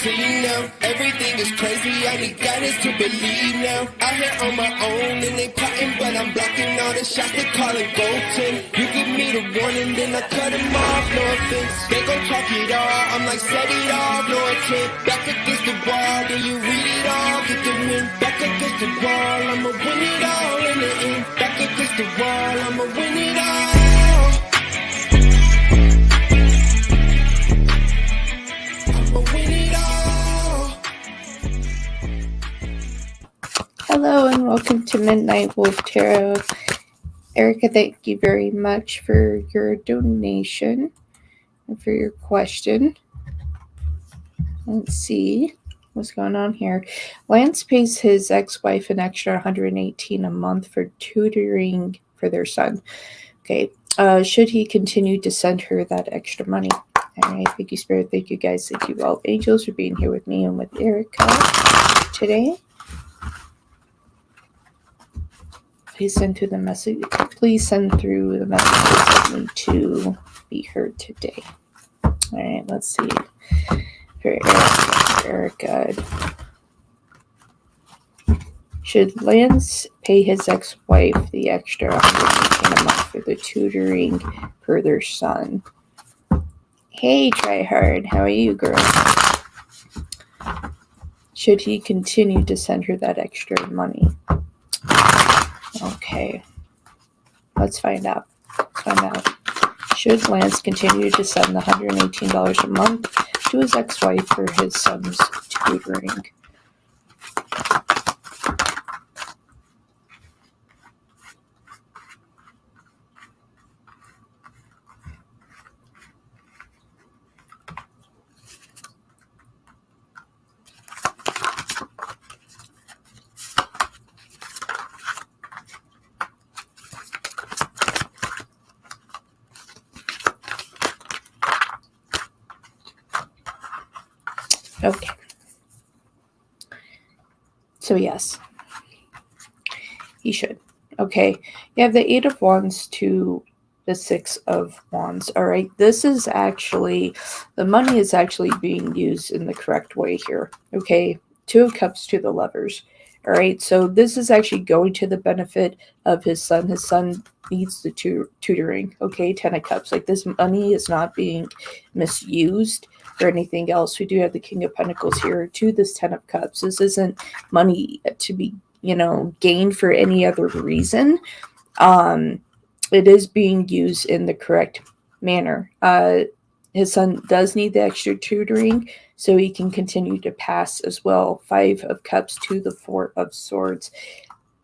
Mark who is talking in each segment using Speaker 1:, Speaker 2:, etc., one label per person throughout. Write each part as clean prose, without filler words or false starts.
Speaker 1: scene now. Everything is crazy, I need guidance to believe now. Out here on my own and they plotting, but I'm blocking all the shots they calling Goldton. You give me the warning, then I cut them off, no offense. They gon' talk it all, I'm like set it off, no intent. Back against the wall, then you read it all, get the win. Back against the wall, I'ma win it all in the end. Back against the wall, I'ma win it all.
Speaker 2: Hello and welcome to Midnight Wolf Tarot. Erica, thank you very much for your donation and for your question. Let's see what's going on here. Lance pays his ex-wife an extra $118 a month for tutoring for their son. Okay, should he continue to send her that extra money? All right, thank you, Spirit. Thank you, guys. Thank you, all angels, for being here with me and with Erica today. Please send through the message. Please send through the messages that need to be heard today. All right, let's see. For Erica. Should Lance pay his ex-wife the extra $118 a month for the tutoring for their son? Hey, Tryhard, how are you, girl? Should he continue to send her that extra money? Okay, let's find out. Should Lance continue to send the $118 a month to his ex-wife for his son's tutoring? Okay. So yes, he should. Okay. You have the Eight of Wands to the Six of Wands. All right. This is actually, the money is actually being used in the correct way here. Okay. Two of Cups to the Lovers. All right. So this is actually going to the benefit of his son. His son needs the tutoring. Okay. 10 of Cups. Like, this money is not being misused or anything else. We do have the King of Pentacles here to this 10 of Cups. This isn't money to be, gained for any other reason. It is being used in the correct manner. His son does need the extra tutoring so he can continue to pass as well. 5 of Cups to the 4 of Swords.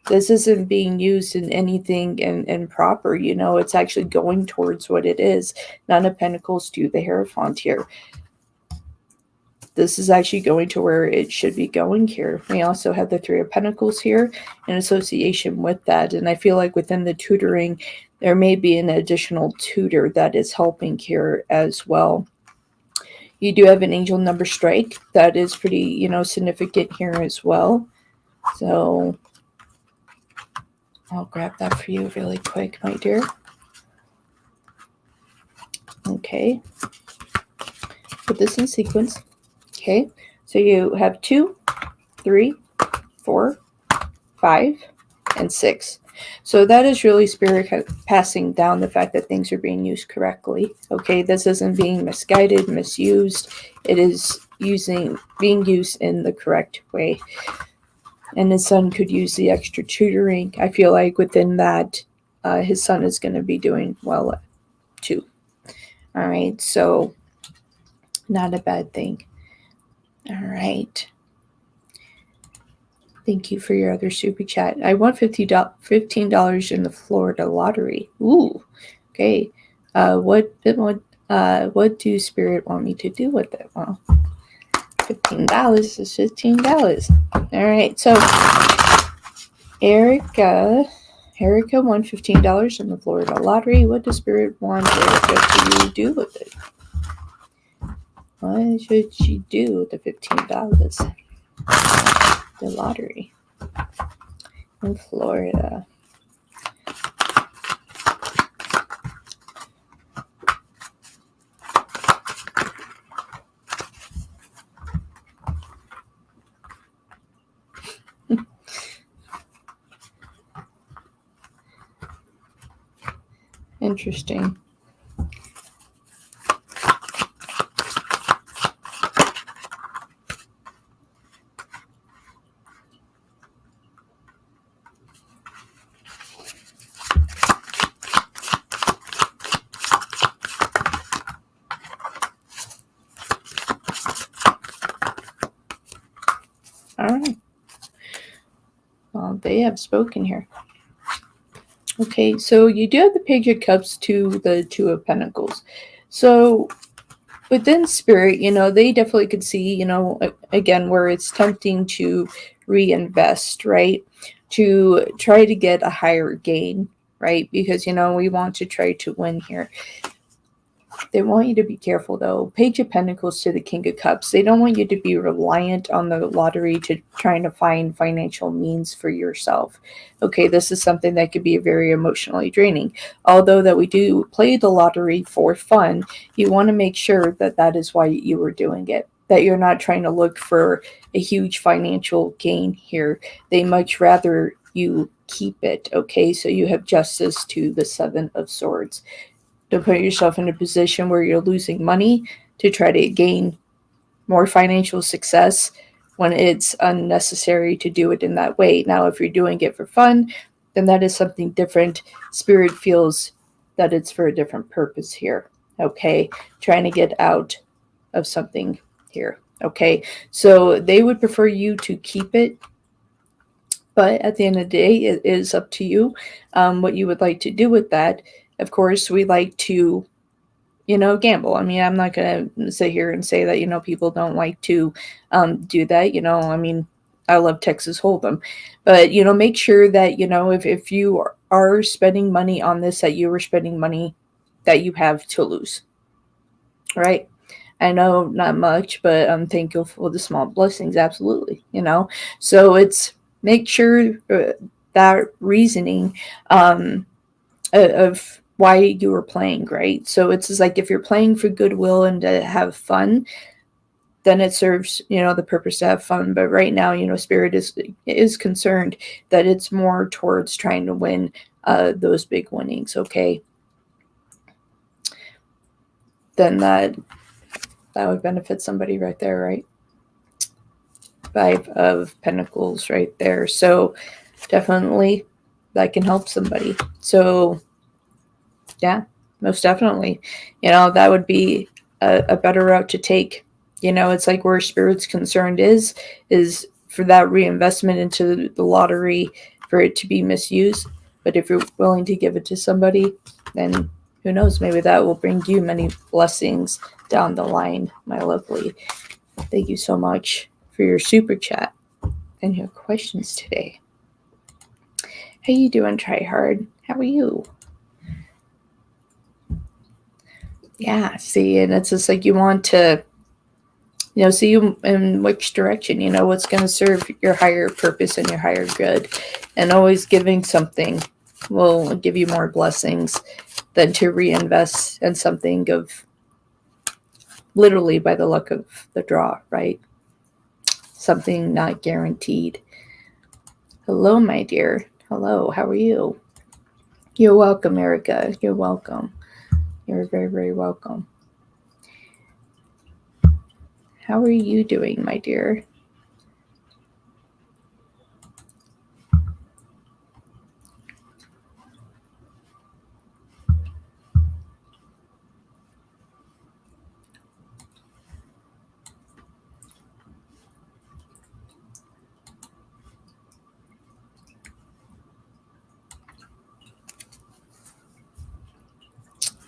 Speaker 2: This isn't being used in anything improper, it's actually going towards what it is. 9 of Pentacles to the Hierophant here. This is actually going to where it should be going here. We also have the 3 of Pentacles here in association with that. And I feel like within the tutoring, there may be an additional tutor that is helping here as well. You do have an angel number strike. That is pretty, significant here as well. So I'll grab that for you really quick, my dear. Okay. Put this in sequence. Okay, so you have 2, 3, 4, 5, and 6. So that is really Spirit passing down the fact that things are being used correctly. Okay, this isn't being misguided, misused. It is being used in the correct way. And his son could use the extra tutoring. I feel like within that, his son is going to be doing well too. All right, so not a bad thing. All right. Thank you for your other super chat. I won $15 in the Florida lottery. Ooh. Okay. What do Spirit want me to do with it? Well, $15 is $15. All right. So Erica won $15 in the Florida lottery. What does Spirit want Erica to do with it? What should she do with the $15? The lottery in Florida. Interesting. All right. Well, they have spoken here. Okay, so you do have the Page of Cups to the Two of Pentacles. So within spirit, they definitely could see, again, where it's tempting to reinvest, right? To try to get a higher gain, right? Because, we want to try to win here. They want you to be careful, though. Page of Pentacles to the King of Cups. They don't want you to be reliant on the lottery to trying to find financial means for yourself. Okay, this is something that could be very emotionally draining. Although that we do play the lottery for fun, you want to make sure that that is why you are doing it. That you're not trying to look for a huge financial gain here. They much rather you keep it, okay? So you have Justice to the Seven of Swords. Don't put yourself in a position where you're losing money to try to gain more financial success when it's unnecessary to do it in that way. Now, if you're doing it for fun, then that is something different. Spirit feels that it's for a different purpose here. Okay, trying to get out of something here. Okay, so they would prefer you to keep it, but at the end of the day, it is up to you what you would like to do with that. Of course, we like to gamble. I mean, I'm not going to sit here and say that, people don't like to do that. I mean, I love Texas Hold'em. But, make sure that, if you are spending money on this, that you are spending money that you have to lose. Right? I know not much, but I'm thankful for the small blessings. Absolutely. So it's make sure that reasoning of why you were playing, right? So it's just like if you're playing for goodwill and to have fun, then it serves the purpose to have fun. But right now, Spirit is concerned that it's more towards trying to win those big winnings. Okay, then that would benefit somebody right there, right? Five of Pentacles right there. So definitely that can help somebody. So yeah, most definitely. That would be a better route to take. It's like where Spirit's concerned is for that reinvestment into the lottery for it to be misused. But if you're willing to give it to somebody, then who knows? Maybe that will bring you many blessings down the line, my lovely. Thank you so much for your super chat and your questions today. How you doing, Try Hard? How are you? Yeah, see, and it's just like you want to, see in which direction, what's going to serve your higher purpose and your higher good. And always giving something will give you more blessings than to reinvest in something of literally by the luck of the draw, right? Something not guaranteed. Hello, my dear. Hello, how are you? You're welcome, Erica. You're welcome. You're very, very welcome. How are you doing, my dear?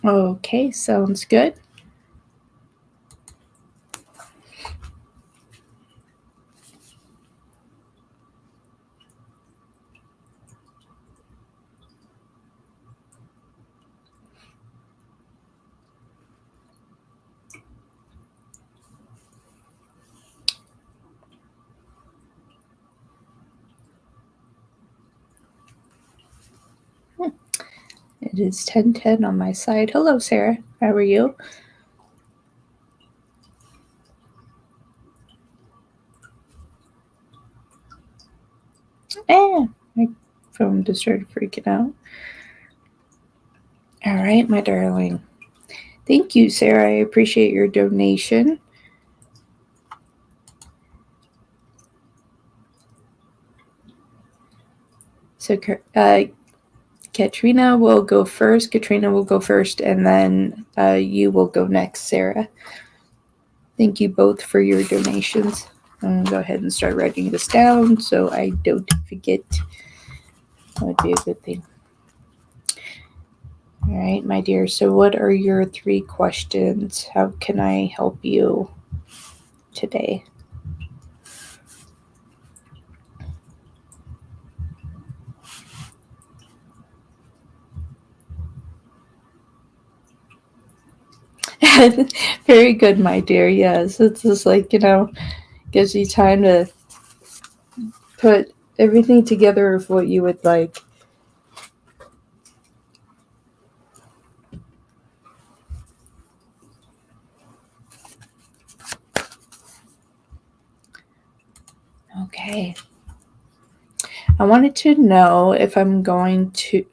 Speaker 2: Okay, sounds good. It is 10:10 on my side. Hello, Sarah. How are you? My phone just started freaking out. All right, my darling. Thank you, Sarah. I appreciate your donation. So, Katrina will go first. Katrina will go first, and then you will go next, Sarah. Thank you both for your donations. I'm gonna go ahead and start writing this down so I don't forget. That would be a good thing. All right, my dear. So, what are your 3 questions? How can I help you today? Very good, my dear. Yes, it's just like, gives you time to put everything together of what you would like. Okay. I wanted to know if I'm going to.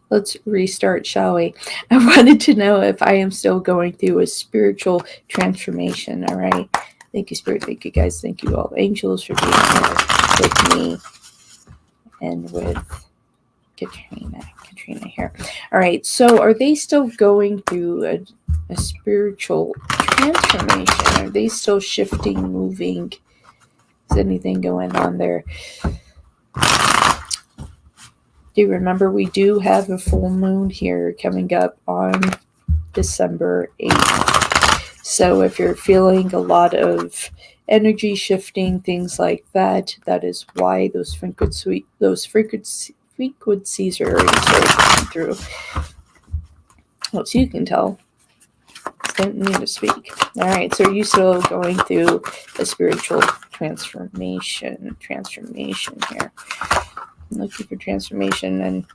Speaker 2: Let's restart, shall we? I wanted to know if I am still going through a spiritual transformation. All right. Thank you, Spirit. Thank you, guys. Thank you, all angels, for being here with me and with Katrina here. All right. So, are they still going through a spiritual transformation? Are they still shifting, moving? Is anything going on there? Do you remember we do have a full moon here coming up on December 8th? So if you're feeling a lot of energy shifting, things like that, that is why those frequencies are already starting coming through. Well, so you can tell. Didn't need to speak. All right, so are you still going through a spiritual transformation here? I'm looking for transformation, and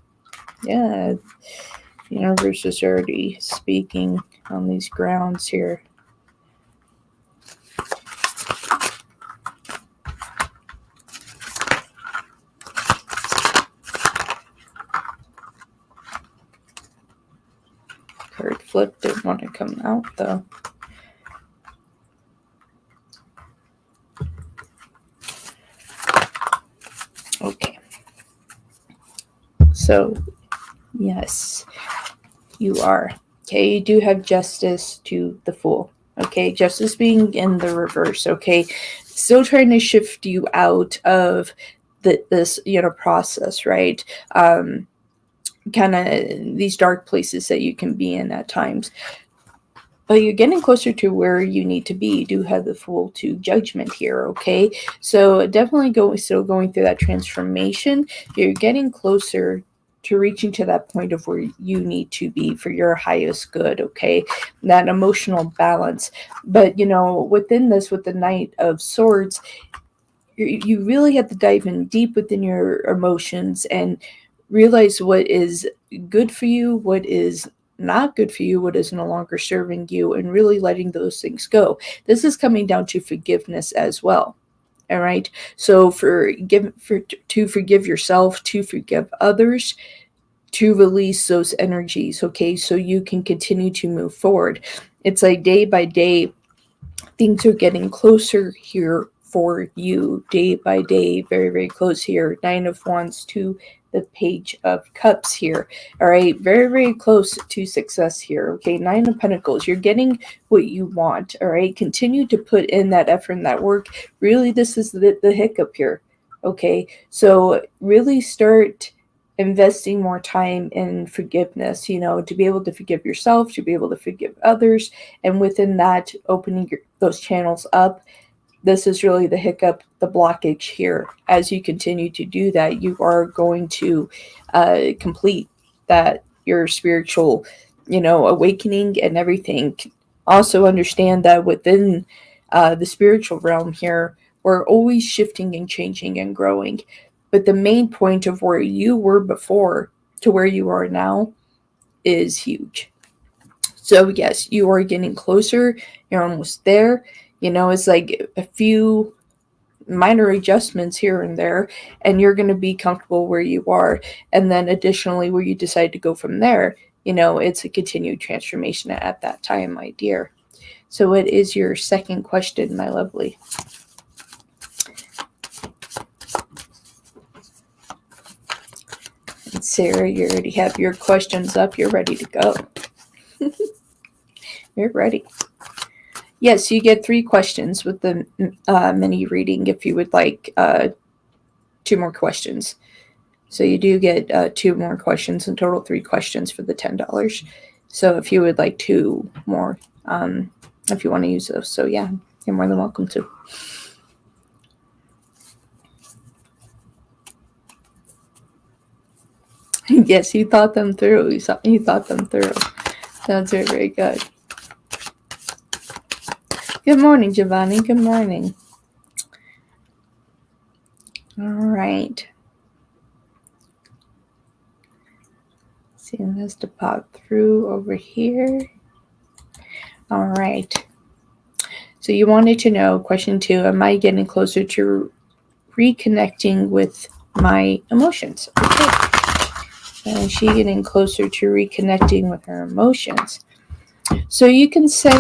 Speaker 2: yeah, the universe is already speaking on these grounds here. Card flip didn't want to come out though. Okay. So, yes, you are. Okay, you do have justice to the Fool. Okay, justice being in the reverse. Okay, still trying to shift you out of this process, right? Kind of these dark places that you can be in at times. But you're getting closer to where you need to be. You do have the Fool to Judgment here, okay? So definitely still going through that transformation. You're getting closer to reaching to that point of where you need to be for your highest good, okay? That emotional balance. But, within this, with the Knight of Swords, you really have to dive in deep within your emotions and realize what is good for you, what is not good for you, what is no longer serving you, and really letting those things go. This is coming down to forgiveness as well. All right. So to forgive yourself, to forgive others, to release those energies. Okay. So you can continue to move forward. It's like day by day, things are getting closer here for you day by day, very, very close here. 9 of Wands to the Page of Cups here. All right, very, very close to success here. Okay, 9 of Pentacles. You're getting what you want. All right, continue to put in that effort and that work. Really, this is the hiccup here. Okay, so really start investing more time in forgiveness, to be able to forgive yourself, to be able to forgive others, and within that, opening those channels up. This is really the hiccup, the blockage here. As you continue to do that, you are going to complete that, your spiritual, awakening and everything. Also understand that within the spiritual realm here, we're always shifting and changing and growing. But the main point of where you were before to where you are now is huge. So yes, you are getting closer. You're almost there. It's like a few minor adjustments here and there, and you're going to be comfortable where you are. And then additionally, where you decide to go from there, it's a continued transformation at that time, my dear. So what is your second question, my lovely? And Sarah, you already have your questions up. You're ready to go. You're ready. Yes, you get 3 questions with the mini reading if you would like 2 more questions. So you do get 2 more questions, in total 3 questions for the $10. So if you would like 2 more, if you want to use those. So yeah, you're more than welcome to. Yes, you thought them through. You thought them through. That's very, very good. Good morning, Giovanni. Good morning. All right. See, it has to pop through over here. All right. So you wanted to know, question 2, am I getting closer to reconnecting with my emotions? Okay. And is she getting closer to reconnecting with her emotions? So you can send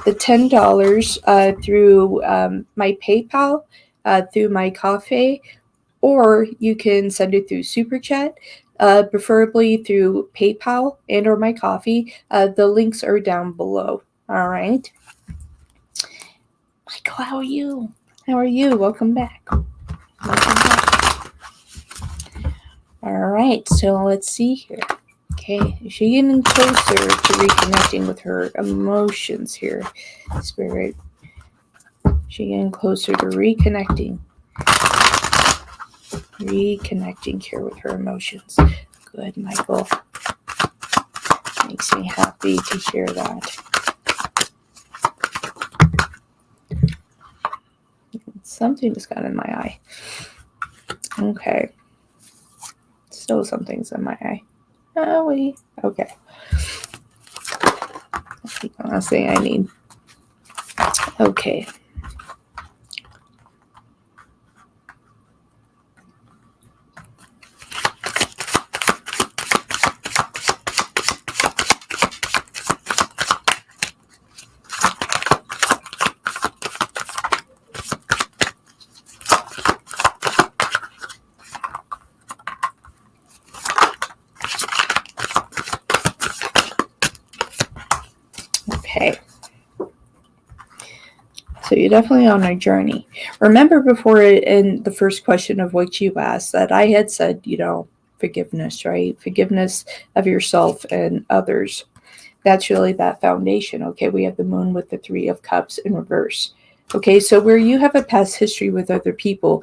Speaker 2: the $10 through my PayPal, through my Coffee, or you can send it through Super Chat, preferably through PayPal and or my Coffee. The links are down below. All right. Michael, how are you? How are you? Welcome back. Welcome back. All right. So let's see here. Okay, is she getting closer to reconnecting with her emotions here, Spirit? She getting closer to reconnecting here with her emotions. Good, Michael. Makes me happy to hear that. Something just got in my eye. Okay. Still something's in my eye. Oh, wait. Okay. That's the last thing I need. Okay. Okay. So you're definitely on a journey. Remember before in the first question of what you asked that I had said, forgiveness, right? Forgiveness of yourself and others. That's really that foundation. Okay, we have the moon with the 3 of Cups in reverse. Okay, so where you have a past history with other people,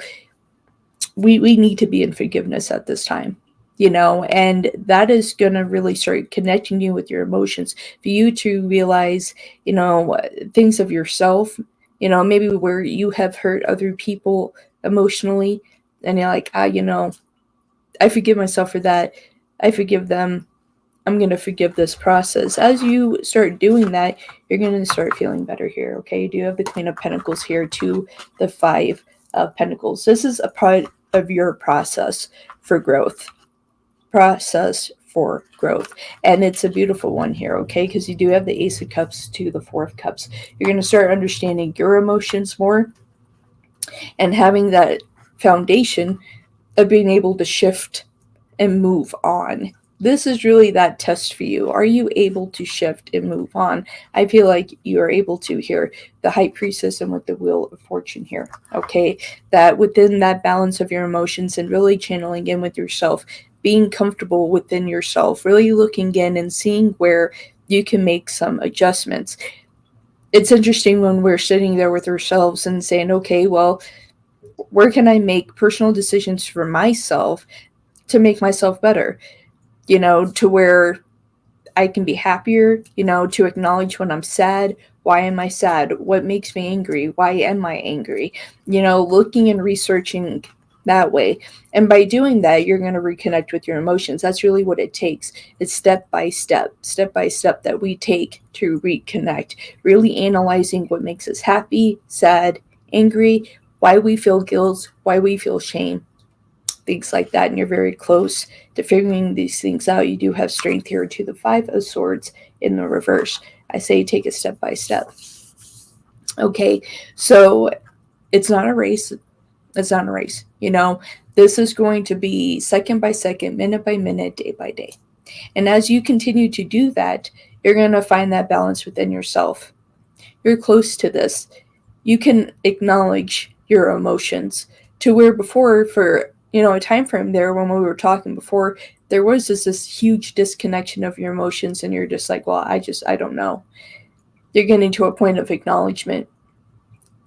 Speaker 2: we need to be in forgiveness at this time. And that is going to really start connecting you with your emotions for you to realize, things of yourself, maybe where you have hurt other people emotionally, and you're like, I forgive myself for that. I forgive them. I'm going to forgive this process. As you start doing that, you're going to start feeling better here. Okay. You do have the Queen of Pentacles here to the 5 of Pentacles. This is a part of your process for growth. And it's a beautiful one here, okay? Because you do have the Ace of Cups to the 4 of Cups. You're going to start understanding your emotions more and having that foundation of being able to shift and move on. This is really that test for you. Are you able to shift and move on? I feel like you are able to here. The High Priestess and with the Wheel of Fortune here. Okay, that within that balance of your emotions and really channeling in with yourself, being comfortable within yourself, really looking in and seeing where you can make some adjustments. It's interesting when we're sitting there with ourselves and saying, okay, well, where can I make personal decisions for myself to make myself better? To where I can be happier, to acknowledge when I'm sad. Why am I sad? What makes me angry? Why am I angry? Looking and researching that way. And by doing that, you're going to reconnect with your emotions. That's really what it takes. It's step by step that we take to reconnect, really analyzing what makes us happy, sad, angry. why we feel guilt, why we feel shame, things like that. And you're very close to figuring these things out. You do have strength here to the Five of Swords in the reverse. I say take it step by step. Okay, so it's not a race. It's not a race. This is going to be second by second, minute by minute, day by day. And as you continue to do that, you're going to find that balance within yourself. You're close to this. You can acknowledge your emotions to where before, for a time frame there when we were talking before, there was this huge disconnection of your emotions, and you're just like, well, I don't know. You're getting to a point of acknowledgement.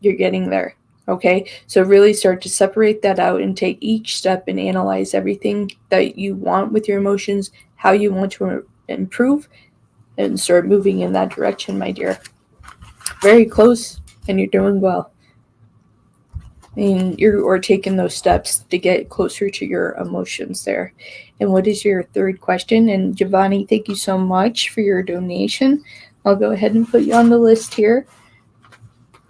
Speaker 2: You're getting there. Okay, so really start to separate that out and take each step and analyze everything that you want with your emotions, how you want to improve, and start moving in that direction, my dear. Very close, and you're doing well. And you're taking those steps to get closer to your emotions there. And what is your third question? And Giovanni, thank you so much for your donation. I'll go ahead and put you on the list here.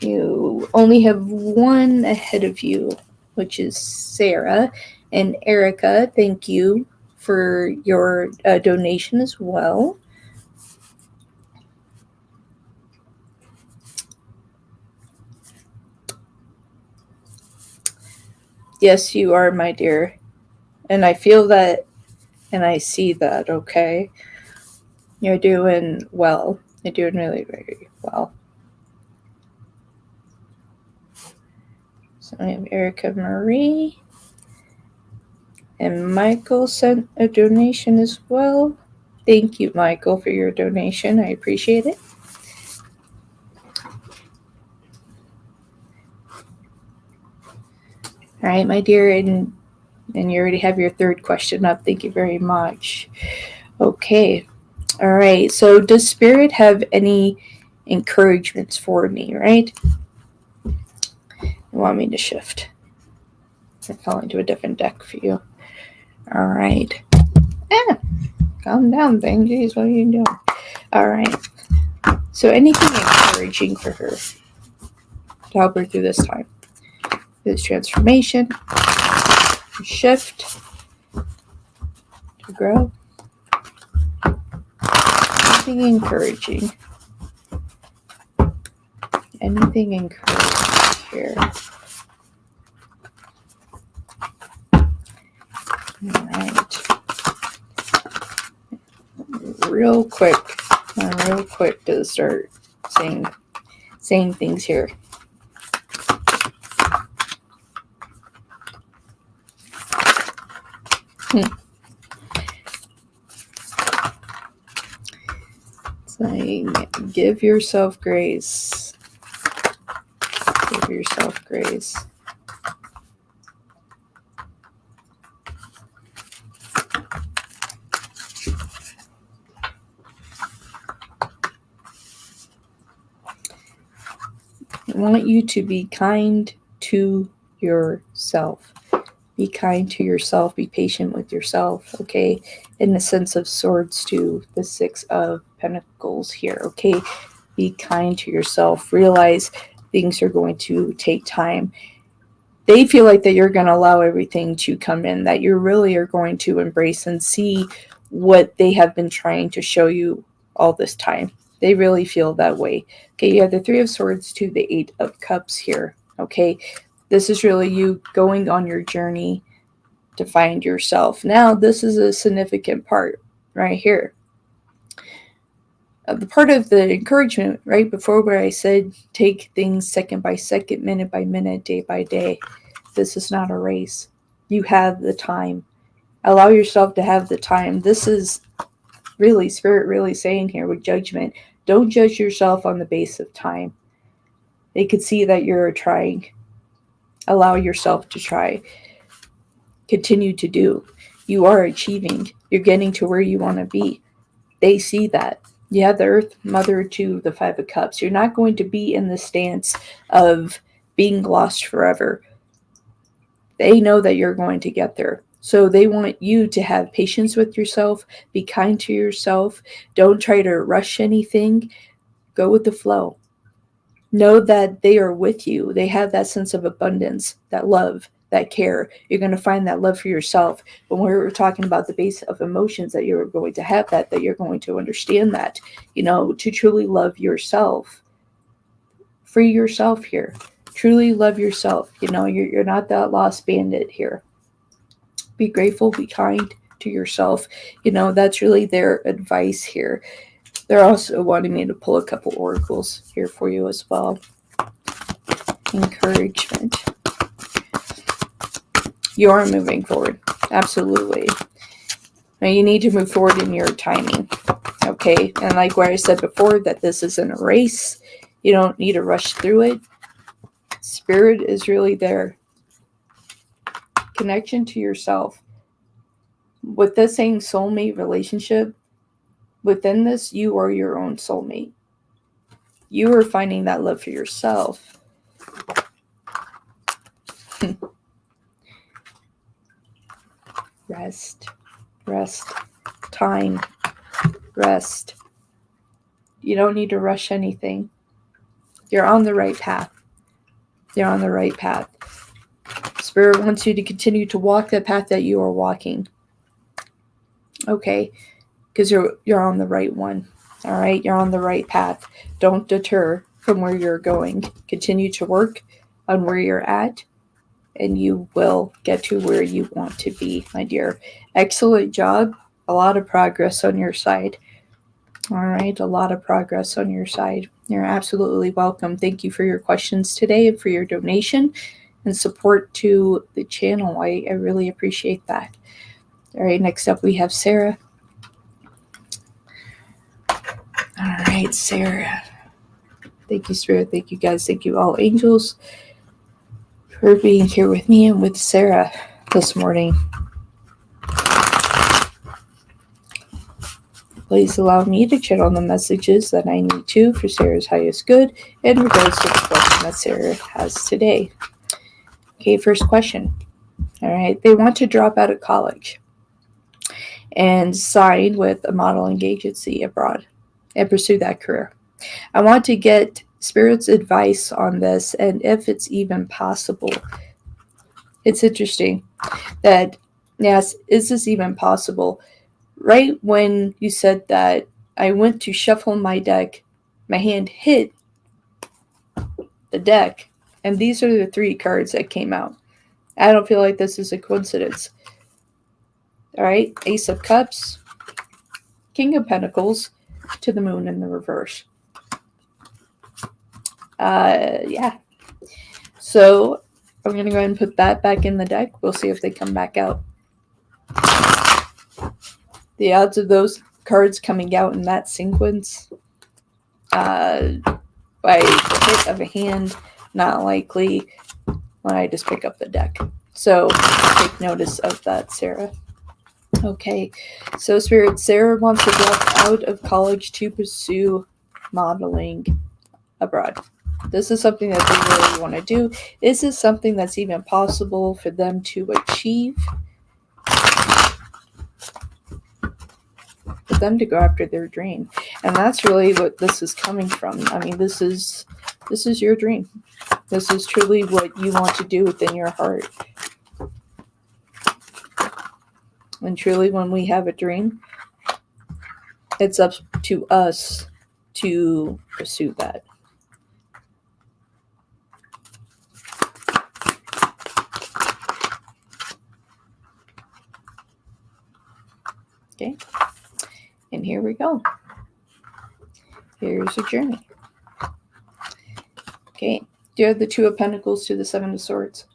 Speaker 2: You only have one ahead of you, which is Sarah. And Erica, thank you for your donation as well. Yes, you are, my dear. And I feel that and I see that, okay? You're doing well. You're doing really very well. So I have Erica Marie. And Michael sent a donation as well. Thank you, Michael, for your donation. I appreciate it. All right, my dear, and you already have your third question up. Thank you very much. Okay. All right. So does Spirit have any encouragements for me, right? You want me to shift. I'm calling to a different deck for you. All right. Calm down, thing. Jeez, what are you doing? All right. So anything encouraging for her to help her through this time? This transformation, to shift, to grow. Anything encouraging. Anything encouraging here. All right. Real quick to start saying things here. Saying, give yourself grace. Give yourself grace. I want you to be kind to yourself. Be kind to yourself. Be patient with yourself, okay? In the sense of swords to the Six of Pentacles here, okay? Be kind to yourself. Realize things are going to take time. They feel like that you're going to allow everything to come in, that you really are going to embrace and see what they have been trying to show you all this time. They really feel that way. Okay, you have the Three of Swords to the Eight of Cups here, okay? This is really you going on your journey to find yourself. Now, this is a significant part right here. The part of the encouragement right before where I said take things second by second, minute by minute, day by day. This is not a race. You have the time. Allow yourself to have the time. This is really Spirit really saying here with judgment. Don't judge yourself on the base of time. They could see that you're trying. Allow yourself to try. Continue to do. You are achieving. You're getting to where you want to be. They see that. You have the Earth Mother to the Five of Cups. You're not going to be in the stance of being lost forever. They know that you're going to get there. So they want you to have patience with yourself. Be kind to yourself. Don't try to rush anything. Go with the flow. Know that they are with you. They have that sense of abundance, that love, that care. You're going to find that love for yourself. When we're talking about the base of emotions, that you're going to have that you're going to understand that, to truly love yourself. Free yourself here. Truly love yourself. You're not that lost bandit here. Be grateful, be kind to yourself. That's really their advice here. They're also wanting me to pull a couple oracles here for you as well. Encouragement. You are moving forward. Absolutely. Now you need to move forward in your timing. Okay. And like what I said before, that this isn't a race. You don't need to rush through it. Spirit is really there. Connection to yourself. With this saying soulmate relationship, within this, you are your own soulmate. You are finding that love for yourself. Rest. Time. Rest. You don't need to rush anything. You're on the right path. You're on the right path. Spirit wants you to continue to walk the path that you are walking. Okay? Because you're on the right one. All right? You're on the right path. Don't deter from where you're going. Continue to work on where you're at, and you will get to where you want to be, my dear. Excellent job. A lot of progress on your side. All right, a lot of progress on your side. You're absolutely welcome. Thank you for your questions today and for your donation and support to the channel. I really appreciate that. All right, next up we have Sarah. All right, Sarah. Thank you, Spirit. Thank you, guys. Thank you, all angels, for being here with me and with Sarah this morning. Please allow me to channel the messages that I need to for Sarah's highest good in regards to the question that Sarah has today. Okay, first question. All right, they want to drop out of college and sign with a modeling agency abroad and pursue that career. I want to get Spirit's advice on this and if it's even possible. It's interesting that, yes, is this even possible? Right when you said that, I went to shuffle my deck, my hand hit the deck, and these are the 3 cards that came out. I don't feel like this is a coincidence. All right, Ace of Cups, King of Pentacles, to the Moon in the reverse. Yeah. So I'm going to go ahead and put that back in the deck. We'll see if they come back out. The odds of those cards coming out in that sequence, by the hit of a hand, not likely when I just pick up the deck. So take notice of that, Sarah. Okay, so Spirit, Sarah wants to drop out of college to pursue modeling abroad. This is something that they really want to do. Is this something that's even possible for them to achieve? For them to go after their dream. And that's really what this is coming from. I mean, this is your dream. This is truly what you want to do within your heart. And truly, when we have a dream, it's up to us to pursue that. Okay. And here we go. Here's a journey. Okay. Do you have the 2 of Pentacles to the 7 of Swords?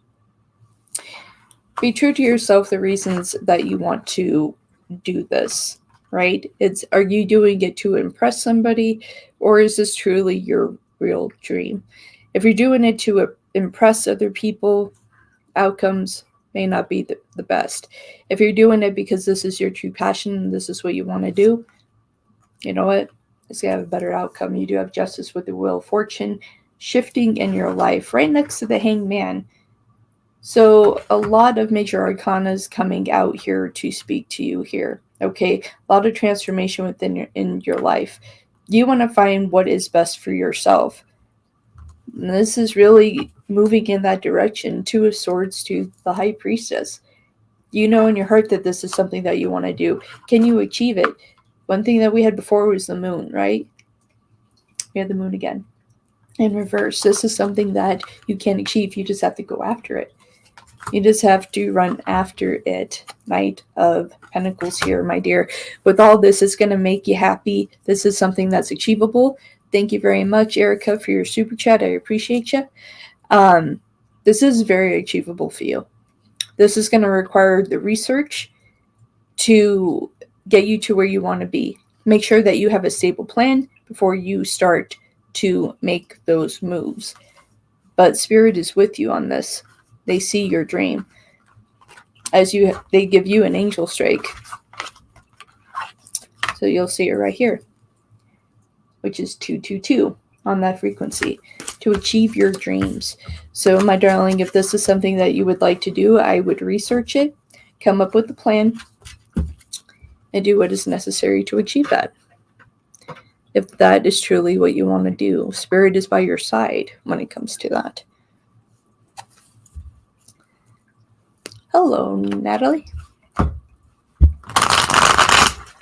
Speaker 2: Be true to yourself, the reasons that you want to do this, right? Are you doing it to impress somebody, or is this truly your real dream? If you're doing it to impress other people, outcomes may not be the best. If you're doing it because this is your true passion and this is what you want to do, you know what? It's going to have a better outcome. You do have justice with the Wheel of Fortune shifting in your life right next to the Hanged Man. So a lot of major arcana is coming out here to speak to you here. Okay, a lot of transformation within your life. You want to find what is best for yourself. And this is really moving in that direction. Two of Swords to the High Priestess. You know in your heart that this is something that you want to do. Can you achieve it? One thing that we had before was the moon, right? We had the moon again. In reverse, this is something that you can achieve. You just have to go after it. You just have to run after it. Knight of Pentacles here, my dear. With all this, it's going to make you happy. This is something that's achievable. Thank you very much, Erica, for your super chat. I appreciate you. This is very achievable for you. This is going to require the research to get you to where you want to be. Make sure that you have a stable plan before you start to make those moves. But Spirit is with you on this. They see your dream. They give you an angel strike. So you'll see it right here, which is 222 on that frequency, to achieve your dreams. So my darling, if this is something that you would like to do, I would research it, come up with a plan, and do what is necessary to achieve that. If that is truly what you want to do, Spirit is by your side when it comes to that. Hello, Natalie. All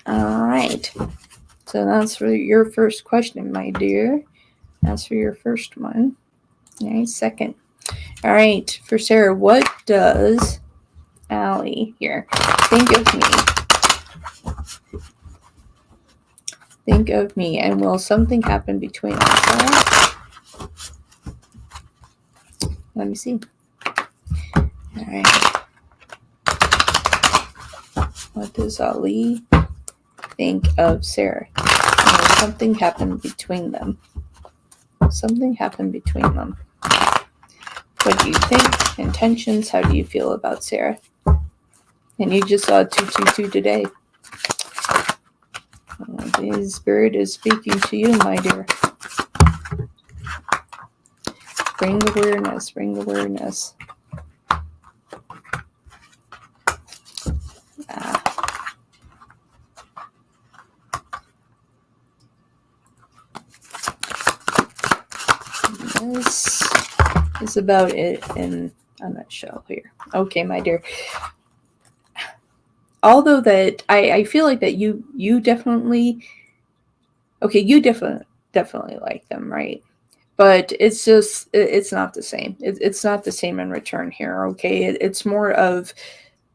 Speaker 2: right. So that's for your first question, my dear. That's for your first one. All right, second. All right, for Sarah, what does Allie here think of me? Think of me, and will something happen between us? Let me see. All right. What does Ali think of Sarah? And will something happen between them? Something happened between them. What do you think? Intentions? How do you feel about Sarah? And you just saw 222 today. The Spirit is speaking to you, my dear. Bring awareness. Bring awareness. This is about it in a nutshell here. Okay, my dear. Although that I feel like that you definitely, okay, you definitely like them, right? But it's just, it's not the same. It's not the same in return here, okay? It's more of,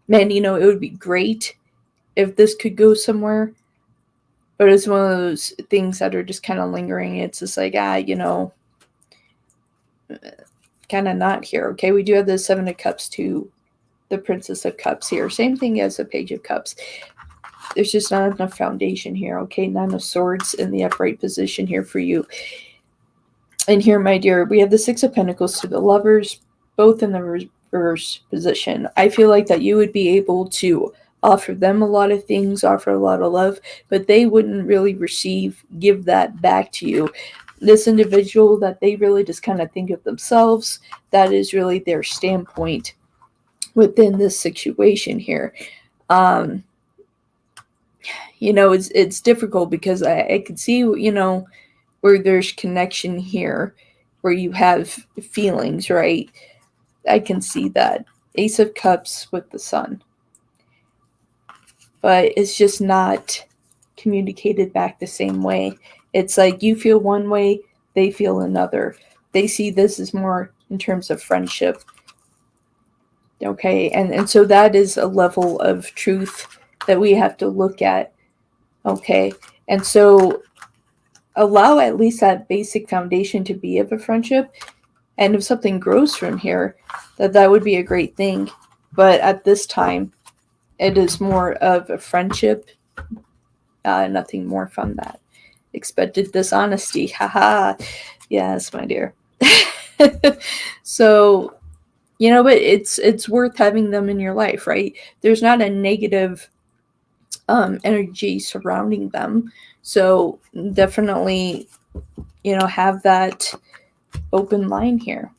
Speaker 2: man, you know, it would be great if this could go somewhere, but it's one of those things that are just kind of lingering. It's just like, you know, kind of not here, okay? We do have the Seven of Cups to the Princess of Cups here. Same thing as the Page of Cups. There's just not enough foundation here, okay? Nine of Swords in the upright position here for you. And here, my dear, we have the Six of Pentacles to the Lovers, both in the reverse position. I feel like that you would be able to offer them a lot of things, offer a lot of love, but they wouldn't really give that back to you. This individual, that they really just kind of think of themselves, that is really their standpoint within this situation here. You know, it's difficult because I can see, you know, where there's connection here, where you have feelings, right? I can see that. Ace of Cups with the Sun. But it's just not communicated back the same way. It's like you feel one way, they feel another. They see this as more in terms of friendship. Okay, and so that is a level of truth that we have to look at. Okay, and so allow at least that basic foundation to be of a friendship. And if something grows from here, that would be a great thing. But at this time, it is more of a friendship, nothing more from that. Expected dishonesty, haha. Yes, my dear. So, you know, but it's worth having them in your life, right? There's not a negative energy surrounding them. So definitely, you know, have that open line here.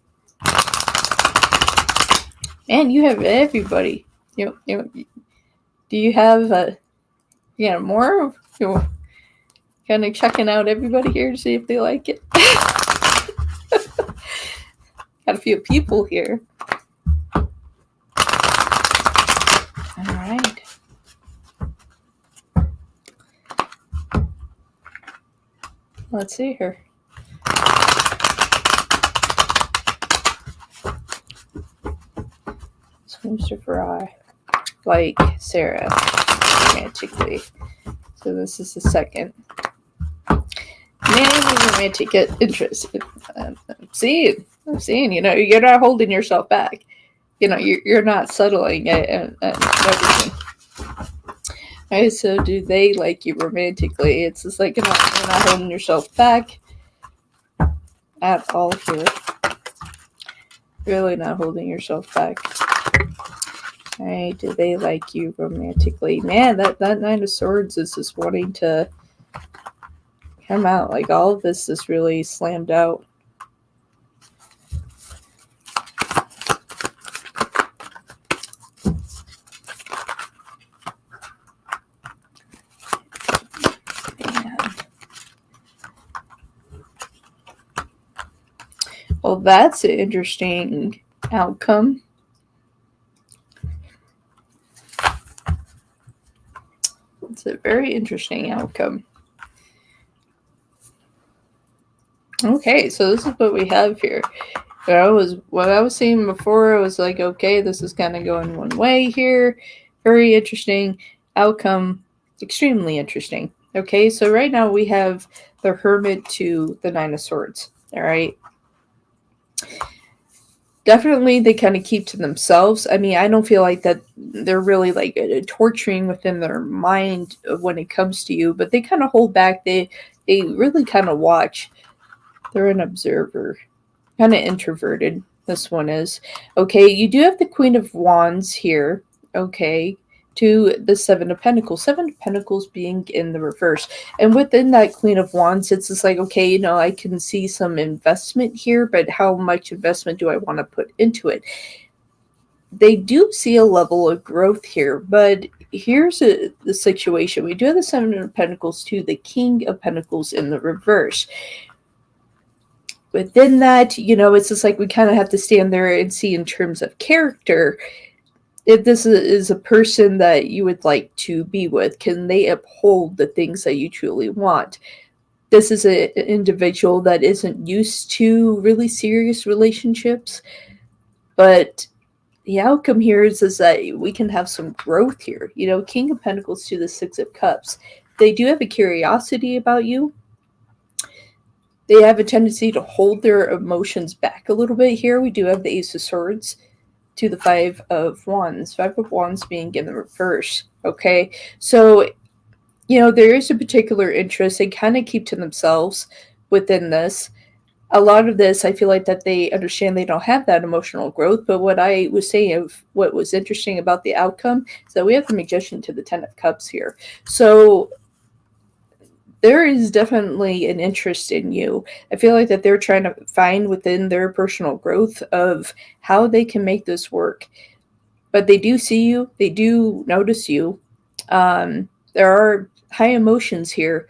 Speaker 2: Man, you have everybody. You do you have more? You're kind of checking out everybody here to see if they like it. Got a few people here. All right. Let's see here. So Mr. I like Sarah romantically. So this is the second. Mainly romantic interest. I'm seeing, you're not holding yourself back. You're not settling and everything. Right, so do they like you romantically? It's just like you're not holding yourself back at all here. Really not holding yourself back. Alright, do they like you romantically? Man, that Nine of Swords is just wanting to come out. Like, all of this is really slammed out. Well, that's an interesting outcome. It's a very interesting outcome. Okay, so this is what we have here. What I was seeing before, I was like, okay, this is kind of going one way here. Very interesting outcome. Extremely interesting. Okay, so right now we have the Hermit to the Nine of Swords. All right. Definitely they kind of keep to themselves. I mean, I don't feel like that they're really like torturing within their mind when it comes to you, but they kind of hold back. They really kind of watch. They're an observer. Kind of introverted, this one is. Okay, you do have the Queen of Wands here. Okay, to the Seven of Pentacles. Seven of Pentacles being in the reverse. And within that Queen of Wands, it's just like, okay, I can see some investment here, but how much investment do I want to put into it? They do see a level of growth here, but here's the situation. We do have the Seven of Pentacles to the King of Pentacles in the reverse. Within that, it's just like we kind of have to stand there and see in terms of character, if this is a person that you would like to be with, can they uphold the things that you truly want? This is an individual that isn't used to really serious relationships, but the outcome here is that we can have some growth here. King of Pentacles to the Six of Cups. They do have a curiosity about you. They have a tendency to hold their emotions back a little bit here. We do have the Ace of Swords to the Five of Wands. Five of Wands being in the reverse. Okay, so, there is a particular interest. They kind of keep to themselves within this. A lot of this, I feel like that they understand they don't have that emotional growth. But what I was saying of what was interesting about the outcome is that we have the Magician to the Ten of Cups here. So there is definitely an interest in you. I feel like that they're trying to find within their personal growth of how they can make this work. But they do see you. They do notice you. There are high emotions here.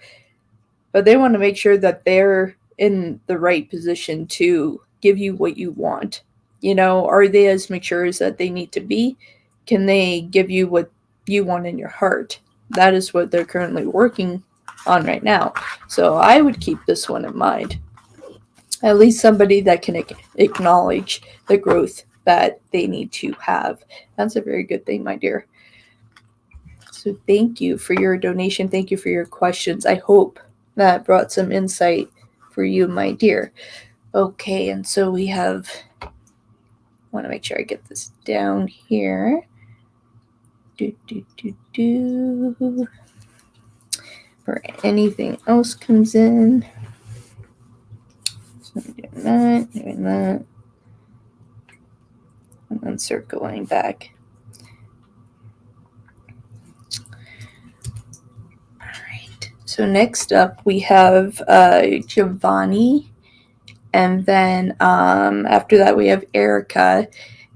Speaker 2: But they want to make sure that they're in the right position to give you what you want. Are they as mature as that they need to be? Can they give you what you want in your heart? That is what they're currently working on right now. So I would keep this one in mind. At least somebody that can acknowledge the growth that they need to have. That's a very good thing, my dear. So thank you for your donation. Thank you for your questions. I hope that brought some insight for you, my dear. Okay, and so we have, I want to make sure I get this down here. Or anything else comes in. So doing that. And then circling back. All right. So next up we have Giovanni. And then after that we have Erica.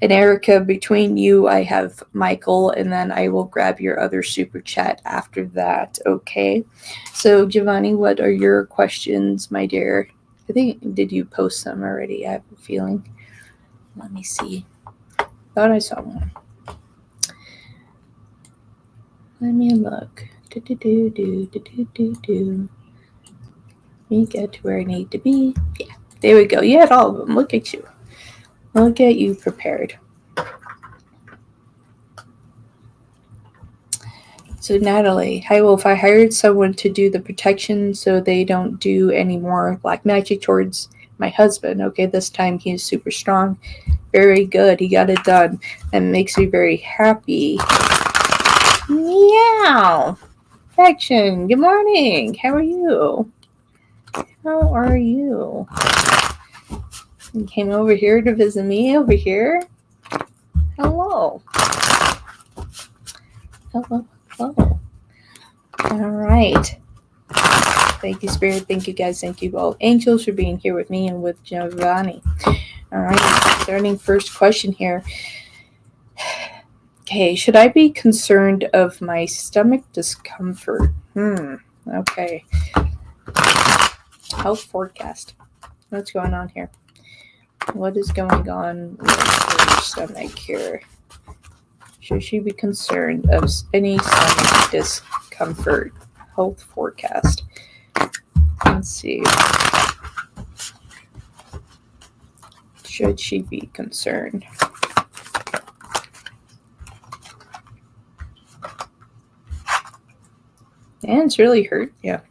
Speaker 2: And Erica, between you, I have Michael, and then I will grab your other super chat after that, okay? So, Giovanni, what are your questions, my dear? I think, did you post them already? I have a feeling. Let me see. Thought I saw one. Let me look. Let me get to where I need to be. Yeah, there we go. You had all of them. Look at you. Look at you prepared. So Natalie, hi Wolf, I hired someone to do the protection so they don't do any more black magic towards my husband. Okay, this time he is super strong. Very good. He got it done. That makes me very happy. Meow. Faction, good morning. How are you? How are you? You came over here to visit me over here? Hello. Hello. Hello. All right. Thank you, Spirit. Thank you, guys. Thank you, all angels, for being here with me and with Giovanni. All right. Starting first question here. Okay. Should I be concerned of my stomach discomfort? Okay. Health forecast. What's going on here? What is going on with her stomach here? Should she be concerned of any stomach discomfort? Health forecast. Let's see. Should she be concerned? And it's really hurt. Yeah.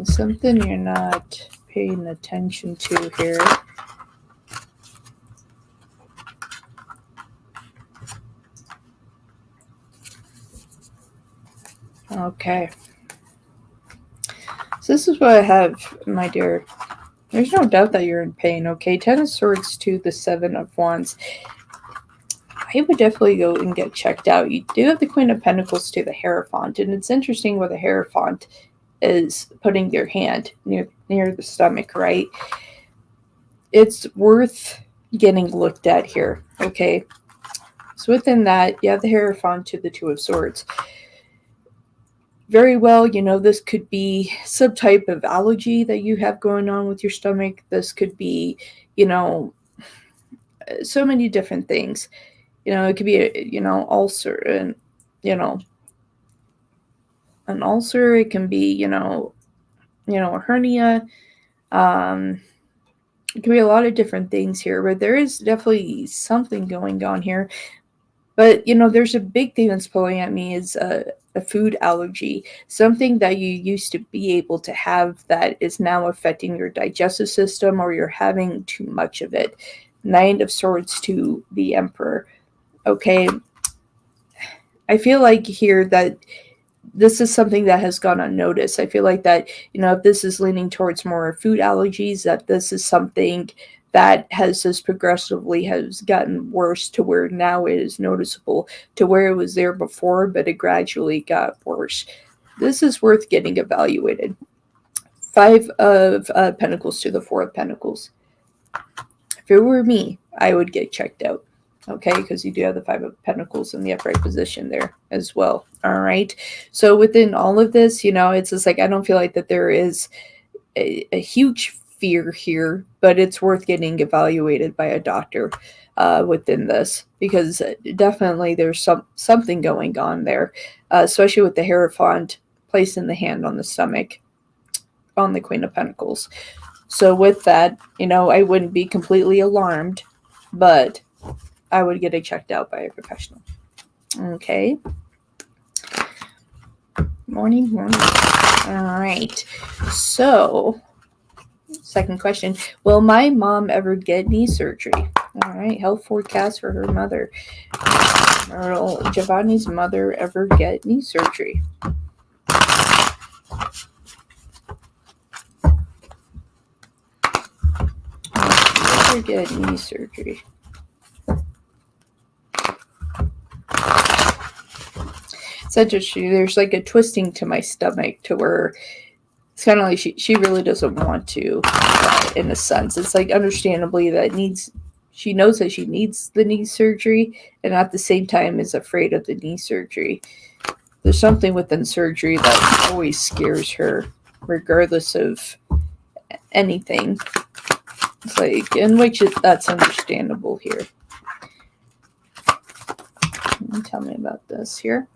Speaker 2: Something you're not paying attention to here. Okay. So this is what I have, my dear. There's no doubt that you're in pain, okay? 10 of Swords to the 7 of Wands. I would definitely go and get checked out. You do have the Queen of Pentacles to the Hierophant, and it's interesting where the Hierophant is putting their hand near the stomach, right? It's worth getting looked at here, okay? So within that, you have the Hierophant to the 2 of Swords. Very well, this could be some type of allergy that you have going on with your stomach. This could be, so many different things. It could be, ulcer and, an ulcer. It can be, a hernia. It can be a lot of different things here, but there is definitely something going on here. But, there's a big thing that's pulling at me is a food allergy, something that you used to be able to have that is now affecting your digestive system, or you're having too much of it. 9 of Swords to the Emperor. Okay. I feel like here that this is something that has gone unnoticed. I feel like that, if this is leaning towards more food allergies, that this is something that has just progressively has gotten worse to where now it is noticeable, to where it was there before, but it gradually got worse. This is worth getting evaluated. 5 of Pentacles to the 4 of Pentacles. If it were me, I would get checked out. Okay, because you do have the 5 of Pentacles in the upright position there as well. All right. So within all of this, it's just like I don't feel like that there is a huge fear here, but it's worth getting evaluated by a doctor within this, because definitely there's something going on there, especially with the Hierophant placing the hand on the stomach on the Queen of Pentacles. So with that, I wouldn't be completely alarmed, but I would get it checked out by a professional. Okay. Morning. All right. So, second question. Will my mom ever get knee surgery? All right. Health forecast for her mother. Will Giovanni's mother ever get knee surgery? Ever get knee surgery? It's interesting. There's like a twisting to my stomach to where it's kind of like she really doesn't want to, in a sense. It's like understandably that she knows that she needs the knee surgery and at the same time is afraid of the knee surgery. There's something within surgery that always scares her, regardless of anything. It's like, in which that's understandable here. Tell me about this here.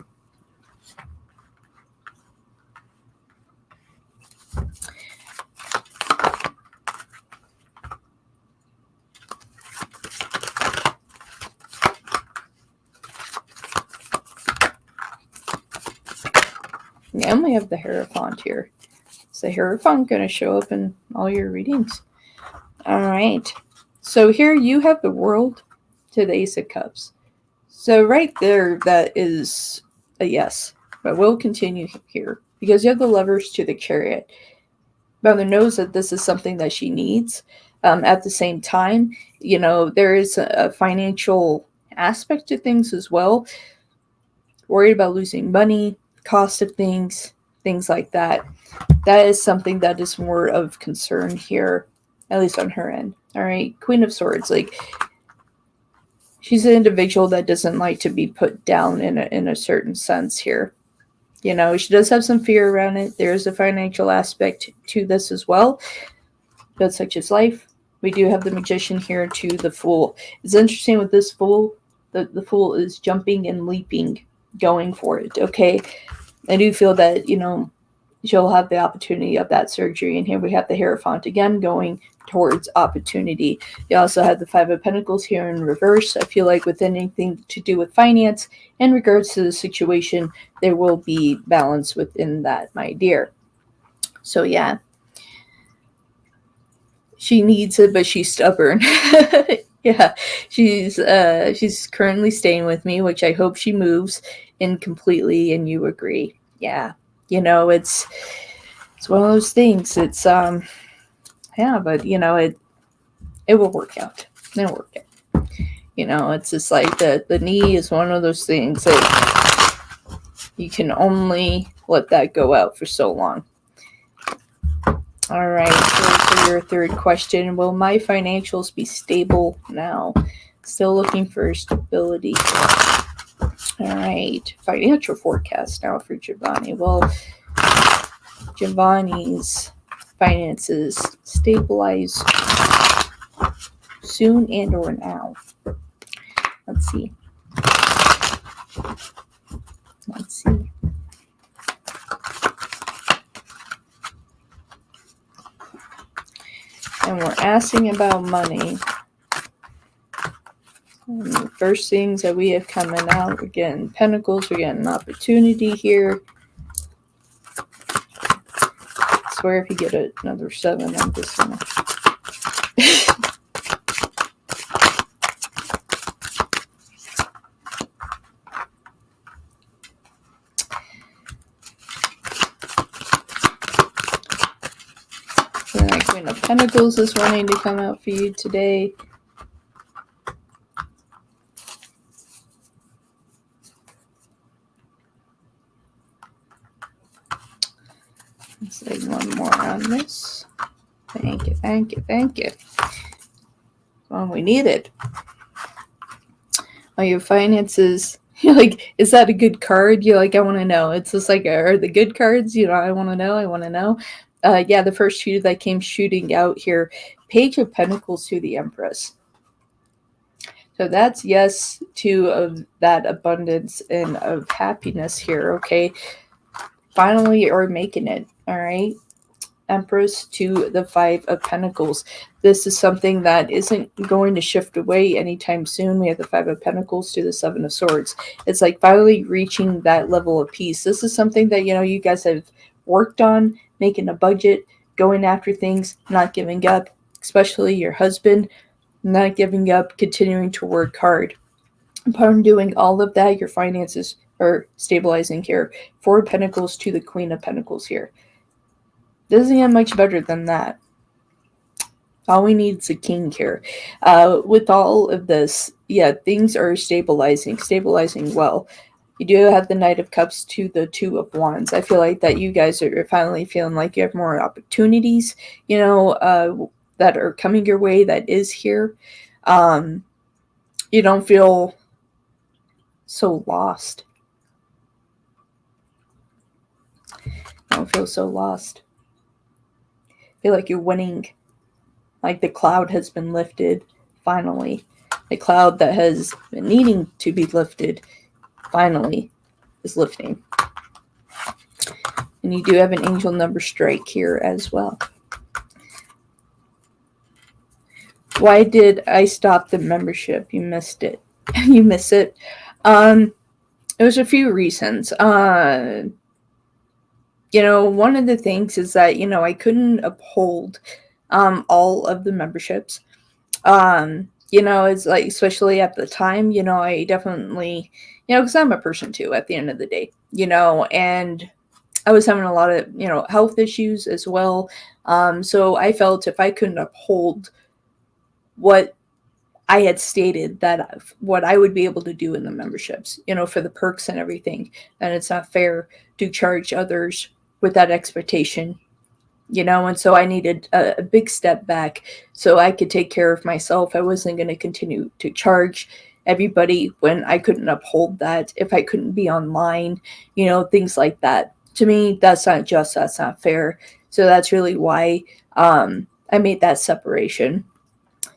Speaker 2: And we have the Hierophant here. Is the Hierophant going to show up in all your readings? All right. So here you have the World to the Ace of Cups. So right there, that is a yes. But we'll continue here. Because you have the Lovers to the Chariot. Mother knows that this is something that she needs. At the same time, there is a financial aspect to things as well. Worried about losing money, cost of things like that. That is something that is more of concern here, at least on her end. All right, Queen of Swords, like she's an individual that doesn't like to be put down in a certain sense here. She does have some fear around it. There is a financial aspect to this as well, but such is life. We do have the Magician here to the Fool. It's interesting with this Fool, the Fool is jumping and leaping, going for it, okay? I do feel that, she'll have the opportunity of that surgery. And here we have the Hierophant again going towards opportunity. You also have the Five of Pentacles here in reverse. I feel like with anything to do with finance, in regards to the situation, there will be balance within that, my dear. So yeah. She needs it, but she's stubborn. Yeah, she's currently staying with me, which I hope she moves in completely and you agree. Yeah. It's one of those things. It's yeah, but it will work out. It'll work out. It's just like the knee is one of those things that you can only let that go out for so long. All right, so for your third question, will my financials be stable now? Still looking for stability. All right, financial forecast now for Giovanni. Well, Giovanni's finances stabilize soon and or now. Let's see. And we're asking about money. And the first things that we have coming out, we're getting Pentacles, we're getting opportunity here. I swear if you get another 7, I'm just gonna... Queen of Pentacles is wanting to come out for you today. Let's say one more on this. Thank you, thank you, thank you. Well, we need it. Oh, your finances. You're like, is that a good card? You're like, I want to know. It's just like, are the good cards? I want to know. Yeah, the first two that came shooting out here. Page of Pentacles to the Empress. So that's yes to of that abundance and of happiness here, okay? Finally, you're making it, all right? Empress to the Five of Pentacles. This is something that isn't going to shift away anytime soon. We have the Five of Pentacles to the Seven of Swords. It's like finally reaching that level of peace. This is something that, you guys have worked on, making a budget, going after things, not giving up, especially your husband, not giving up, continuing to work hard. Upon doing all of that, your finances are stabilizing here. Four of Pentacles to the Queen of Pentacles here. Doesn't get much better than that. All we need is a king here. With all of this, yeah, things are stabilizing well. You do have the Knight of Cups to the Two of Wands. I feel like that you guys are finally feeling like you have more opportunities, that are coming your way, that is here. You don't feel so lost. I don't feel so lost. I feel like you're winning. Like the cloud has been lifted, finally. The cloud that has been needing to be lifted, finally, is lifting. And you do have an angel number strike here as well. Why did I stop the membership? You missed it. You miss it. There's a few reasons. One of the things is that, I couldn't uphold all of the memberships. It's like, especially at the time, I definitely, because I'm a person too at the end of the day, and I was having a lot of, health issues as well. So I felt if I couldn't uphold what I had stated that what I would be able to do in the memberships, for the perks and everything, then it's not fair to charge others with that expectation, and so I needed a big step back so I could take care of myself. I wasn't going to continue to charge everybody when I couldn't uphold that, if I couldn't be online, things like that. To me, that's not just, that's not fair. So that's really why I made that separation.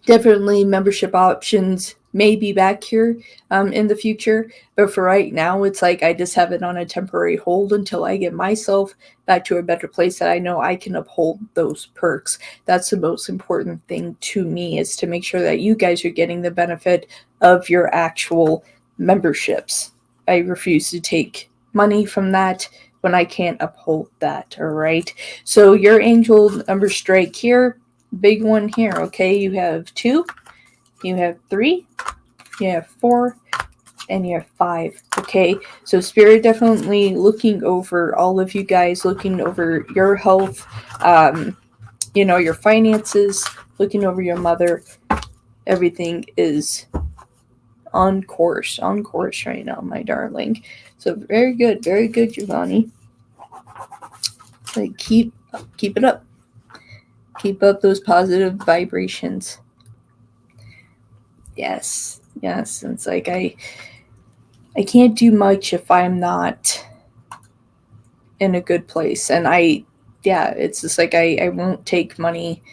Speaker 2: Definitely membership options may be back here in the future, but for right now, it's like I just have it on a temporary hold until I get myself back to a better place that I know I can uphold those perks. That's the most important thing to me, is to make sure that you guys are getting the benefit of your actual memberships. I refuse to take money from that when I can't uphold that. All right. So your angel number strike here, big one here. Okay. You have 2, you have 3, you have 4, and you have 5. Okay. So Spirit definitely looking over all of you guys, looking over your health, your finances, looking over your mother. Everything is on course right now, my darling. So very good, Giovanni. Like keep it up. Keep up those positive vibrations. Yes. It's like I can't do much if I'm not in a good place, and it's just like I won't take money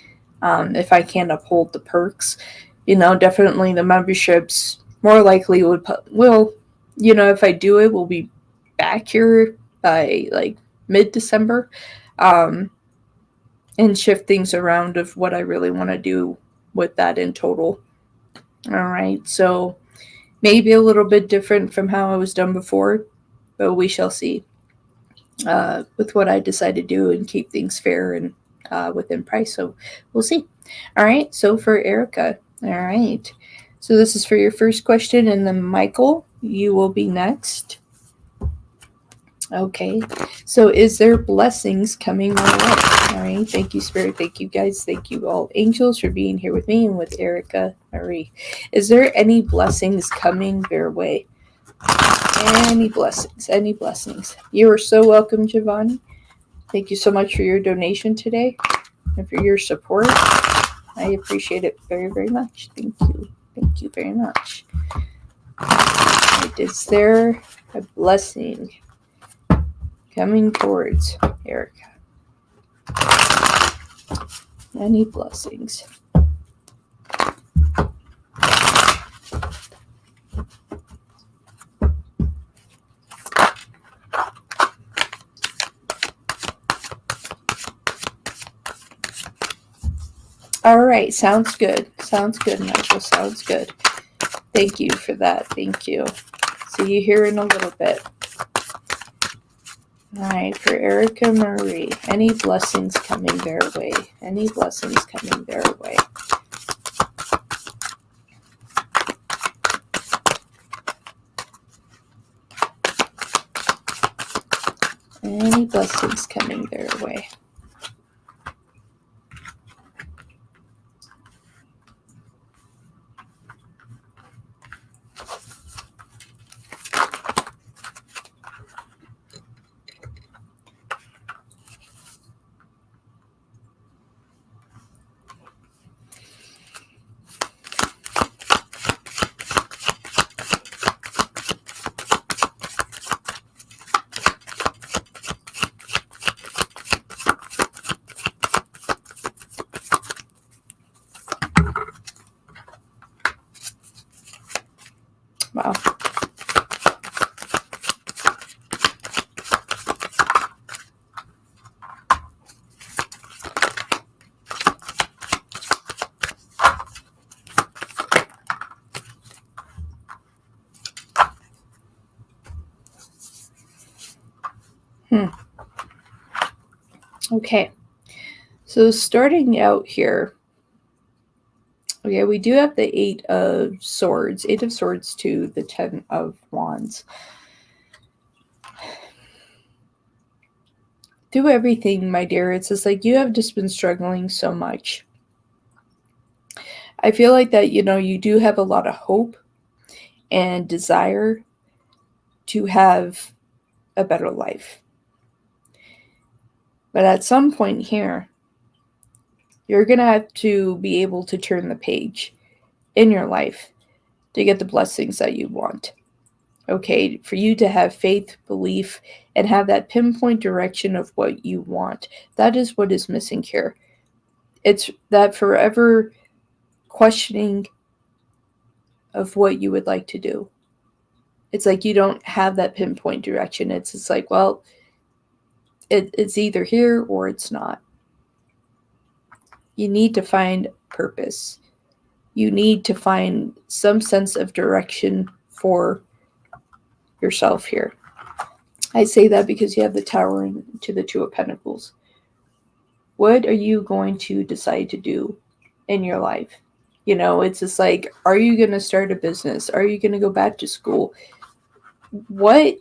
Speaker 2: if I can't uphold the perks. Definitely the memberships more likely will, if I do it, we'll be back here by like mid-December, and shift things around of what I really want to do with that in total. All right, so maybe a little bit different from how I was done before, but we shall see with what I decide to do and keep things fair and within price. So we'll see. All right, so for Erica, all right. So this is for your first question, and then Michael, you will be next. Okay, so is there blessings coming my way? All right, thank you, Spirit. Thank you, guys. Thank you, all angels, for being here with me and with Erica Marie. Is there any blessings coming their way? Any blessings. You are so welcome, Giovanni. Thank you so much for your donation today and for your support. I appreciate it very, very much. Thank you very much. Right, is there a blessing coming towards Erica? Any blessings? All right, sounds good, Michael. Sounds good. Thank you for that. Thank you. See you here in a little bit. All right, for Erica Marie, any blessings coming their way? Any blessings coming their way? Any blessings coming their way? Okay. So starting out here, okay, we do have the Eight of Swords. Eight of Swords to the Ten of Wands. Through everything, my dear, it's just like you have just been struggling so much. I feel like that, you do have a lot of hope and desire to have a better life. But at some point here, you're going to have to be able to turn the page in your life to get the blessings that you want. Okay, for you to have faith, belief, and have that pinpoint direction of what you want. That is what is missing here. It's that forever questioning of what you would like to do. It's like you don't have that pinpoint direction. It's like, well, it's either here or it's not. You need to find purpose. You need to find some sense of direction for yourself here. I say that because you have the Tower into the Two of Pentacles. What are you going to decide to do in your life? It's just like, are you going to start a business? Are you going to go back to school? What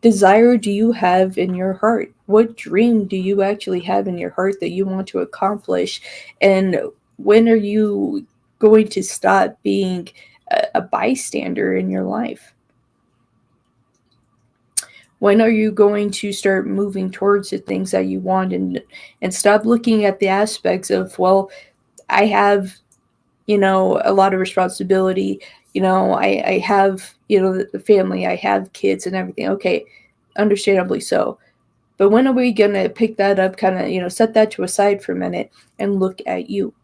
Speaker 2: desire do you have in your heart? What dream do you actually have in your heart that you want to accomplish? And when are you going to stop being a bystander in your life? When are you going to start moving towards the things that you want and stop looking at the aspects of, well, I have, a lot of responsibility. I have, the family, I have kids and everything. Okay, understandably so. But when are we going to pick that up, kind of, set that to a side for a minute and look at you?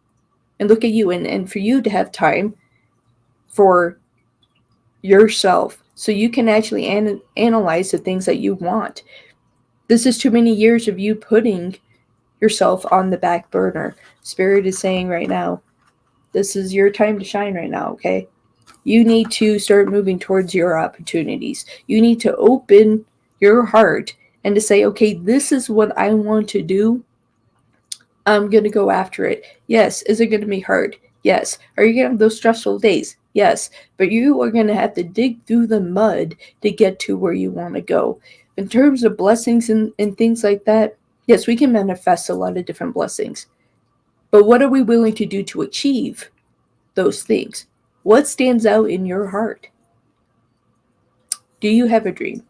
Speaker 2: And look at you and for you to have time for yourself so you can actually analyze the things that you want. This is too many years of you putting yourself on the back burner. Spirit is saying right now, this is your time to shine right now, okay? You need to start moving towards your opportunities. You need to open your heart and to say, okay, this is what I want to do. I'm going to go after it. Yes. Is it going to be hard? Yes. Are you going to have those stressful days? Yes. But you are going to have to dig through the mud to get to where you want to go. In terms of blessings and things like that, yes, we can manifest a lot of different blessings. But what are we willing to do to achieve those things? What stands out in your heart? Do you have a dream?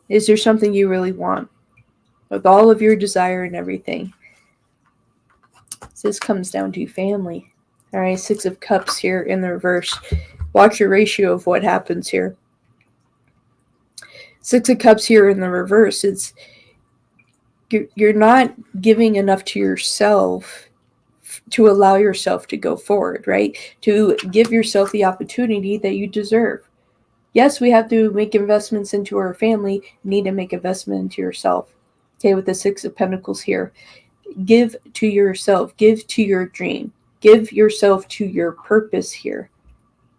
Speaker 2: Is there something you really want? With all of your desire and everything. So this comes down to family. All right, Six of Cups here in the reverse. Watch your ratio of what happens here. Six of Cups here in the reverse. It's you're not giving enough to yourself to allow yourself to go forward, right? To give yourself the opportunity that you deserve. Yes, we have to make investments into our family. You need to make investment into yourself. Okay, with the Six of Pentacles here. Give to yourself. Give to your dream. Give yourself to your purpose here.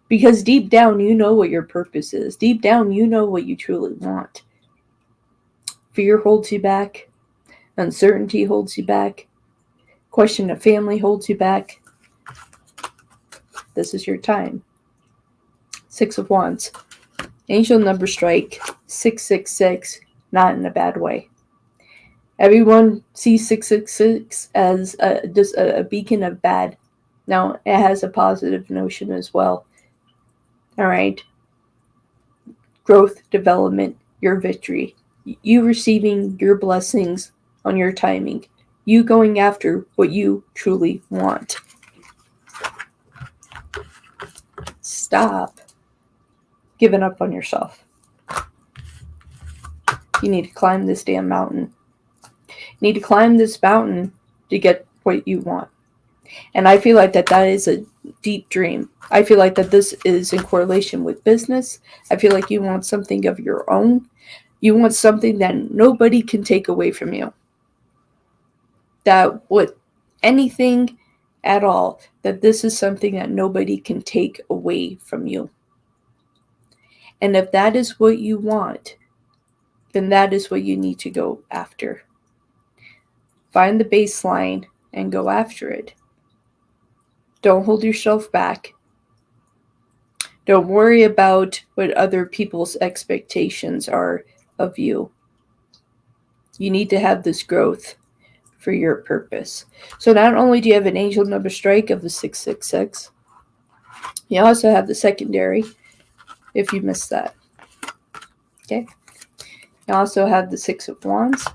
Speaker 2: Because deep down, you know what your purpose is. Deep down, you know what you truly want. Fear holds you back. Uncertainty holds you back. Question of family holds you back. This is your time. Six of Wands. Angel number strike 666, not in a bad way. Everyone sees 666 as just a beacon of bad. Now, it has a positive notion as well. All right. Growth, development, your victory. You receiving your blessings on your timing. You going after what you truly want. Stop giving up on yourself. You need to climb this damn mountain. You need to climb this mountain to get what you want. And I feel like that is a deep dream. I feel like that this is in correlation with business. I feel like you want something of your own. You want something that nobody can take away from you. That with anything at all, that this is something that nobody can take away from you. And if that is what you want, then that is what you need to go after. Find the baseline and go after it. Don't hold yourself back. Don't worry about what other people's expectations are of you. You need to have this growth for your purpose. So not only do you have an angel number strike of the 666, you also have the secondary, if you missed that. Okay. You also have the 6 of Wands,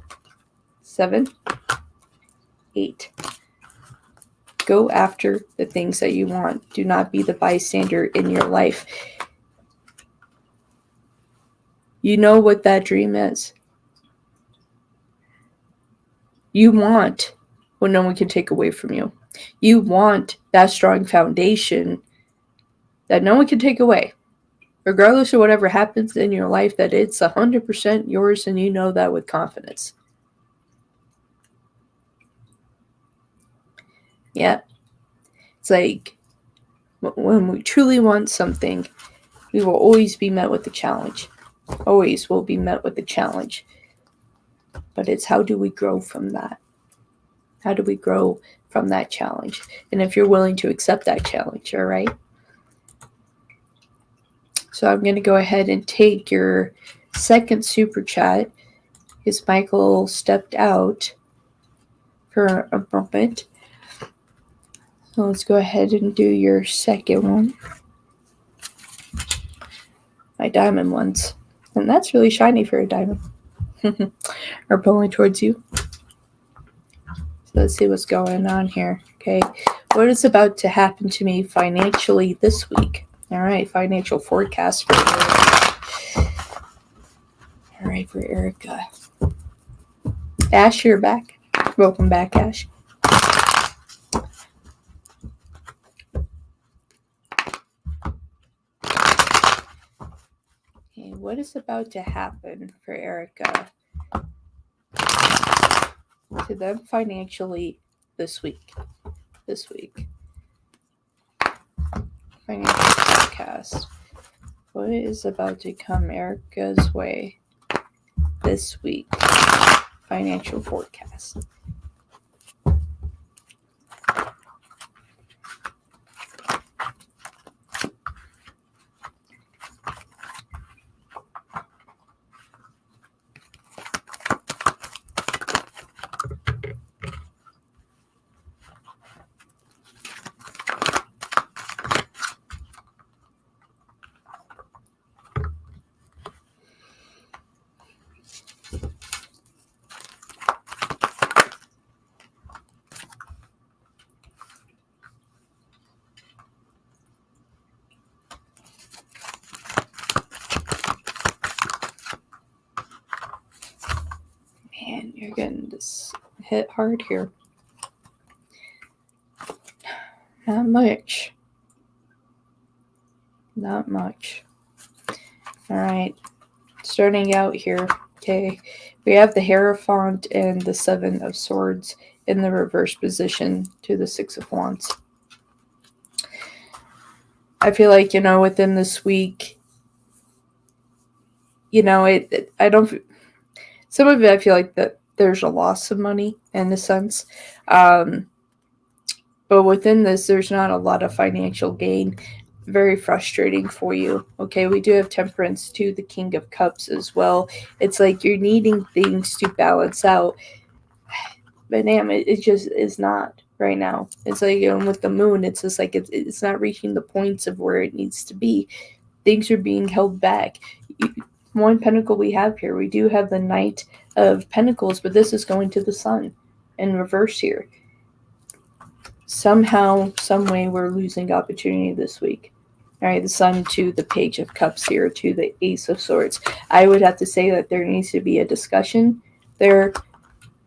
Speaker 2: 7, 8. Go after the things that you want. Do not be the bystander in your life. You know what that dream is. You want what no one can take away from you. You want that strong foundation that no one can take away. Regardless of whatever happens in your life, that it's 100% yours, and you know that with confidence. Yeah. It's like when we truly want something, we will always be met with a challenge. Always will be met with a challenge. But it's how do we grow from that? How do we grow from that challenge? And if you're willing to accept that challenge, all right? So I'm going to go ahead and take your second super chat because Michael stepped out for a moment. So let's go ahead and do your second one. My diamond ones. And that's really shiny for a diamond. Are pulling towards you. So let's see what's going on here. Okay. What is about to happen to me financially this week? All right. Financial forecast for Erica. All right. For Erica. Ash, you're back. Welcome back, Ash. Okay. What is about to happen for Erica? To them financially this week. Financial forecast. What is about to come Erica's way this week? Financial forecast. Man, you're getting this hit hard here. Not much. All right. Starting out here. Okay. We have the Hierophant and the 7 of Swords in the reverse position to the 6 of Wands. I feel like, within this week, I don't... Some of it, I feel like that there's a loss of money in a sense. But within this, there's not a lot of financial gain. Very frustrating for you. Okay, we do have Temperance to the King of Cups as well. It's like you're needing things to balance out. But damn, it just is not right now. It's like, with the moon, it's just like it's not reaching the points of where it needs to be. Things are being held back. One pentacle we have here. We do have the Knight of Pentacles, but this is going to the Sun in reverse here. Somehow, some way, we're losing opportunity this week. All right, the Sun to the Page of Cups here to the Ace of Swords. I would have to say that there needs to be a discussion there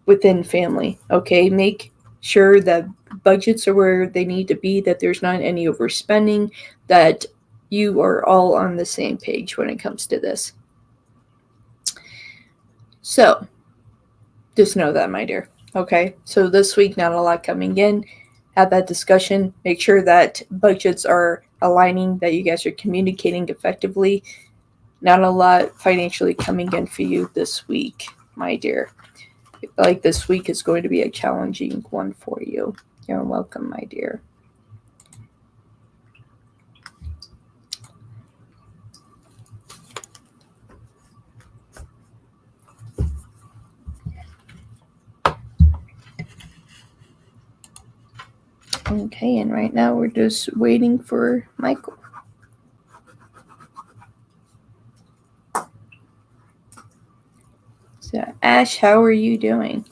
Speaker 2: within family. Okay, make sure that budgets are where they need to be, that there's not any overspending, that you are all on the same page when it comes to this. So, just know that, my dear. Okay, so this week, not a lot coming in. Have that discussion. Make sure that budgets are aligning, that you guys are communicating effectively. Not a lot financially coming in for you this week, my dear. like this week is going to be a challenging one for you. You're welcome, my dear. Okay, and right now we're just waiting for Michael. So, Ash, how are you doing?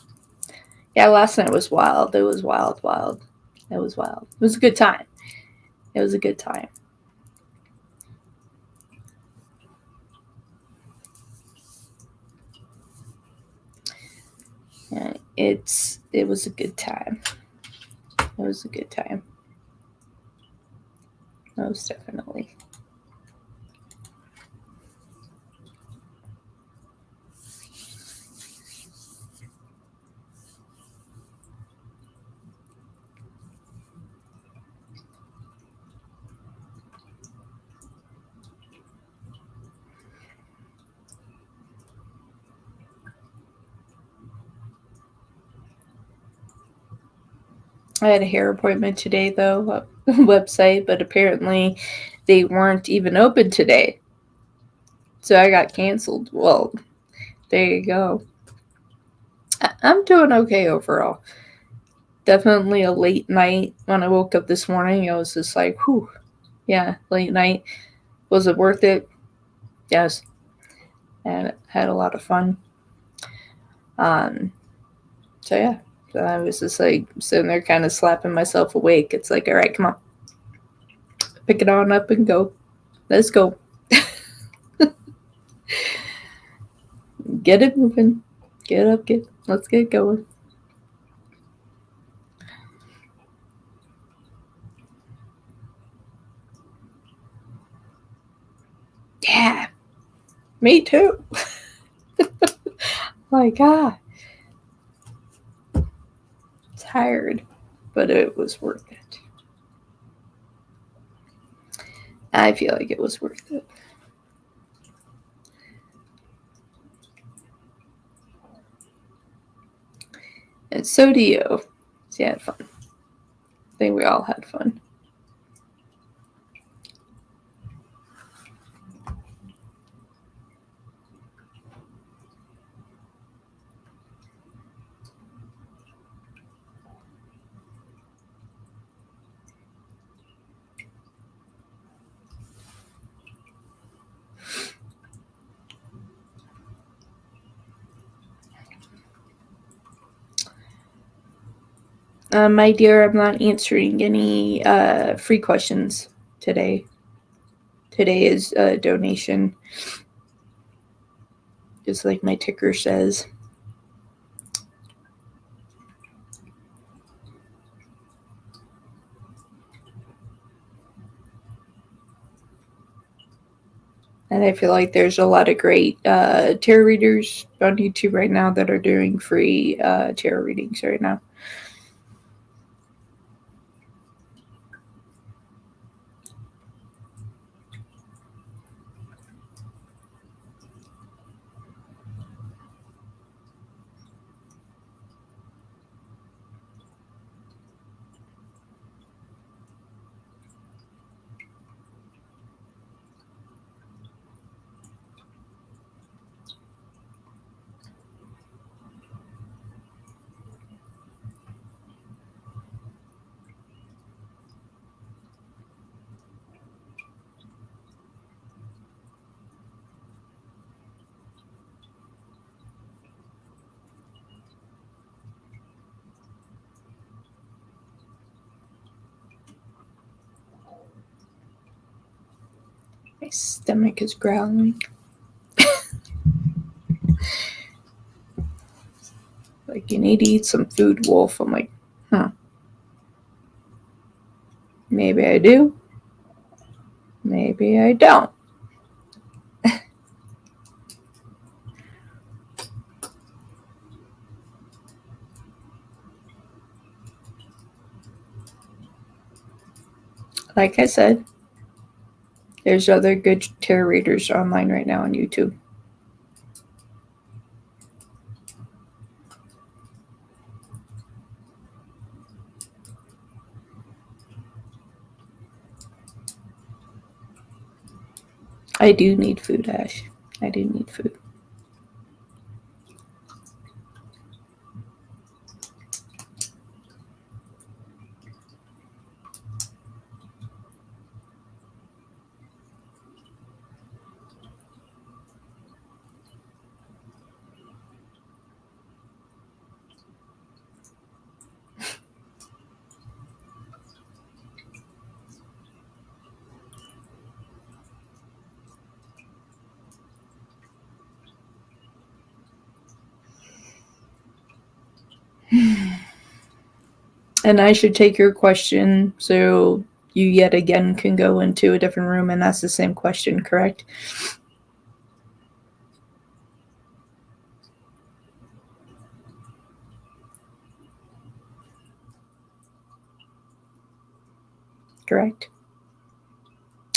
Speaker 2: Yeah, last night was wild. It was wild. It was wild. It was a good time. It was a good time. Yeah, it was a good time. It was a good time. Most definitely. I had a hair appointment today, though, website, but apparently they weren't even open today. So I got canceled. Well, there you go. I'm doing okay overall. Definitely a late night. When I woke up this morning, I was just like, whew. Yeah, late night. Was it worth it? Yes. And had a lot of fun. So yeah. So I was just like sitting there kind of slapping myself awake. It's like, all right, come on. Pick it on up and go. Let's go. Get it moving. Get up, let's get going. Yeah. Me too. My God. Tired. But it was worth it. I feel like it was worth it. And so do you. So you had fun. I think we all had fun. My dear, I'm not answering any free questions today. Today is a donation, just like my ticker says. And I feel like there's a lot of great tarot readers on YouTube right now that are doing free tarot readings right now. My stomach is growling. Like, you need to eat some food, Wolf. I'm like, maybe I do. Maybe I don't. Like I said, there's other good tarot readers online right now on YouTube. I do need food, Ash. I do need food. And I should take your question so you yet again can go into a different room and ask the same question, correct? Correct.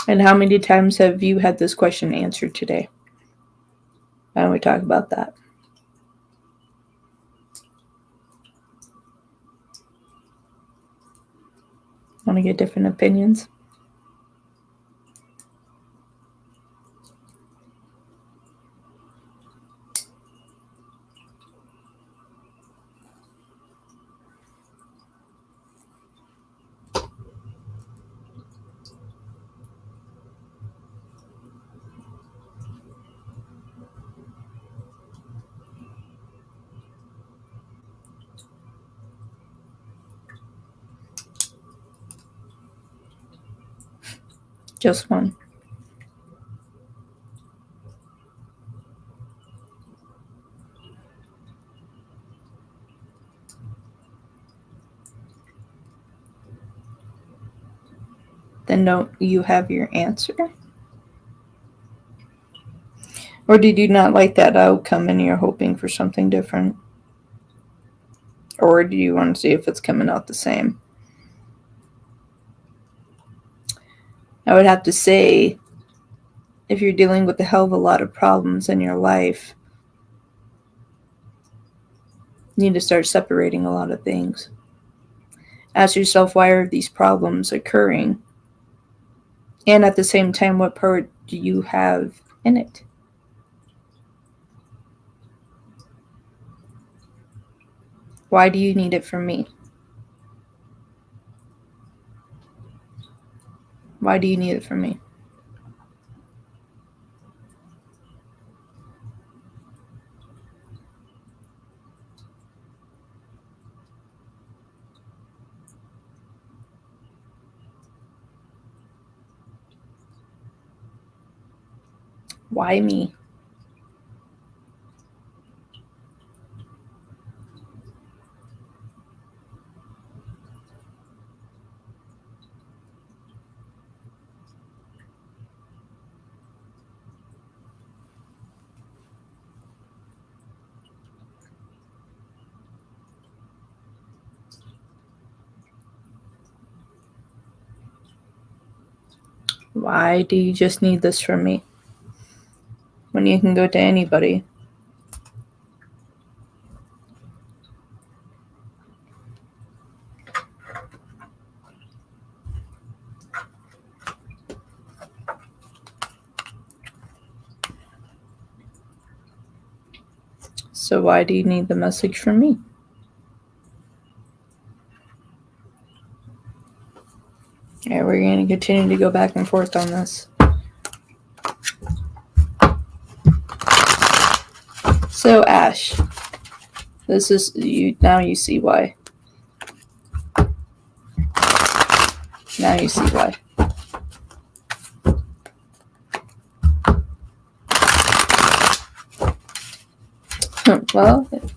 Speaker 2: And how many times have you had this question answered today? Why don't we talk about that? Want to get different opinions? Just one. Then don't you have your answer? Or did you not like that outcome and you're hoping for something different? Or do you want to see if it's coming out the same? I would have to say, if you're dealing with a hell of a lot of problems in your life, you need to start separating a lot of things. Ask yourself, why are these problems occurring? And at the same time, what part do you have in it? Why do you need it from me? Why do you need it from me? Why me? Why do you just need this from me when you can go to anybody? So why do you need the message from me? Yeah, we're going to continue to go back and forth on this. So Ash, this is you. Now you see why. Now you see why. Well, if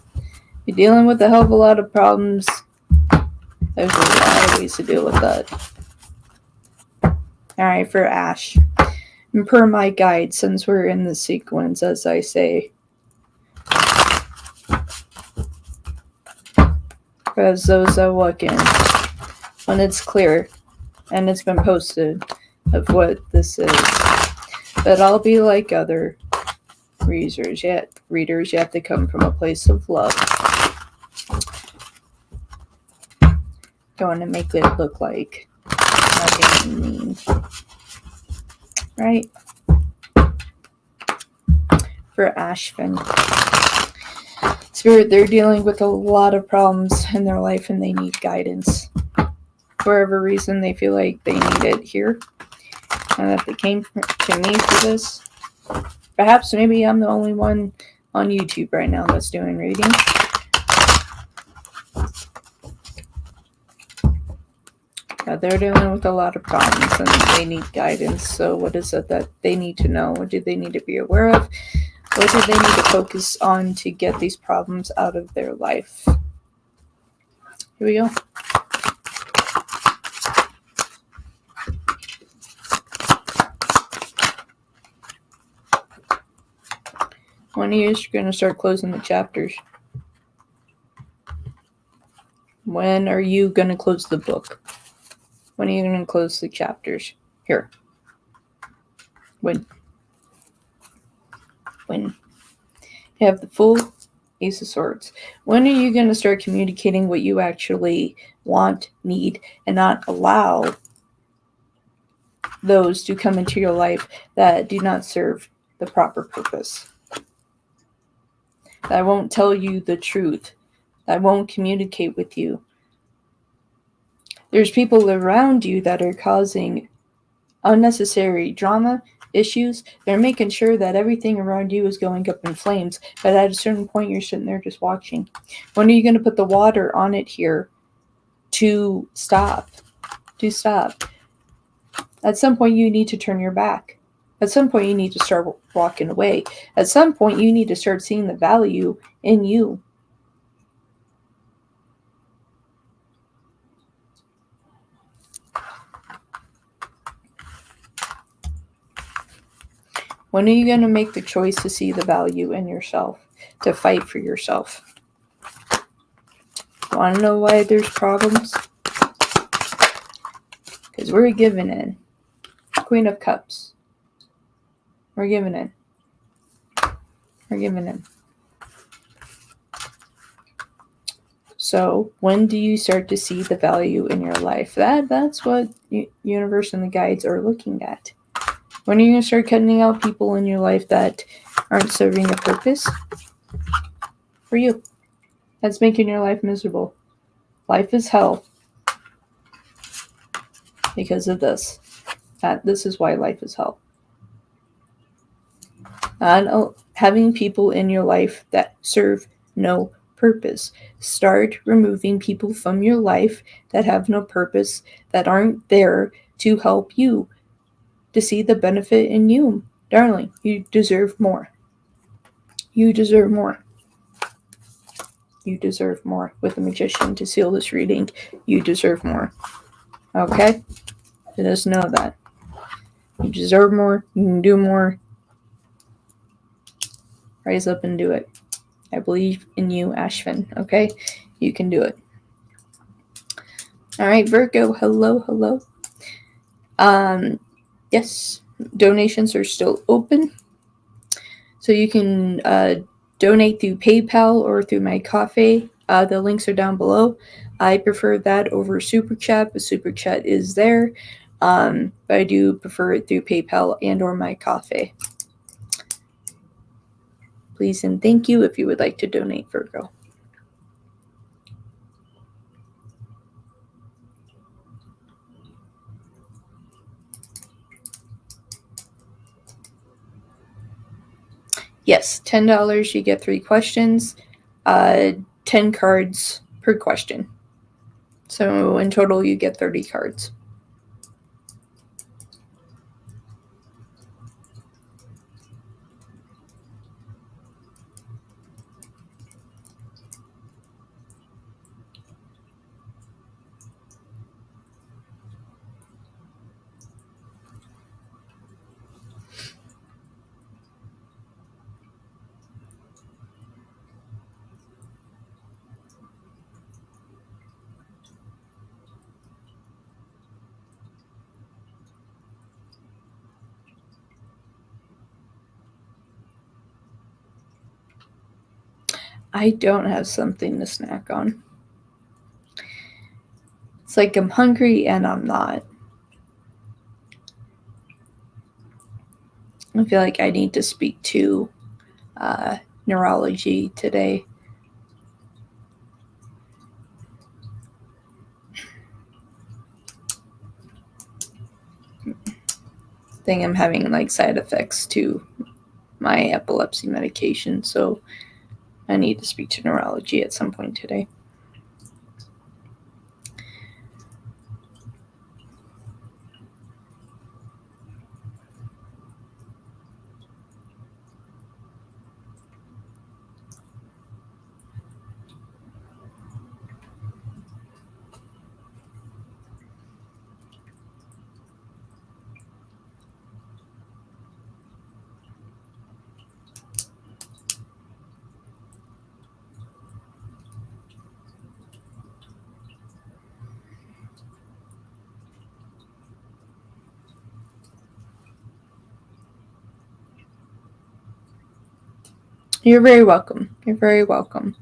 Speaker 2: you're dealing with a hell of a lot of problems, there's a lot of ways to deal with that. Alright, for Ash. And per my guide, since we're in the sequence, as I say, as those that look in, when it's clear and it's been posted of what this is, but I'll be like other readers. You have to come from a place of love. Don't want to make it look like nothing mean, right? for Ashvin. Spirit, they're dealing with a lot of problems in their life and they need guidance. For whatever reason, they feel like they need it here. And that they came to me for this. Perhaps maybe I'm the only one on YouTube right now that's doing reading. But they're dealing with a lot of problems and they need guidance. So what is it that they need to know? What do they need to be aware of? What do they need to focus on to get these problems out of their life? Here we go. When are you going to start closing the chapters? When are you going to close the book? When are you going to close the chapters? Here. When? You have the full Ace of Swords. When are you going to start communicating what you actually want, need, and not allow those to come into your life that do not serve the proper purpose? That won't tell you the truth. That won't communicate with you. There's people around you that are causing unnecessary drama, issues. They're making sure that everything around you is going up in flames, but at a certain point you're sitting there just watching. When are you going to put the water on it here to stop? At some point you need to turn your back. At some point you need to start walking away. At some point you need to start seeing the value in you. When are you going to make the choice to see the value in yourself, to fight for yourself? Want to know why there's problems? Because we're giving in. Queen of Cups. We're giving in. We're giving in. So when do you start to see the value in your life? That's what universe and the guides are looking at. When are you going to start cutting out people in your life that aren't serving a purpose for you? That's making your life miserable. Life is hell because of this. This is why life is hell. And having people in your life that serve no purpose. Start removing people from your life that have no purpose, that aren't there to help you, to see the benefit in you. Darling, you deserve more. You deserve more. You deserve more. With the Magician to seal this reading, you deserve more. Okay? Just know that. You deserve more. You can do more. Rise up and do it. I believe in you, Ashvin. Okay? You can do it. All right, Virgo. Hello. Yes, donations are still open. So you can donate through PayPal or through my Ko-fi. The links are down below. I prefer that over Super Chat, but Super Chat is there. But I do prefer it through PayPal and or my Ko-fi. Please and thank you if you would like to donate, Virgo. Yes, $10, you get 3 questions, 10 cards per question. So in total, you get 30 cards. I don't have something to snack on. It's like I'm hungry and I'm not. I feel like I need to speak to neurology today. I think I'm having like side effects to my epilepsy medication, so I need to speak to neurology at some point today. You're very welcome. You're very welcome.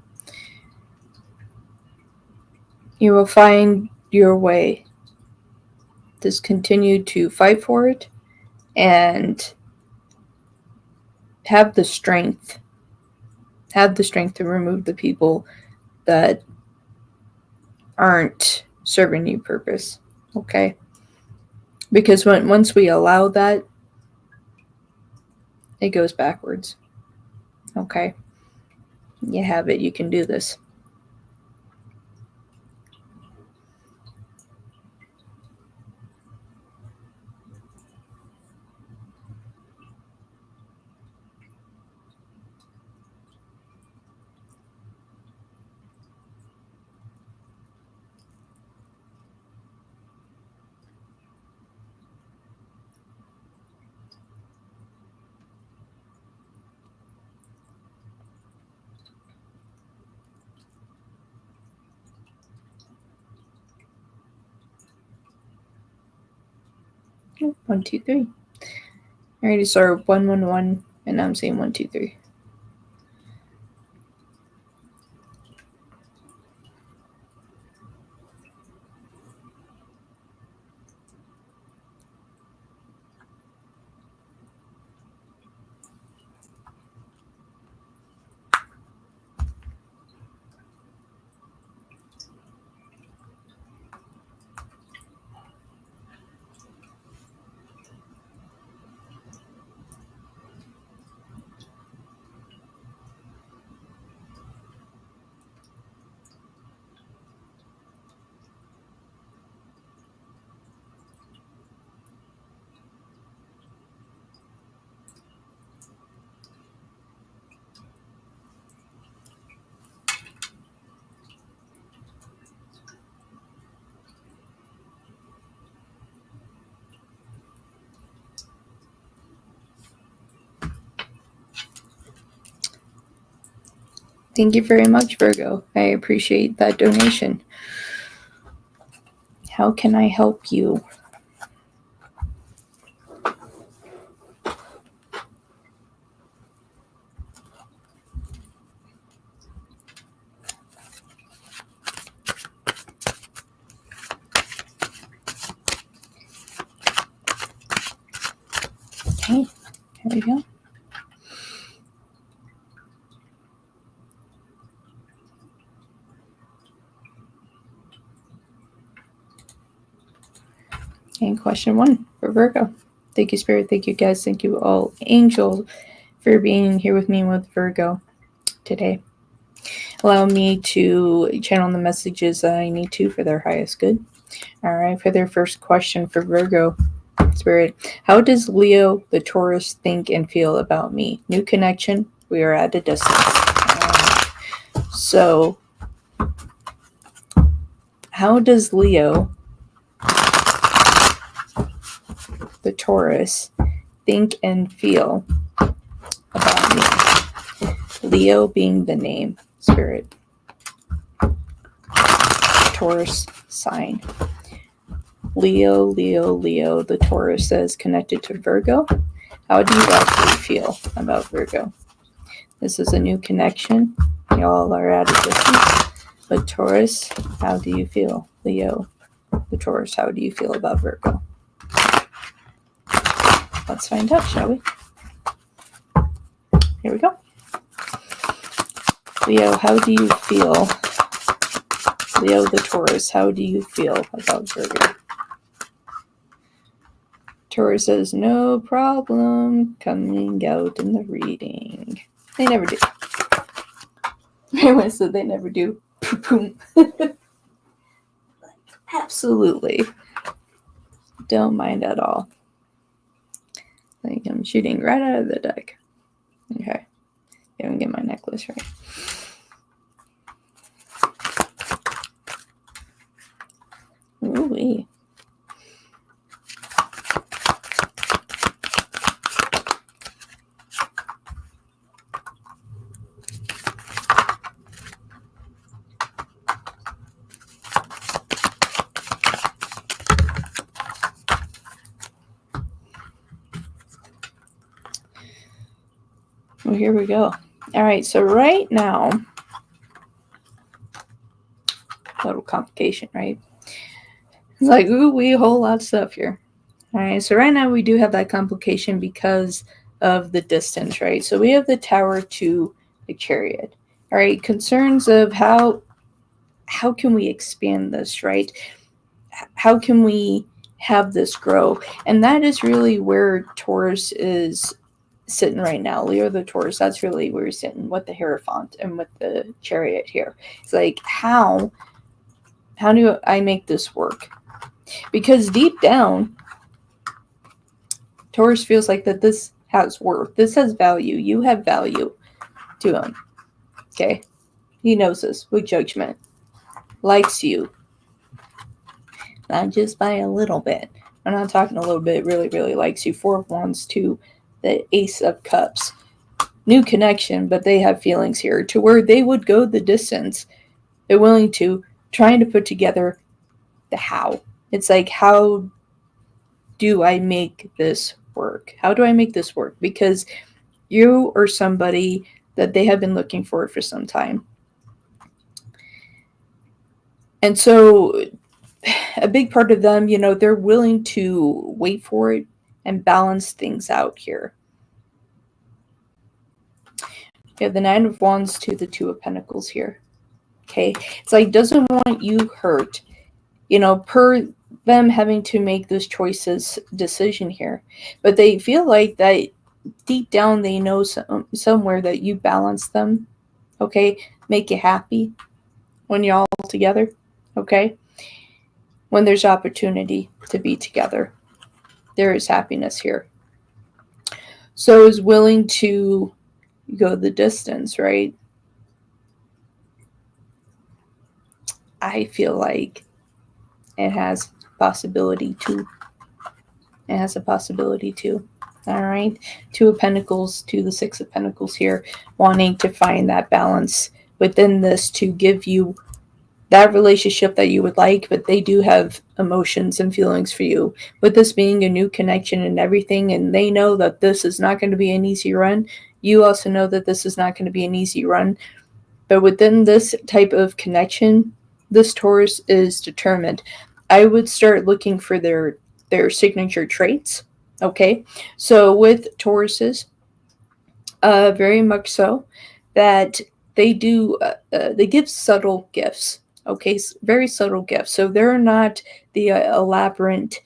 Speaker 2: You will find your way. Just continue to fight for it and have the strength. Have the strength to remove the people that aren't serving you purpose. Okay? Because once we allow that, it goes backwards. Okay? You have it. You can do this. Oh, 1, 2, 3. I already started 1, 1, 1, and now I'm saying 1, 2, 3. Thank you very much, Virgo. I appreciate that donation. How can I help you? Okay, here we go. And question 1 for Virgo. Thank you, Spirit. Thank you, guys. Thank you, all angels, for being here with me with Virgo today. Allow me to channel the messages that I need to for their highest good. All right, for their first question for Virgo, Spirit, how does Leo, the Taurus, think and feel about me? New connection. We are at a distance. So, how does Leo, the Taurus, think and feel about me? Leo being the name, Spirit. Taurus sign. Leo, Leo, Leo, the Taurus that is connected to Virgo. How do you actually feel about Virgo? This is a new connection. Y'all are at a distance. But Taurus, how do you feel? Leo, the Taurus, how do you feel about Virgo? Let's find out, shall we? Here we go. Leo, how do you feel? Leo the Taurus, how do you feel about Virgo? Taurus says, no problem coming out in the reading. They never do. Everyone said they never do. Absolutely. Don't mind at all. Like I'm shooting right out of the deck. Okay. Didn't get my necklace right. Ooh-wee. Well, here we go. All right, so right now, a little complication, right? It's like, ooh, we a whole lot of stuff here. All right, so right now we do have that complication because of the distance, right? So we have the Tower to the Chariot. All right, concerns of how can we expand this, right? How can we have this grow? And that is really where Taurus is sitting right now. Leo the Taurus, that's really where he's sitting with the Hierophant and with the Chariot here. It's like, how do I make this work? Because deep down, Taurus feels like that this has worth. This has value. You have value to him. Okay? He knows this with judgment. Likes you. Not just by a little bit. I'm not talking a little bit. Really, really likes you. 4 of Wands to the Ace of Cups. New connection, but they have feelings here to where they would go the distance. They're willing to, trying to put together the how. It's like, how do I make this work? How do I make this work? Because you are somebody that they have been looking for some time. And so a big part of them, they're willing to wait for it and balance things out here. We have the 9 of Wands to the 2 of Pentacles here. Okay. It's like, doesn't want you hurt, per them having to make this decision here. But they feel like that deep down they know somewhere that you balance them. Okay. Make you happy when you're all together. Okay. When there's opportunity to be together, there is happiness here. So is willing to go the distance, right? I feel like it has possibility to. It has a possibility to. All right. 2 of Pentacles to the 6 of Pentacles here, wanting to find that balance within this to give you that relationship that you would like, but they do have emotions and feelings for you. With this being a new connection and everything, and they know that this is not going to be an easy run. You also know that this is not going to be an easy run. But within this type of connection, this Taurus is determined. I would start looking for their signature traits. Okay, so with Tauruses, very much so, that they do, they give subtle gifts. Okay, very subtle gifts. So they're not the elaborate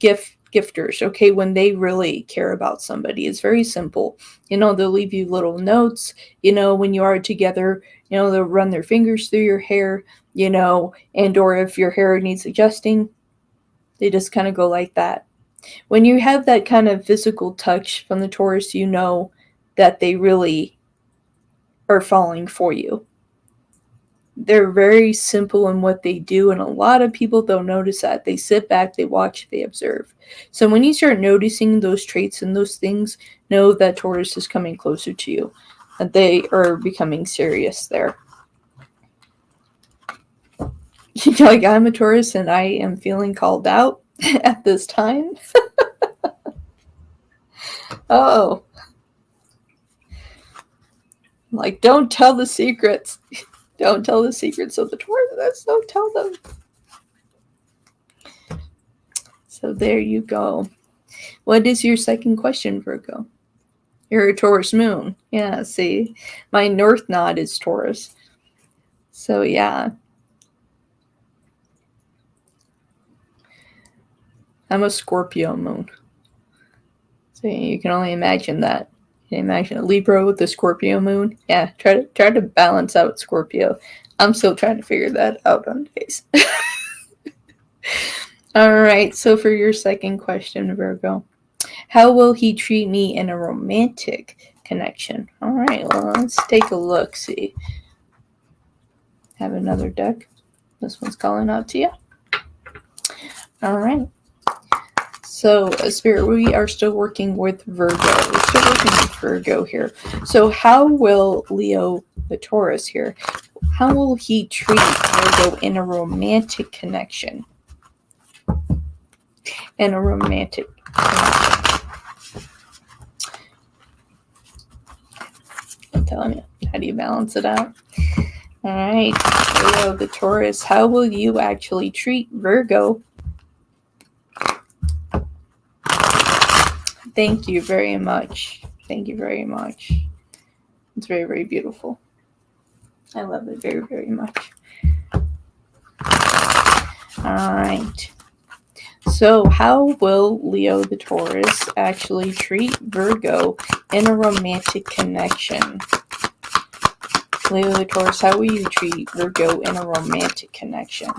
Speaker 2: gifters. Okay, when they really care about somebody, it's very simple. They'll leave you little notes. When you are together, they'll run their fingers through your hair. And or if your hair needs adjusting, they just kind of go like that. When you have that kind of physical touch from the Taurus, you know that they really are falling for you. They're very simple in what they do, and a lot of people don't notice that. They sit back, they watch, they observe. So when you start noticing those traits and those things, know that Taurus is coming closer to you, that they are becoming serious there. Like, I'm a Taurus and I am feeling called out at this time. Oh. Like, don't tell the secrets. Don't tell the secrets of the Taurus. Don't tell them. So there you go. What is your second question, Virgo? You're a Taurus moon. Yeah, see? My north node is Taurus. So, yeah. I'm a Scorpio moon. So you can only imagine that. You can imagine a Libra with the Scorpio moon. Yeah, try to balance out Scorpio. I'm still trying to figure that out on days. All right, so for your second question, Virgo, how will he treat me in a romantic connection? All right, well, let's take a look. See, have another deck. This one's calling out to you. All right. So, Spirit, we are still working with Virgo. We're still working with Virgo here. So, how will Leo, the Taurus here, how will he treat Virgo in a romantic connection? In a romantic connection. I'm telling you, how do you balance it out? All right, Leo, the Taurus, how will you actually treat Virgo? Thank you very much. Thank you very much. It's very, very beautiful. I love it very, very much. All right. So how will Leo the Taurus actually treat Virgo in a romantic connection? Leo the Taurus, how will you treat Virgo in a romantic connection?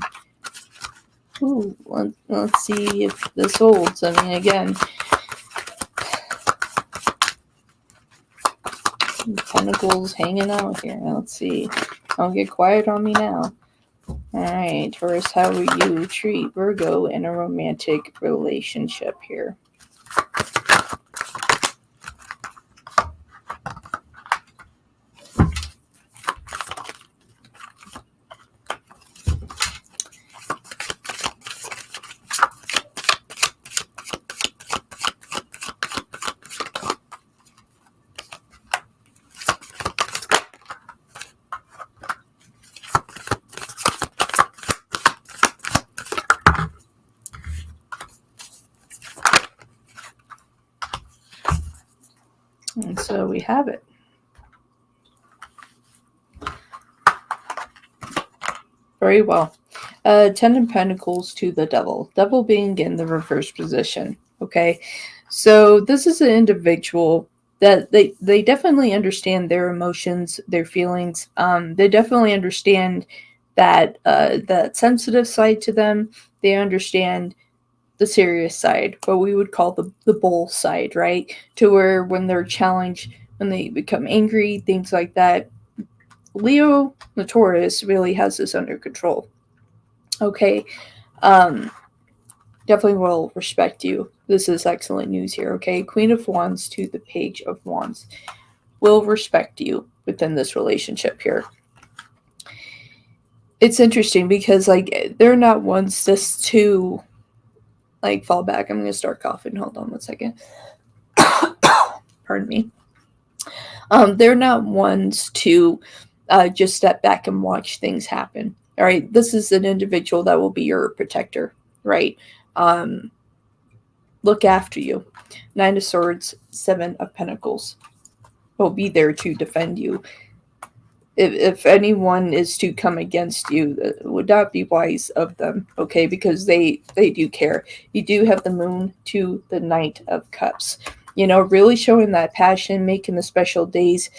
Speaker 2: Ooh, let's see if this holds. I mean, again, Pentacles hanging out here. Let's see. Don't get quiet on me now. Alright, Taurus, how will you treat Virgo in a romantic relationship here? And so we have it. Very well. Ten of Pentacles to the Devil. Devil being in the reverse position. Okay. So this is an individual that they definitely understand their emotions, their feelings. They definitely understand that sensitive side to them. They understand the serious side, what we would call the bull side, right? To where when they're challenged, when they become angry, things like that. Leo, the Taurus, really has this under control. Okay. Definitely will respect you. This is excellent news here, okay? Queen of Wands to the Page of Wands will respect you within this relationship here. It's interesting because, like, they're not ones just to, like, fall back. I'm going to start coughing. Hold on 1 second. Pardon me. They're not ones to just step back and watch things happen. All right. This is an individual that will be your protector, right? Look after you. 9 of Swords, 7 of Pentacles will be there to defend you. If anyone is to come against you, it would not be wise of them, okay? Because they do care. You do have the Moon to the Knight of Cups. You know, really showing that passion, making the special days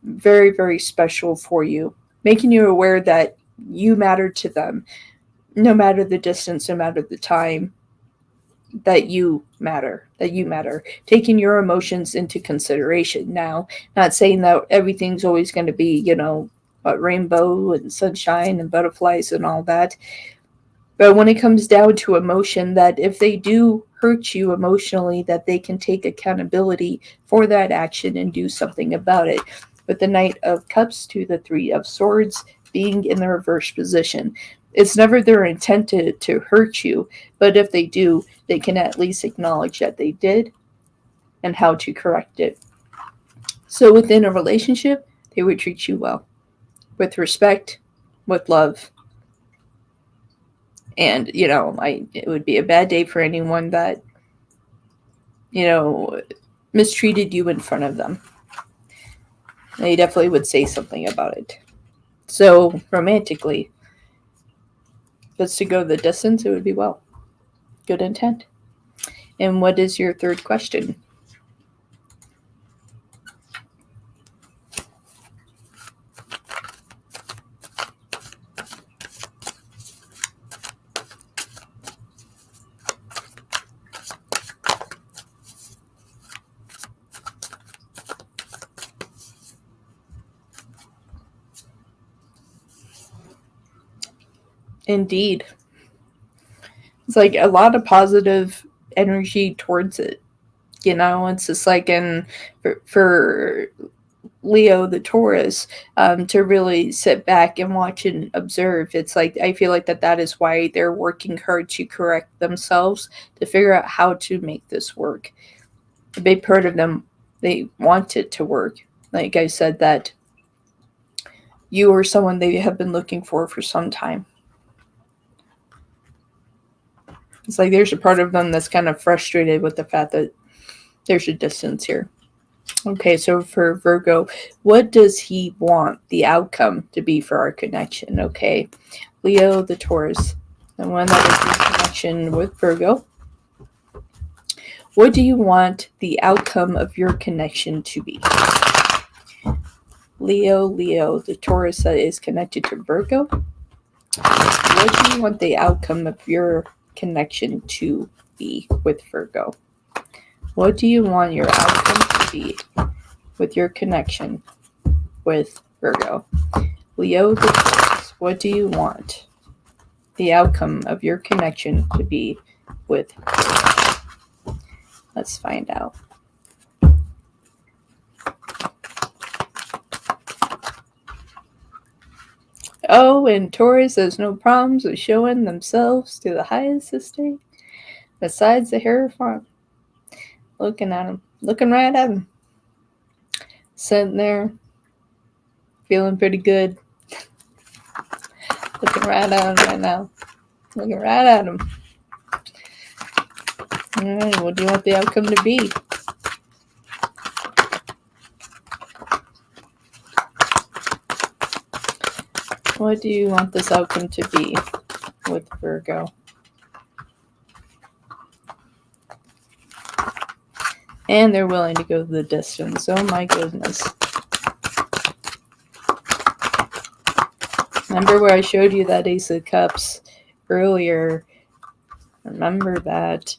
Speaker 2: very, very special for you. Making you aware that you matter to them. No matter the distance, no matter the time, that you matter. Taking your emotions into consideration. Now, not saying that everything's always going to be, you know, a rainbow and sunshine and butterflies and all that. But when it comes down to emotion, that if they do hurt you emotionally, that they can take accountability for that action and do something about it. With the Knight of Cups to the 3 of Swords being in the reverse position. It's never their intent to hurt you, but if they do, they can at least acknowledge that they did and how to correct it. So within a relationship, they would treat you well, with respect, with love. And, you know, it would be a bad day for anyone that, you know, mistreated you in front of them. They definitely would say something about it. So, romantically, if it's to go the distance, it would be well. Good intent. And what is your third question? Indeed. It's like a lot of positive energy towards it. You know, it's just like for Leo the Taurus, to really sit back and watch and observe. It's like I feel like that is why they're working hard to correct themselves to figure out how to make this work. A big part of them, they want it to work. Like I said, that you are someone they have been looking for some time. It's like there's a part of them that's kind of frustrated with the fact that there's a distance here. Okay, so for Virgo, what does he want the outcome to be for our connection? Okay, Leo the Taurus, the one that is in connection with Virgo. What do you want the outcome of your connection to be? Leo, the Taurus that is connected to Virgo. What do you want the outcome of your connection to be with Virgo? What do you want your outcome to be with your connection with Virgo? Leo the Taurus, what do you want the outcome of your connection to be with Virgo? Let's find out. Oh, and Taurus has no problems with showing themselves to the highest estate. Besides the Hierophant. Looking at him. Looking right at him. Sitting there. Feeling pretty good. Looking right at him right now. Looking right at him. Alright, what do you want the outcome to be? What do you want this outcome to be with Virgo? And they're willing to go the distance. Oh my goodness. Remember where I showed you that Ace of Cups earlier? Remember that.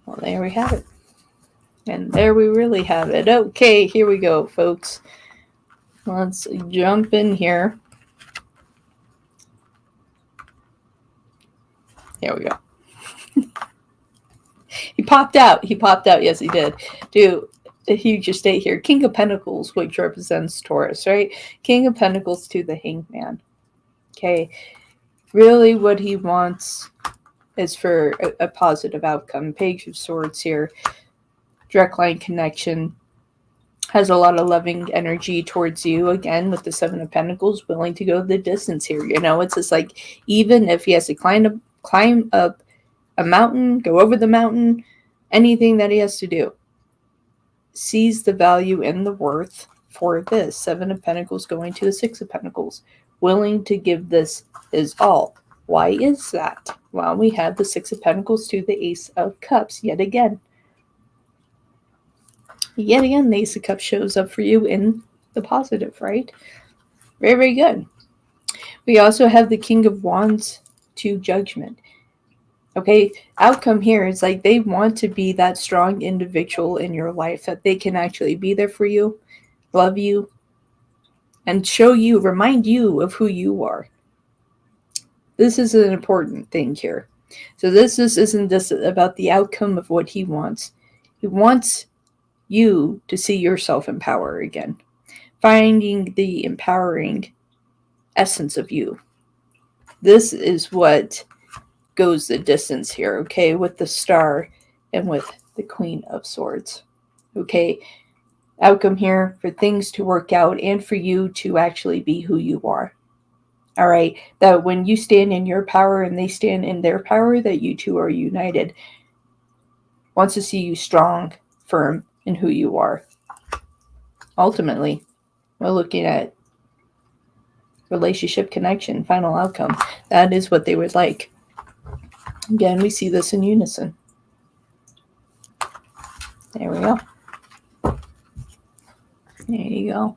Speaker 2: Well, there we have it. And there we really have it. Okay, here we go, folks. Let's jump in here. Here we go. He popped out. Yes, he did. To a huge estate here. King of Pentacles, which represents Taurus, right? King of Pentacles to the Hangman. Okay. Really what he wants is for a positive outcome. Page of Swords here. Direct line connection. Has a lot of loving energy towards you. Again, with the Seven of Pentacles, willing to go the distance here. You know, it's just like, even if he has to climb up a mountain, go over the mountain, anything that he has to do, sees the value and the worth for this. Seven of Pentacles going to the Six of Pentacles, willing to give this his all. Why is that? Well, we have the Six of Pentacles to the Ace of Cups yet again. Yet again, the Ace of Cups shows up for you in the positive, right? Very, very good. We also have the King of Wands to Judgment. Okay, outcome here is like they want to be that strong individual in your life, that they can actually be there for you, love you, and show you, remind you of who you are. This is an important thing here. So this isn't just about the outcome of what he wants. He wants you to see yourself in power again. Finding the empowering essence of you. This is what goes the distance here, okay, with the Star and with the Queen of Swords. Okay, outcome here, for things to work out, and for you to actually be who you are. All right, that when you stand in your power and they stand in their power, that you two are united. Wants to see you strong, firm in who you are. Ultimately, we're looking at relationship connection, final outcome. That is what they would like. Again, we see this in unison. There we go. There you go.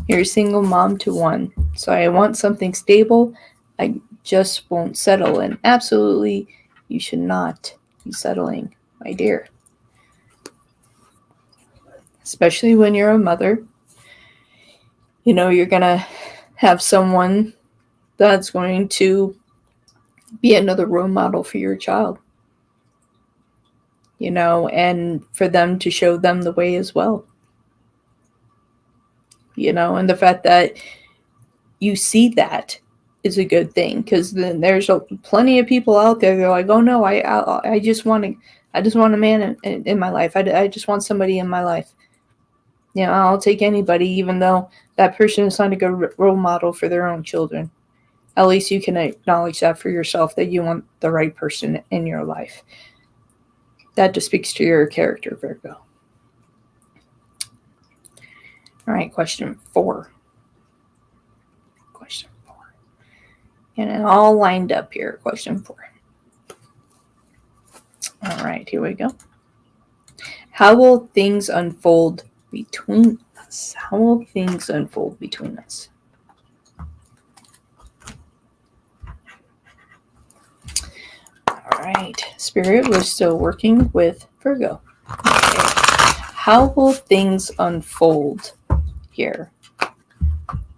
Speaker 2: You're a single mom to one. So I want something stable. I just won't settle. And absolutely, you should not be settling, my dear. Especially when you're a mother. You know, you're going to have someone that's going to be another role model for your child. You know, and for them to show them the way as well. You know, and the fact that you see that is a good thing, because then there's plenty of people out there. They're like, oh no, I just want a man in my life. I just want somebody in my life. You know, I'll take anybody, even though that person is not a good role model for their own children. At least you can acknowledge that for yourself, that you want the right person in your life. That just speaks to your character, Virgo. All right, question 4. Question 4. And it all lined up here, question 4. All right, here we go. How will things unfold between us? How will things unfold between us? All right, Spirit, we're still working with Virgo. Okay. How will things unfold here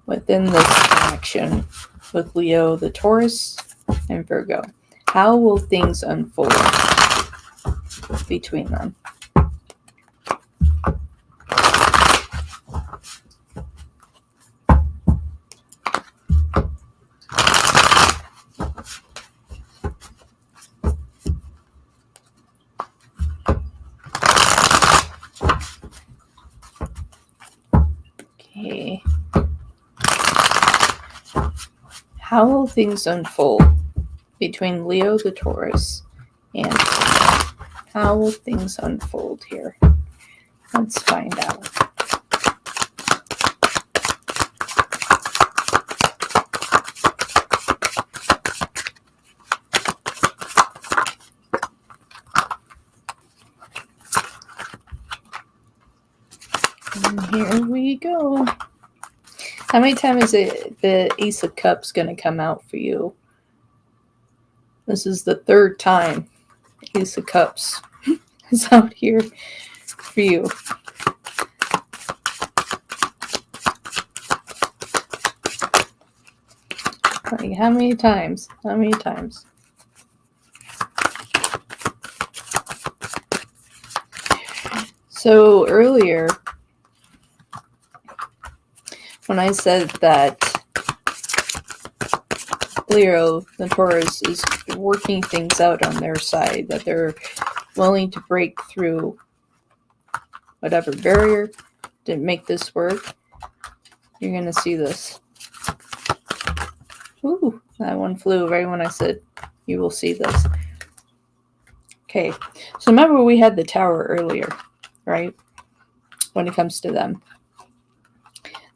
Speaker 2: within this connection with Leo, the Taurus, and Virgo? How will things unfold between them? Okay. How will things unfold between Leo, the Taurus, and how will things unfold here? Let's find out. And here we go. How many times is the Ace of Cups going to come out for you? This is the 3rd time Ace of Cups is out here for you. Like, how many times? How many times? So earlier, when I said that Leo, the Taurus, is working things out on their side, that they're willing to break through whatever barrier to make this work, you're going to see this. Ooh, that one flew right when I said you will see this. Okay, so remember we had the Tower earlier, right? When it comes to them.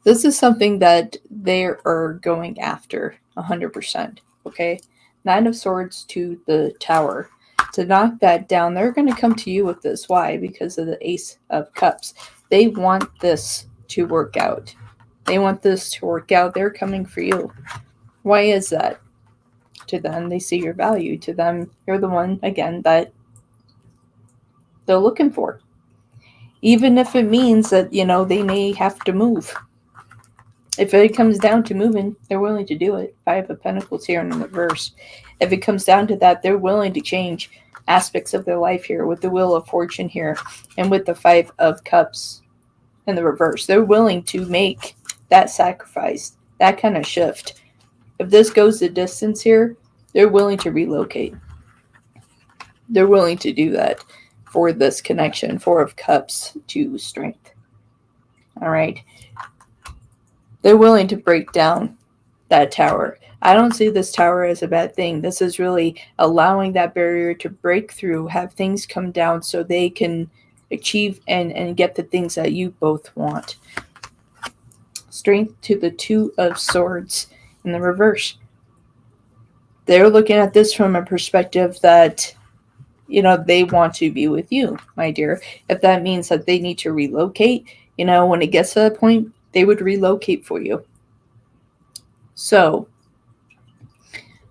Speaker 2: This is something that they are going after 100%, okay? 9 of Swords to the Tower. To knock that down, they're going to come to you with this. Why? Because of the Ace of Cups. They want this to work out. They want this to work out. They're coming for you. Why is that? To them, they see your value. To them, you're the one, again, that they're looking for. Even if it means that, you know, they may have to move. If it comes down to moving, they're willing to do it. 5 of Pentacles here in the reverse. If it comes down to that, they're willing to change aspects of their life here with the Wheel of Fortune here and with the 5 of Cups in the reverse. They're willing to make that sacrifice, that kind of shift. If this goes the distance here, they're willing to relocate. They're willing to do that for this connection. 4 of Cups to Strength. All right. They're willing to break down that tower. I don't see this tower as a bad thing. This is really allowing that barrier to break through, have things come down so they can achieve and get the things that you both want. Strength to the Two of Swords in the reverse. They're looking at this from a perspective that, they want to be with you, my dear. If that means that they need to relocate, when it gets to that point, they would relocate for you. So,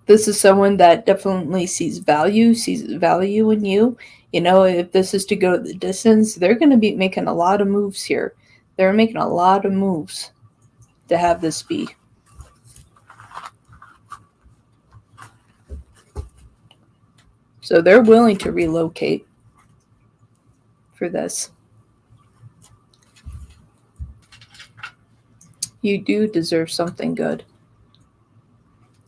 Speaker 2: this is someone that definitely sees value in you. If this is to go the distance, they're going to be making a lot of moves here. They're making a lot of moves to have this be. So they're willing to relocate for this. You do deserve something good.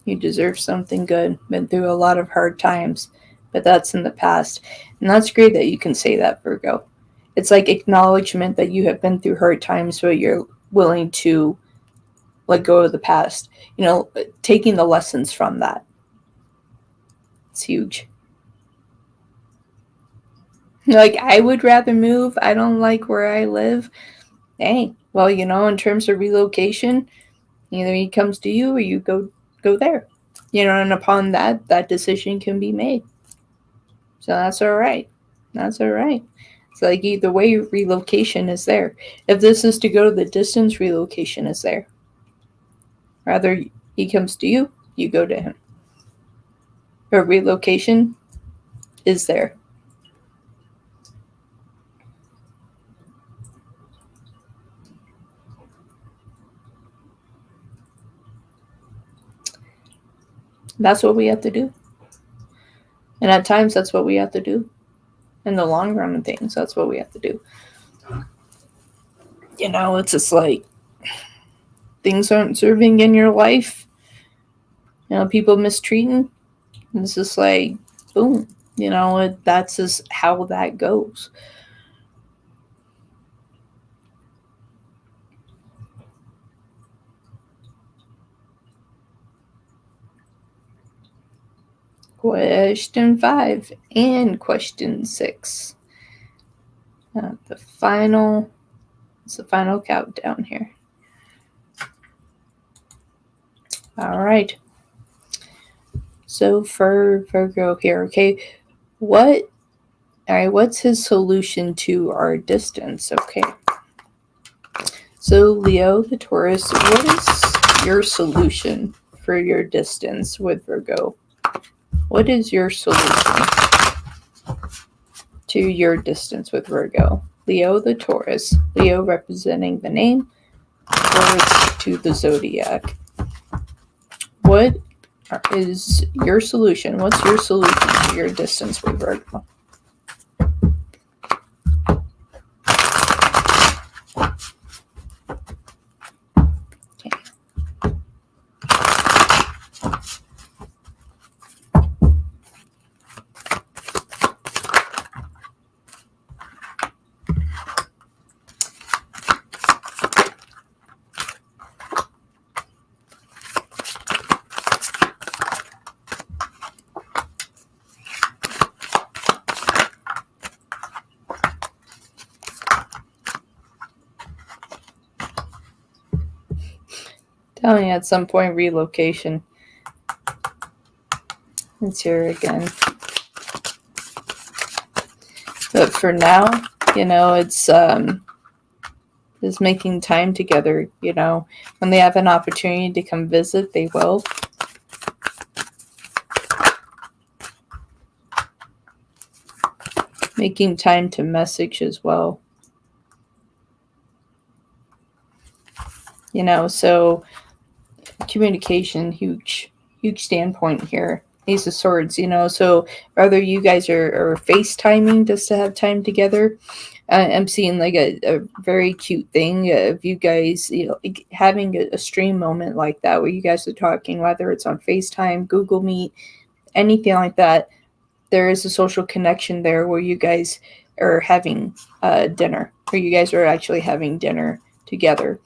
Speaker 2: You deserve something good. Been through a lot of hard times, but that's in the past. And that's great that you can say that, Virgo. It's like acknowledgement that you have been through hard times, but you're willing to let go of the past. Taking the lessons from that. It's huge. Like, I would rather move. I don't like where I live. Hey, well, in terms of relocation, either he comes to you or you go there. And upon that decision can be made. So that's all right. That's all right. It's like either way, relocation is there. If this is to go to the distance, relocation is there. Rather, he comes to you, you go to him. But relocation is there. That's what we have to do. And at times, that's what we have to do. In the long run of things, that's what we have to do. It's just like things aren't serving in your life. People mistreating. It's just like, boom. That's just how that goes. Question 5 and question 6. It's the final countdown here. All right. So for Virgo here, okay, what's his solution to our distance? Okay. So Leo, the Taurus, what is your solution for your distance with Virgo? What is your solution to your distance with Virgo? Leo, the Taurus. Leo representing the name, Taurus to the zodiac. What is your solution? What's your solution to your distance with Virgo? Telling you at some point relocation. It's here again. But for now, it's making time together. When they have an opportunity to come visit, they will. Making time to message as well. So communication, huge standpoint here. Ace of Swords, so whether you guys are FaceTiming just to have time together, I'm seeing like a very cute thing of you guys, like having a stream moment like that where you guys are talking, whether it's on FaceTime, Google Meet, anything like that. There is a social connection there where you guys are having dinner, or you guys are actually having dinner together.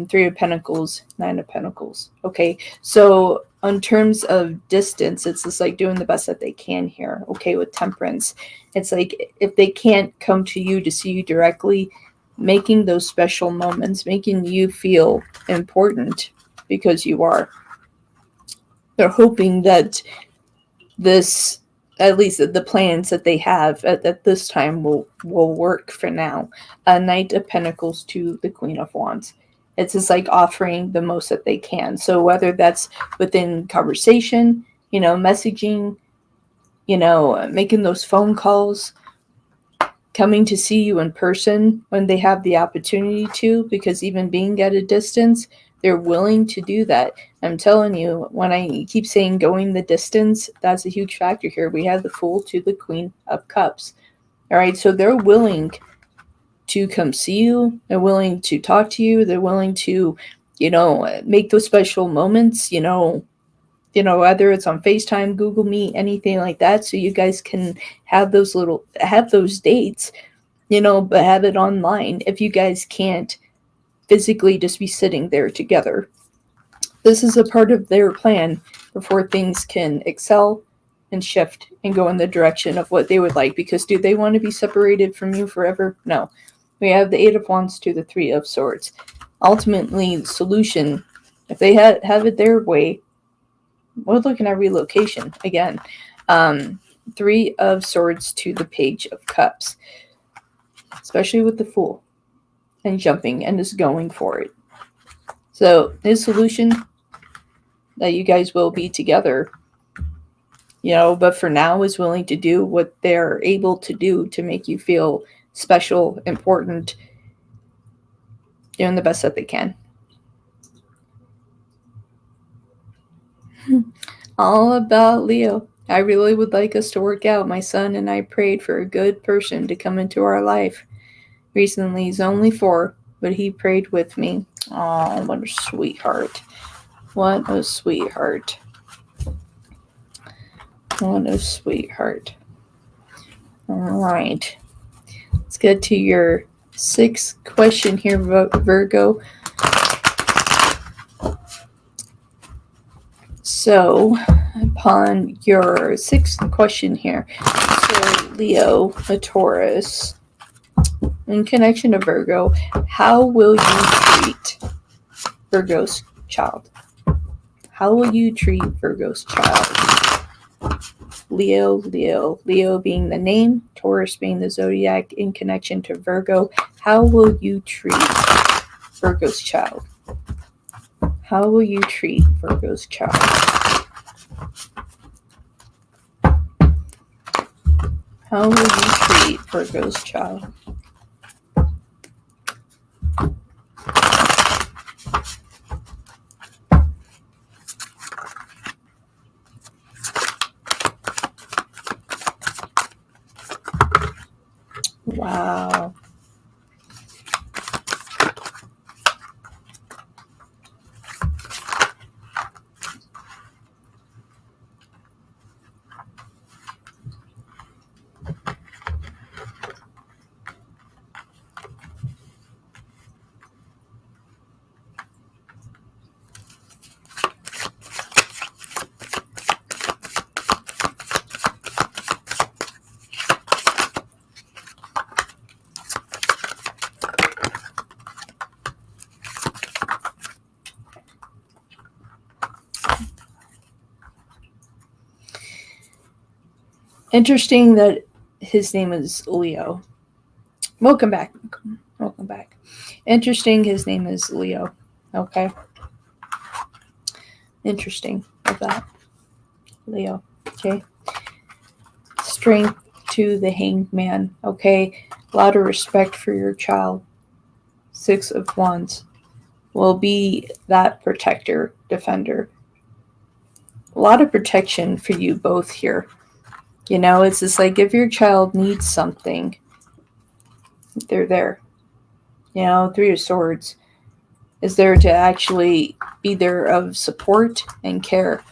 Speaker 2: Three of Pentacles, Nine of Pentacles. Okay, so in terms of distance, it's just like doing the best that they can here. Okay, with Temperance, it's like if they can't come to you to see you directly, making those special moments, making you feel important because you are. They're hoping that this, at least the plans that they have at this time, will work for now. A Knight of Pentacles to the Queen of Wands. It's just like offering the most that they can. So whether that's within conversation, messaging, making those phone calls, coming to see you in person when they have the opportunity to, because even being at a distance, they're willing to do that. I'm telling you, when I keep saying going the distance, that's a huge factor here. We have the Fool to the Queen of Cups. All right, so they're willing to come see you. They're willing to talk to you. They're willing to, make those special moments, whether it's on FaceTime, Google Meet, anything like that, so you guys can have those dates, but have it online if you guys can't physically just be sitting there together. This is a part of their plan before things can excel and shift and go in the direction of what they would like, because do they want to be separated from you forever? No. We have the Eight of Wands to the Three of Swords. Ultimately, solution, if they have it their way, we're looking at relocation again. Three of Swords to the Page of Cups, especially with the Fool and jumping and just going for it. So his solution, that you guys will be together, but for now is willing to do what they're able to do to make you feel special, important, doing the best that they can. All about Leo. I really would like us to work out. My son and I prayed for a good person to come into our life. Recently, he's only 4, but he prayed with me. Oh, what a sweetheart. What a sweetheart. What a sweetheart. All right. Let's get to your 6th question here, Virgo. So, upon your 6th question here, so Leo, a Taurus, in connection to Virgo, how will you treat Virgo's child? How will you treat Virgo's child? Leo being the name, Taurus being the zodiac, in connection to Virgo. How will you treat Virgo's child? How will you treat Virgo's child? How will you treat Virgo's child? Wow. Interesting that his name is Leo. Welcome back. Welcome back. Interesting, his name is Leo. Okay. Interesting of that. Leo. Okay. Strength to the Hanged Man. Okay. A lot of respect for your child. 6 of Wands will be that protector, defender. A lot of protection for you both here. It's just like if your child needs something, they're there. 3 of Swords is there to actually be there of support and care.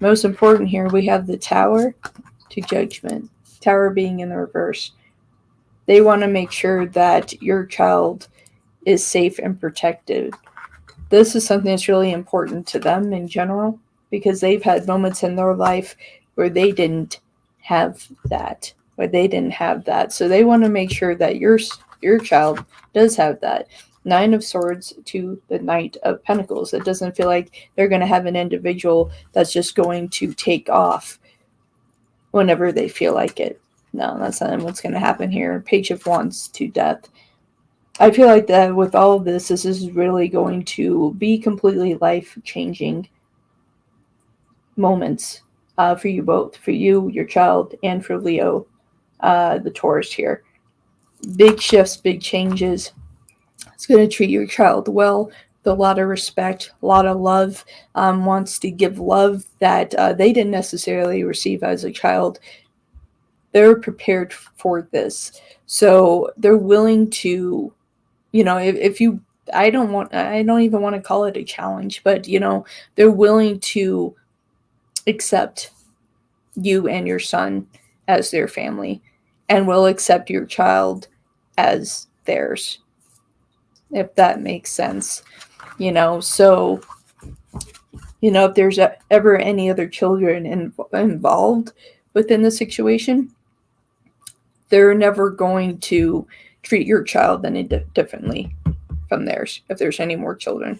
Speaker 2: Most important here, we have the Tower to Judgment. Tower being in the reverse. They want to make sure that your child is safe and protected. This is something that's really important to them in general because they've had moments in their life where they didn't have that, So they want to make sure that your child does have that. Nine of Swords to the Knight of Pentacles. It doesn't feel like they're going to have an individual that's just going to take off whenever they feel like it. No, that's not what's going to happen here. Page of Wands to Death. I feel like that with all of this is really going to be completely life-changing moments for you both, for you, your child, and for Leo, the Taurus here. Big shifts, big changes. It's going to treat your child well, with a lot of respect, a lot of love, wants to give love that they didn't necessarily receive as a child. They're prepared for this. So they're willing to, if you, I don't even want to call it a challenge, but, they're willing to accept you and your son as their family and will accept your child as theirs, if that makes sense. So, if there's ever any other children involved within the situation, they're never going to treat your child any differently from theirs if there's any more children.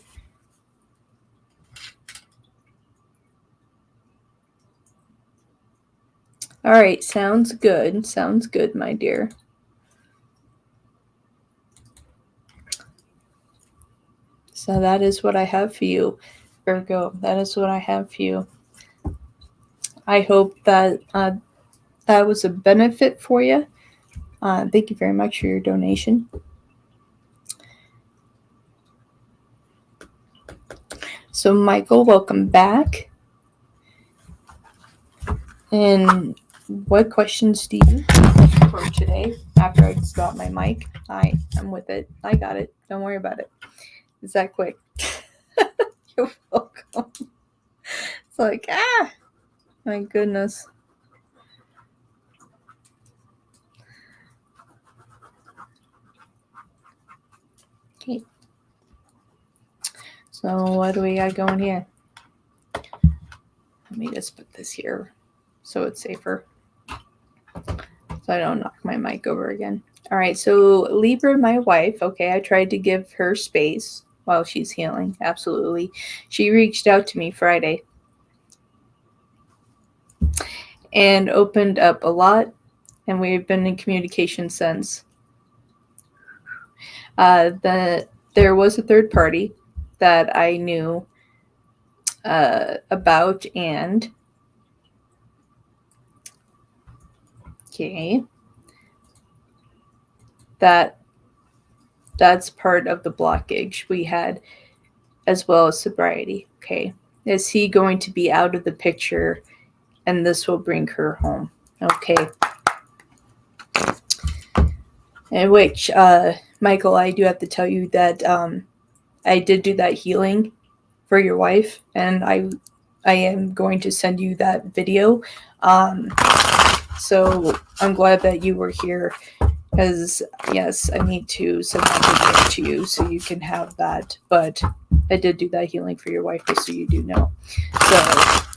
Speaker 2: All right, sounds good. Sounds good, my dear. So that is what I have for you, Virgo. That is what I have for you. I hope that that was a benefit for you. Thank you very much for your donation. So, Michael, welcome back. And what questions do you have for today? After I got my mic, I'm with it. I got it. Don't worry about it. It's that quick. You're welcome. It's like, my goodness. Okay. So what do we got going here? Let me just put this here so it's safer, so I don't knock my mic over again. All right, so Libra, my wife, okay, I tried to give her space while she's healing, absolutely. She reached out to me Friday and opened up a lot, and we've been in communication since. There was a third party that I knew about, and okay, that's part of the blockage we had, as well as sobriety. Okay, is he going to be out of the picture, and this will bring her home? Okay. In which, Michael, I do have to tell you that I did do that healing for your wife, and I am going to send you that video. So I'm glad that you were here, because yes, I need to send that video to you so you can have that. But I did do that healing for your wife, just so you do know. So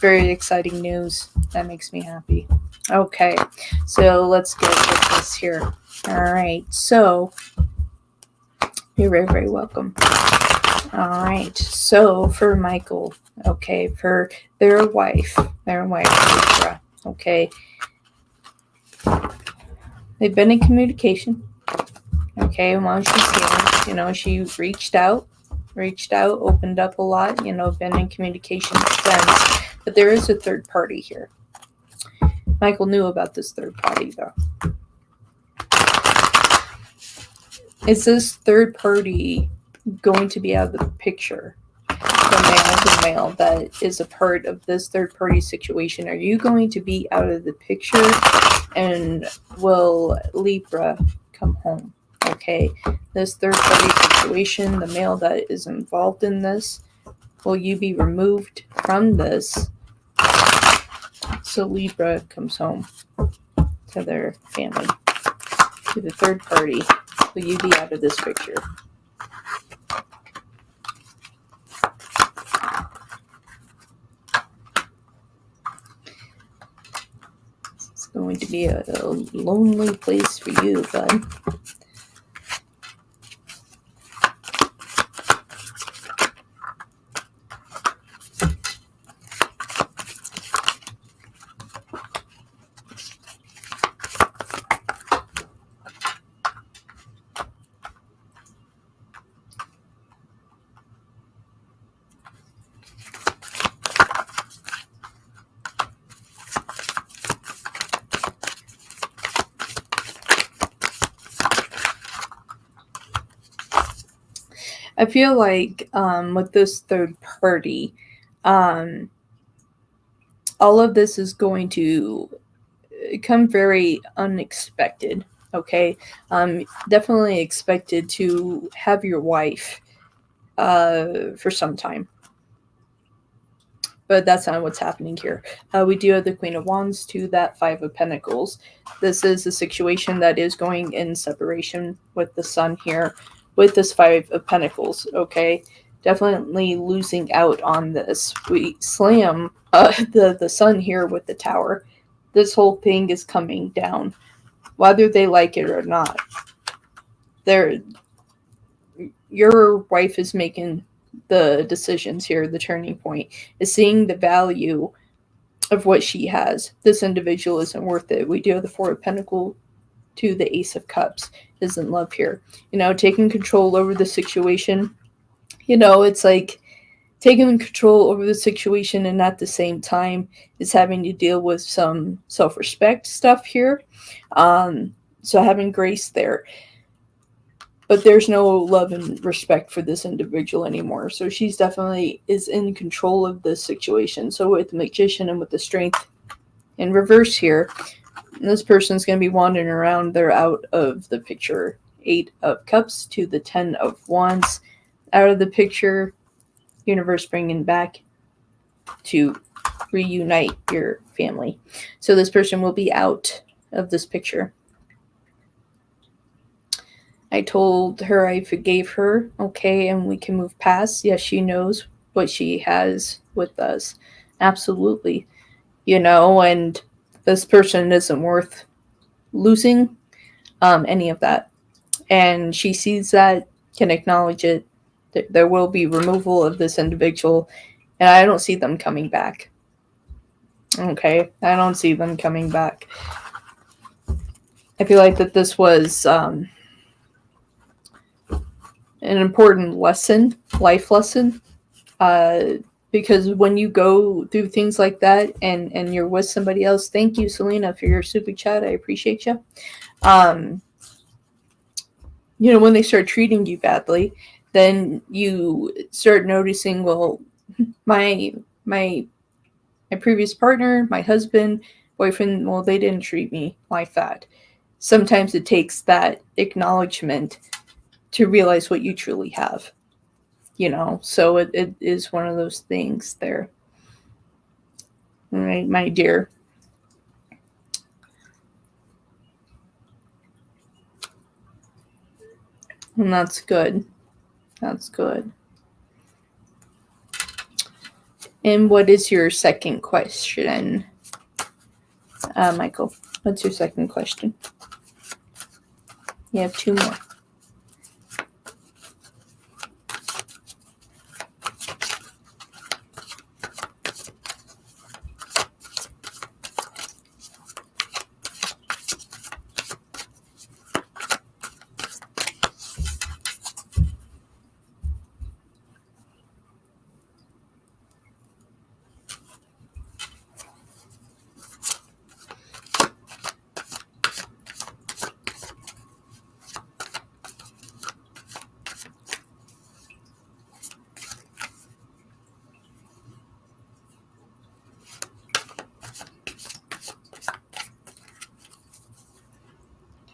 Speaker 2: very exciting news. That makes me happy. Okay, so let's get with this here. All right, so you're very, very welcome. All right, so for Michael, okay, for their wife, Libra, okay, they've been in communication, okay, while she's here, she reached out, opened up a lot, been in communication since, but there is a third party here. Michael knew about this third party, though. Is this third party going to be out of the picture? The male that is a part of this third party situation, are you going to be out of the picture, and will Libra come home? Okay, this third party situation, the male that is involved in this, will you be removed from this so Libra comes home to their family, to the third party? Will you be out of this picture? be a lonely place for you, bud. I feel like with this third party, all of this is going to come very unexpected. Okay, definitely expected to have your wife for some time, but that's not what's happening here. We do have the Queen of Wands to that Five of Pentacles. This is a situation that is going in separation with the Sun here, with this Five of Pentacles, okay? Definitely losing out on this. We slam the Sun here with the Tower. This whole thing is coming down, whether they like it or not. Your wife is making the decisions here. The turning point is seeing the value of what she has. This individual isn't worth it. We do have the Four of Pentacles to the Ace of Cups. Isn't love here. Taking control over the situation. It's like taking control over the situation and at the same time is having to deal with some self-respect stuff here. So having grace there. But there's no love and respect for this individual anymore. So she's definitely is in control of this situation. So with the Magician and with the Strength in reverse here, this person's going to be wandering around. They're out of the picture. Eight of Cups to the 10 of Wands. Out of the picture. Universe bringing back to reunite your family. So this person will be out of this picture. I told her I forgave her, okay, and we can move past. Yes, she knows what she has with us. Absolutely. And this person isn't worth losing any of that. And she sees that, can acknowledge it. There will be removal of this individual, and I don't see them coming back. Okay, I don't see them coming back. I feel like that this was an important lesson, life lesson, because when you go through things like that and you're with somebody else, thank you, Selena, for your super chat. I appreciate you. When they start treating you badly, then you start noticing, well, my previous partner, my husband, boyfriend, well, they didn't treat me like that. Sometimes it takes that acknowledgement to realize what you truly have, so it is one of those things there. All right, my dear. And that's good. That's good. And what is your second question, Michael? What's your second question? You have two more.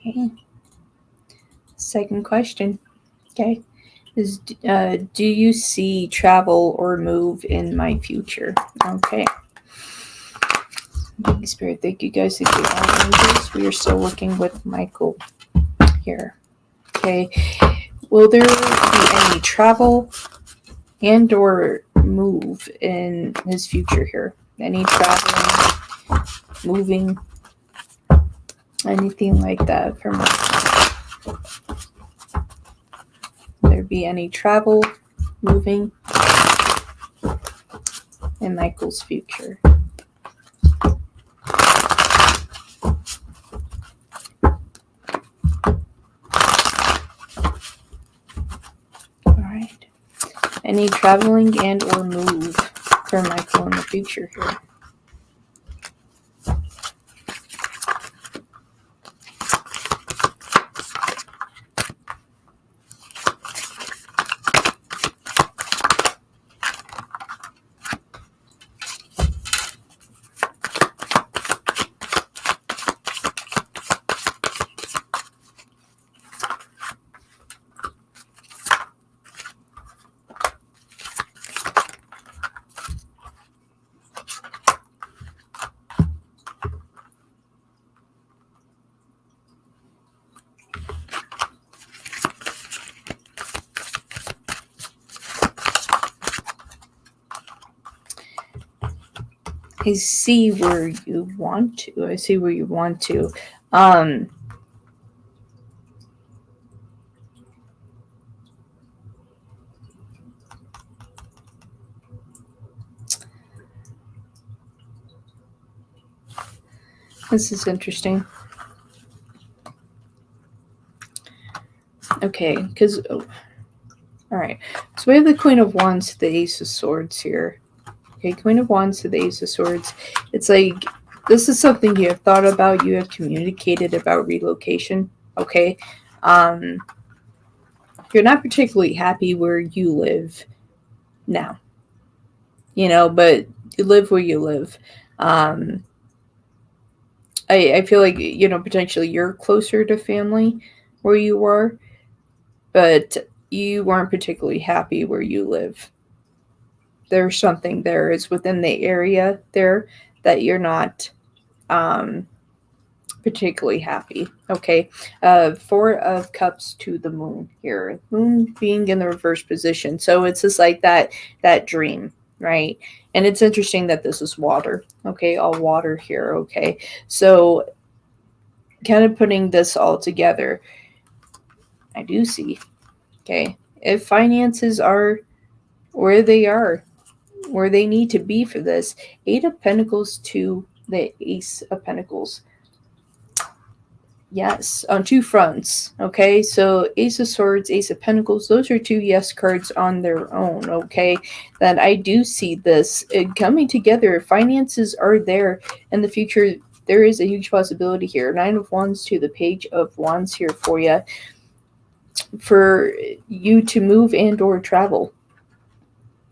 Speaker 2: Okay. Second question, okay, is do you see travel or move in my future? Okay. Big Spirit, thank you guys. Thank you all angels. We are still working with Michael here. Okay. Will there be any travel and or move in his future here? Any traveling, moving? anything like that for Michael. There be any travel, moving in Michael's future? Alright. Any traveling and or move for Michael in the future here? I see where you want to. I see where you want to. This is interesting. Okay, because... Oh, alright. So we have the Queen of Wands to the Ace of Swords here. Okay, Queen of Wands to the Ace of Swords. It's like, this is something you have thought about, you have communicated about relocation. Okay. You're not particularly happy where you live now. You know, but you live where you live. I feel like, you know, potentially you're closer to family where you are, but you weren't particularly happy where you live. There's something there is within the area there that you're not particularly happy. Okay. 4 of Cups to the Moon here. Moon being in the reverse position. So it's just like that dream, right? And it's interesting that this is water. Okay, all water here. Okay. So kind of putting this all together, I do see, okay, if finances are where they need to be for this, 8 of Pentacles to the Ace of Pentacles. Yes, on 2 fronts. Okay, so Ace of Swords, Ace of Pentacles, those are 2 yes cards on their own. Okay, that I do see this coming together. Finances are there in the future. There is a huge possibility here. 9 of Wands to the Page of Wands here for you. For you to move and or travel.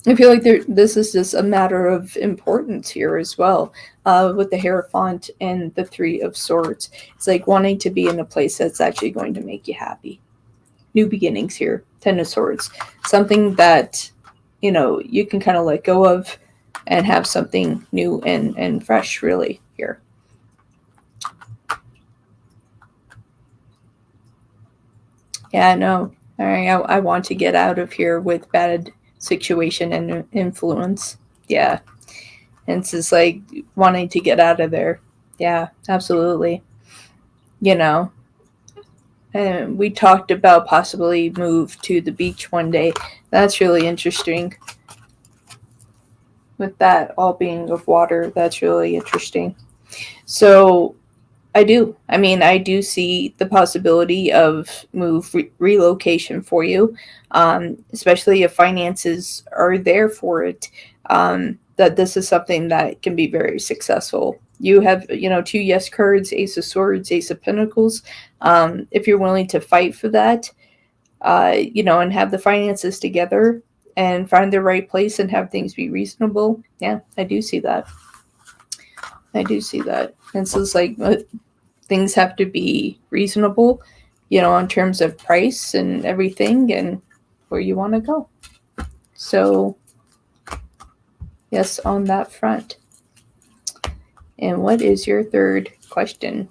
Speaker 2: I feel like this is just a matter of importance here as well, with the Hierophant and the 3 of Swords. It's like wanting to be in a place that's actually going to make you happy. New beginnings here. 10 of Swords. Something that, you know, you can kind of let go of and have something new and fresh really here. Yeah, no. All right, I want to get out of here with bad situation and influence. Yeah. And it's just like wanting to get out of there. Yeah, absolutely. You know, and we talked about possibly move to the beach one day. That's really interesting. With that all being of water, that's really interesting. So I do see the possibility of relocation for you, especially if finances are there for it. That this is something that can be very successful. You have, 2 yes cards, Ace of Swords, Ace of Pentacles. If you're willing to fight for that, and have the finances together and find the right place and have things be reasonable. Yeah, I do see that. And so it's like things have to be reasonable, in terms of price and everything and where you want to go. So, yes, on that front. And what is your third question?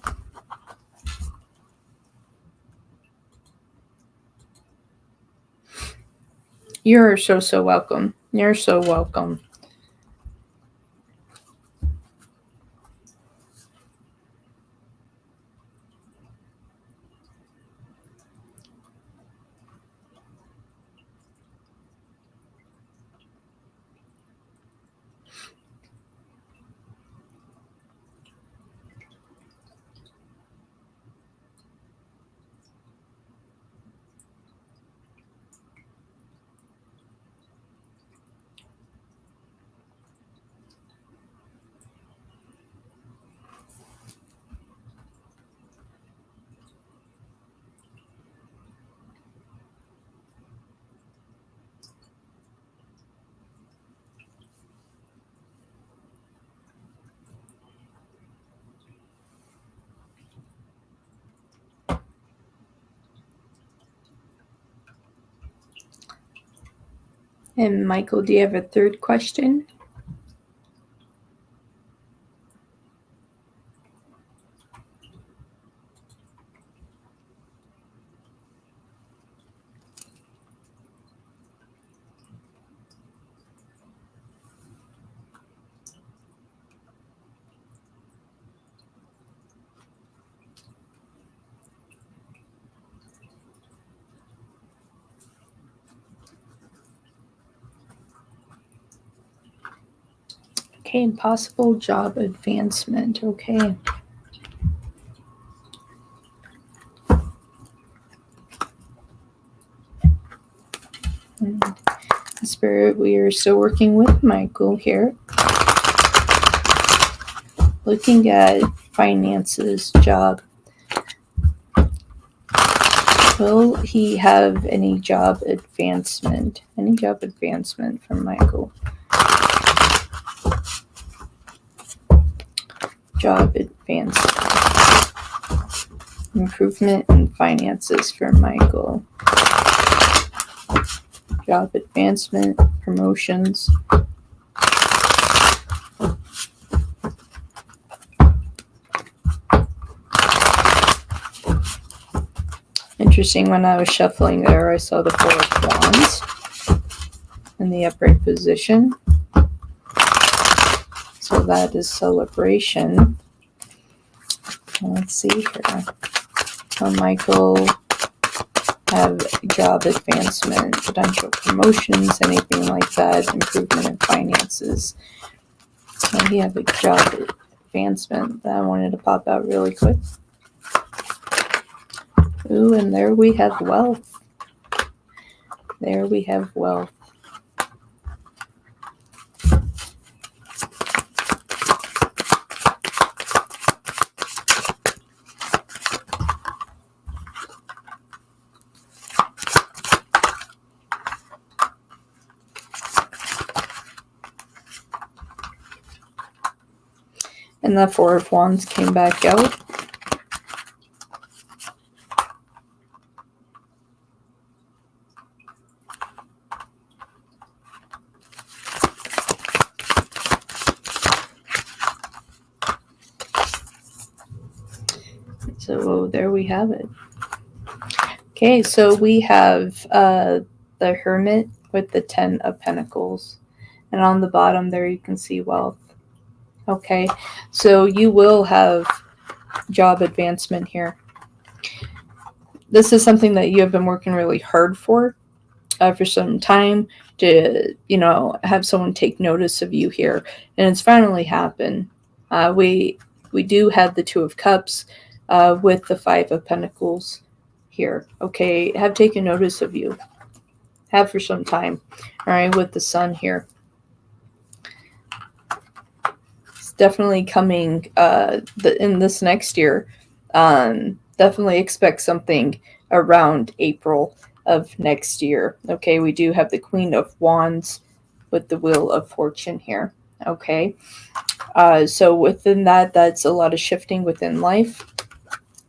Speaker 2: You're so welcome. You're so welcome. And Michael, do you have a third question? Okay, possible job advancement. Okay. Spirit, we are still working with Michael here. Looking at finances, job. Will he have any job advancement? Any job advancement from Michael? Job advancement. Improvement in finances for Michael. Job advancement, promotions. Interesting, when I was shuffling there, I saw the Four of Wands in the upright position. So that is celebration. Let's see here. Will Michael have job advancement, potential promotions, anything like that, improvement in finances? Will he have a job advancement? That I wanted to pop out really quick. Ooh, and there we have wealth. There we have wealth. And the Four of Wands came back out. So there we have it. Okay, so we have the Hermit with the 10 of Pentacles. And on the bottom there you can see wealth. Okay, so you will have job advancement here. This is something that you have been working really hard for some time to, have someone take notice of you here. And it's finally happened. We do have the Two of Cups with the Five of Pentacles here. Okay, have taken notice of you. Have for some time. All right, with the Sun here. It's definitely coming in this next year. Definitely expect something around April of next year. Okay, we do have the Queen of Wands with the Wheel of Fortune here. Okay, so within that, that's a lot of shifting within life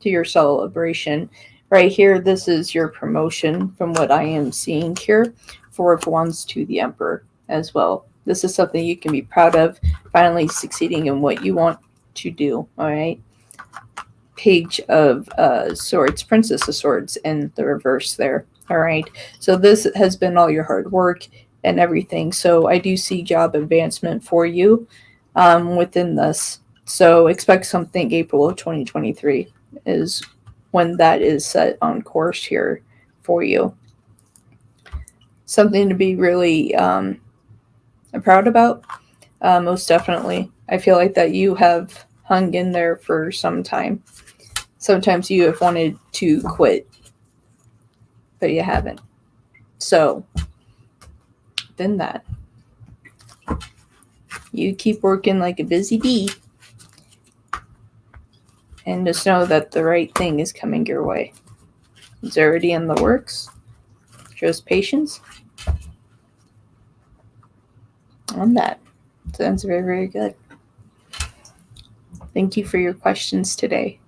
Speaker 2: to your celebration. Right here, this is your promotion from what I am seeing here. Four of Wands to the Emperor as well. This is something you can be proud of, finally succeeding in what you want to do. All right. Page of Swords, Princess of Swords in the reverse there. All right. So this has been all your hard work and everything. So I do see job advancement for you within this. So expect something April of 2023 is when that is set on course here for you. Something to be really proud about, most definitely. I feel like that you have hung in there for some time. Sometimes you have wanted to quit, but you haven't. So, then that. You keep working like a busy bee. And just know that the right thing is coming your way. It's already in the works. Just patience on that. Sounds very, very good. Thank you for your questions today.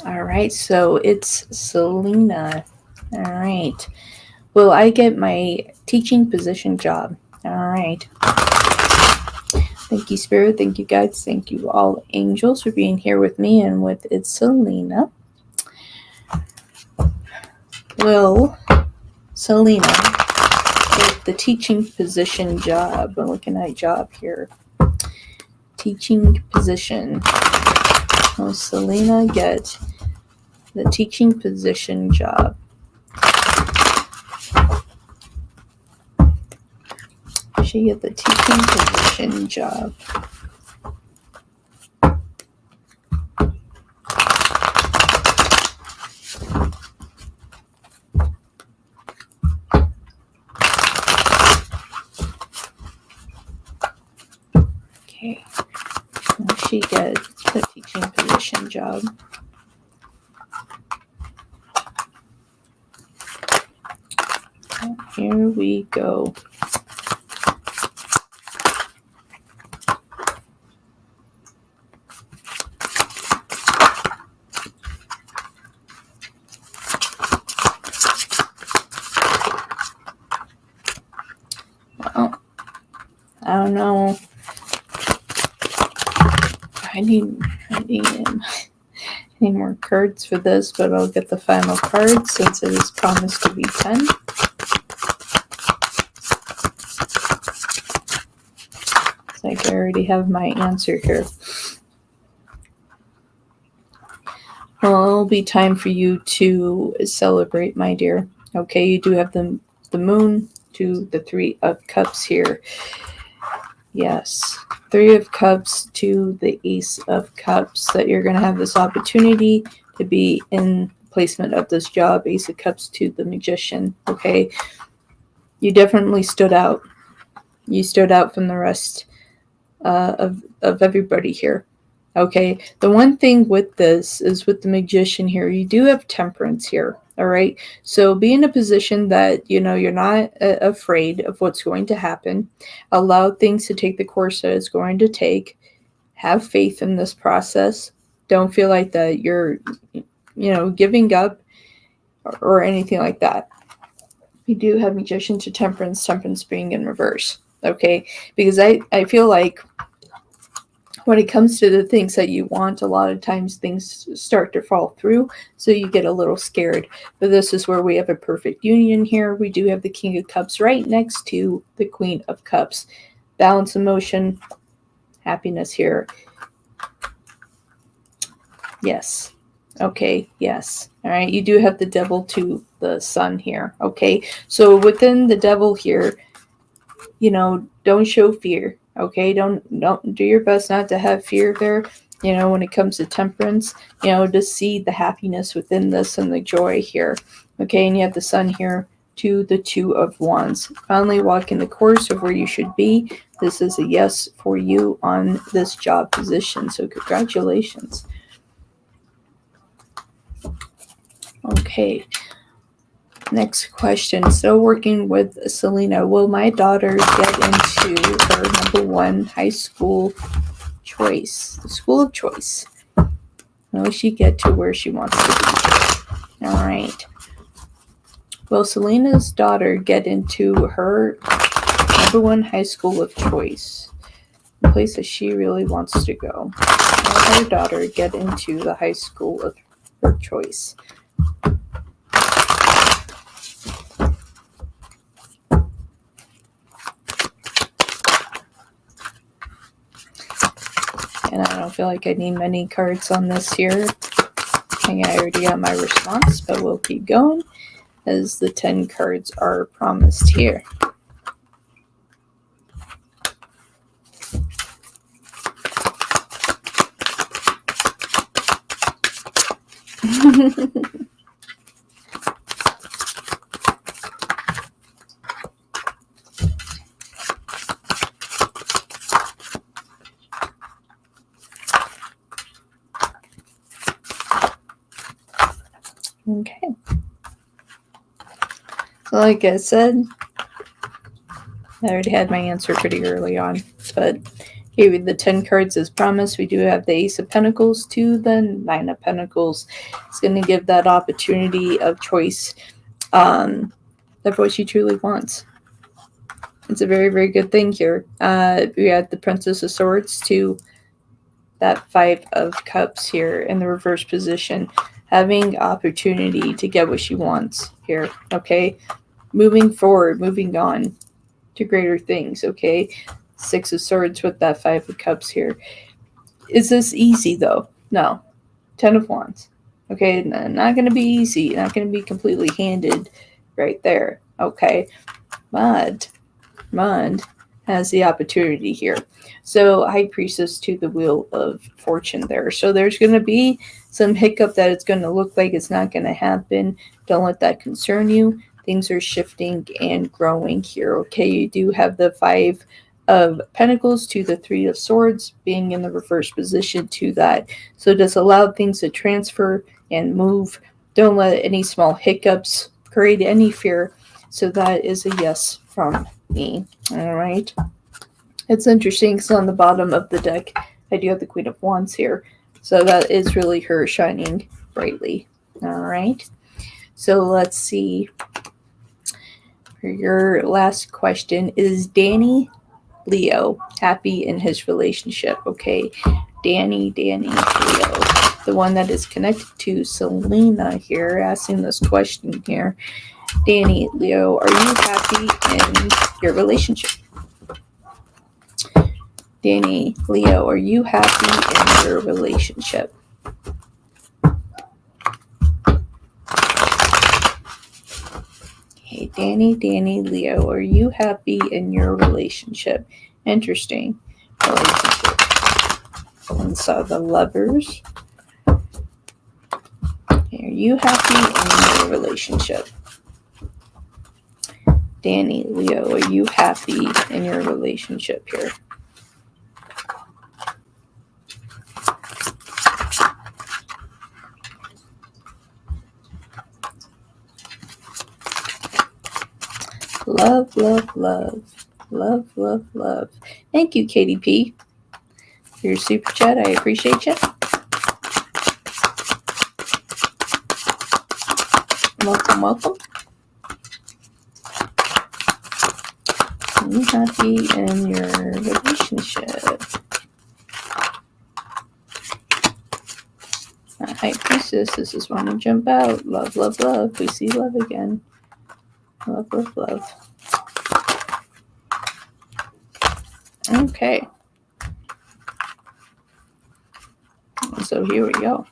Speaker 2: All right, so it's Selena. All right. Will I get my teaching position job? All right. Thank you, Spirit. Thank you, guides. Thank you, all angels, for being here with me and with it's Selena. Will Selena get the teaching position job? I'm looking at job here. Teaching position. Will Selena get the teaching position job? She get the teaching position job. Okay. Will she get the teaching position job? Here we go. Well, I don't know. I need more cards for this, but I'll get the final card since it is promised to be 10. It's like I already have my answer here. Well, it'll be time for you to celebrate, my dear. Okay, you do have the moon to the 3 of cups here. Yes. 3 of cups to the ace of cups, that you're going to have this opportunity to be in placement of this job. Ace of cups to the magician. Okay. You definitely stood out. You stood out from the rest of everybody here. Okay. The one thing with this is with the magician here, you do have temperance here. All right. So be in a position that, you're not afraid of what's going to happen. Allow things to take the course that it's going to take. Have faith in this process. Don't feel like that you're, giving up or anything like that. We do have magician to temperance being in reverse. Okay. Because I feel like when it comes to the things that you want, a lot of times things start to fall through, so you get a little scared. But this is where we have a perfect union here. We do have the King of Cups right next to the Queen of Cups. Balance, emotion, happiness here. Yes. Okay, yes. All right, you do have the Devil to the Sun here. Okay, so within the Devil here, don't show fear. Okay, don't do your best not to have fear there. When it comes to temperance, to see the happiness within this and the joy here. Okay, and you have the Sun here to the 2 of Wands. Finally walking the course of where you should be. This is a yes for you on this job position. So congratulations. Okay. Next question. Still working with Selena. Will my daughter get into her number 1 high school choice? The school of choice. Will she get to where she wants to be? All right. Will Selena's daughter get into her number 1 high school of choice? The place that she really wants to go. Will her daughter get into the high school of her choice? And I don't feel like I need many cards on this here. I think I already got my response, but we'll keep going as the 10 cards are promised here. Okay. So like I said, I already had my answer pretty early on, but gave you the 10 cards as promised. We do have the Ace of Pentacles to the 9 of Pentacles. It's going to give that opportunity of choice That's what she truly wants. It's a very, very good thing here. We had the Princess of Swords to that Five of Cups here in the reverse position, having opportunity to get what she wants here. Okay, moving forward, moving on to greater things. Okay, Six of Swords with that Five of Cups here. Is this easy though? No. Ten of Wands. Okay, not going to be easy. Not going to be completely handed right there. Okay, but Mud has the opportunity here. So High Priestess to the Wheel of Fortune there. So there's going to be some hiccup that it's going to look like it's not going to happen. Don't let that concern you. Things are shifting and growing here. Okay, you do have the Five of Pentacles to the Three of Swords being in the reverse position to that. So just allow things to transfer and move. Don't let any small hiccups create any fear. So that is a yes from me. All right. It's interesting because on the bottom of the deck, I do have the Queen of Wands here. So that is really her shining brightly. All right. So let's see. For your last question, is Danny Leo happy in his relationship? Okay. Danny Leo, the one that is connected to Selena here, asking this question here. Danny Leo, are you happy in your relationship? Danny Leo, are you happy in your relationship? Okay, Danny Leo, are you happy in your relationship? Interesting relationship. And so the Lovers. Okay, are you happy in your relationship? Danny Leo, are you happy in your relationship here? Love, love, love. Love, love, love. Thank you, KDP, for your super chat. I appreciate you. Welcome, welcome. Are you happy in your relationship? High Priestess, this is when we jump out. Love, love, love. We see love again. Love, love, love. Okay. So here we go.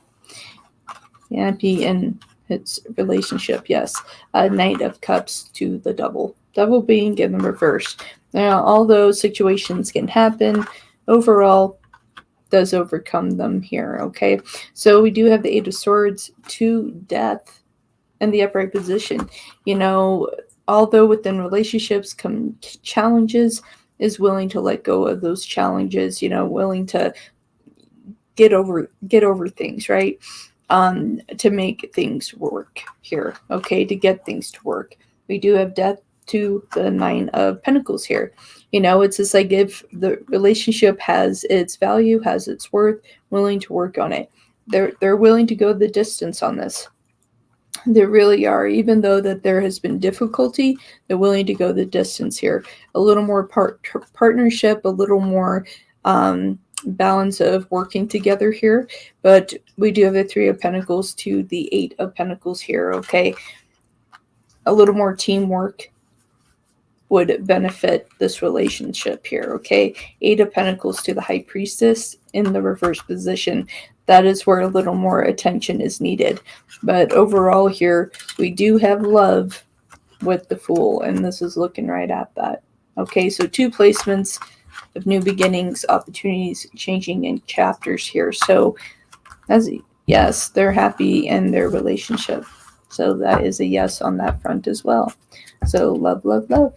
Speaker 2: Happy in its relationship, yes. Knight of Cups to the Double. Double being in the reverse. Now, although situations can happen, overall does overcome them here, okay? So we do have the Eight of Swords to Death in the upright position. You know, although within relationships come challenges, is willing to let go of those challenges, you know, willing to get over things, right? To make things work here, okay, to get things to work. We do have Death to the Nine of Pentacles here. You know, it's just like if the relationship has its value, has its worth, willing to work on it. They're willing to go the distance on this. They really are, even though that there has been difficulty, they're willing to go the distance here. A little more partnership, a little more balance of working together here. But we do have the Three of Pentacles to the Eight of Pentacles here, okay? A little more teamwork would benefit this relationship here, okay? Eight of Pentacles to the High Priestess in the reverse position. That is where a little more attention is needed. But overall here, we do have love with the Fool, and this is looking right at that. Okay, so two placements of new beginnings, opportunities, changing in chapters here. So, yes, they're happy in their relationship. So that is a yes on that front as well. So love, love, love.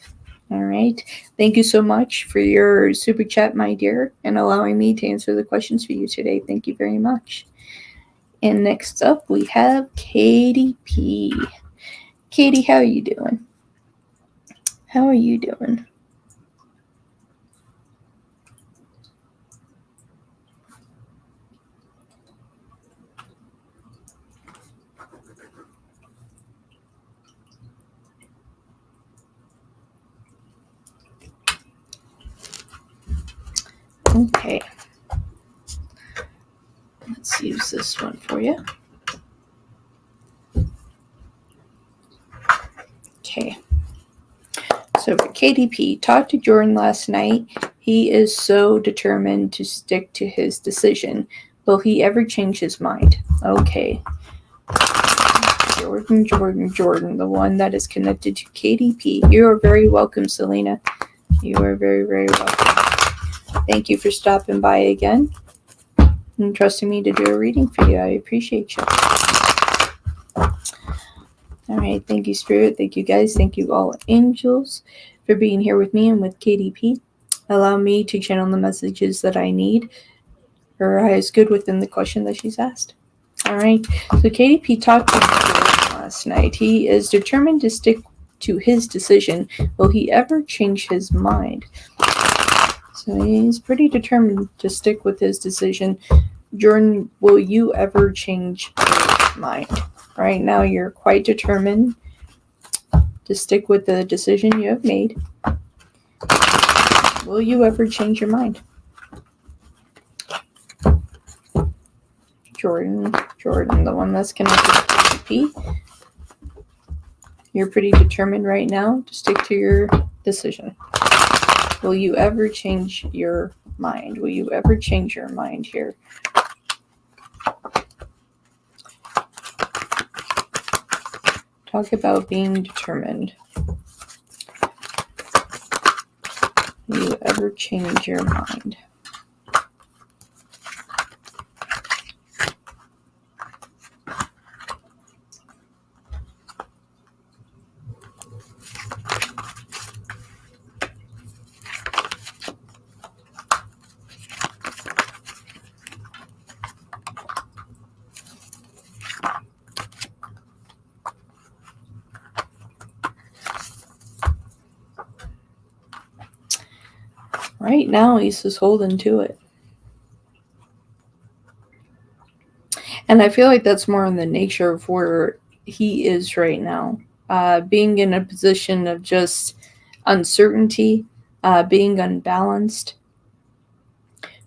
Speaker 2: All right. Thank you so much for your super chat, my dear, and allowing me to answer the questions for you today. Thank you very much. And next up, we have Katie P. Katie, how are you doing? How are you doing? Okay. Let's use this one for you. Okay. So for KDP, talked to Jordan last night. He is so determined to stick to his decision. Will he ever change his mind? Okay. Jordan, the one that is connected to KDP. You are very welcome, Selena. You are very, very welcome. Thank you for stopping by again and trusting me to do a reading for you. I appreciate you. All right. Thank you, Spirit. Thank you, guys. Thank you, all angels, for being here with me and with KDP. Allow me to channel the messages that I need. Her highest good within the question that she's asked. All right. So KDP talked to Jordan last night. He is determined to stick to his decision. Will he ever change his mind? So he's pretty determined to stick with his decision. Jordan, will you ever change your mind? Right now, you're quite determined to stick with the decision you have made. Will you ever change your mind? Jordan, the one that's connected to KDP. You're pretty determined right now to stick to your decision. Will you ever change your mind? Will you ever change your mind here? Talk about being determined. Will you ever change your mind? Right now, he's just holding to it. And I feel like that's more in the nature of where he is right now. Being in a position of just uncertainty, being unbalanced,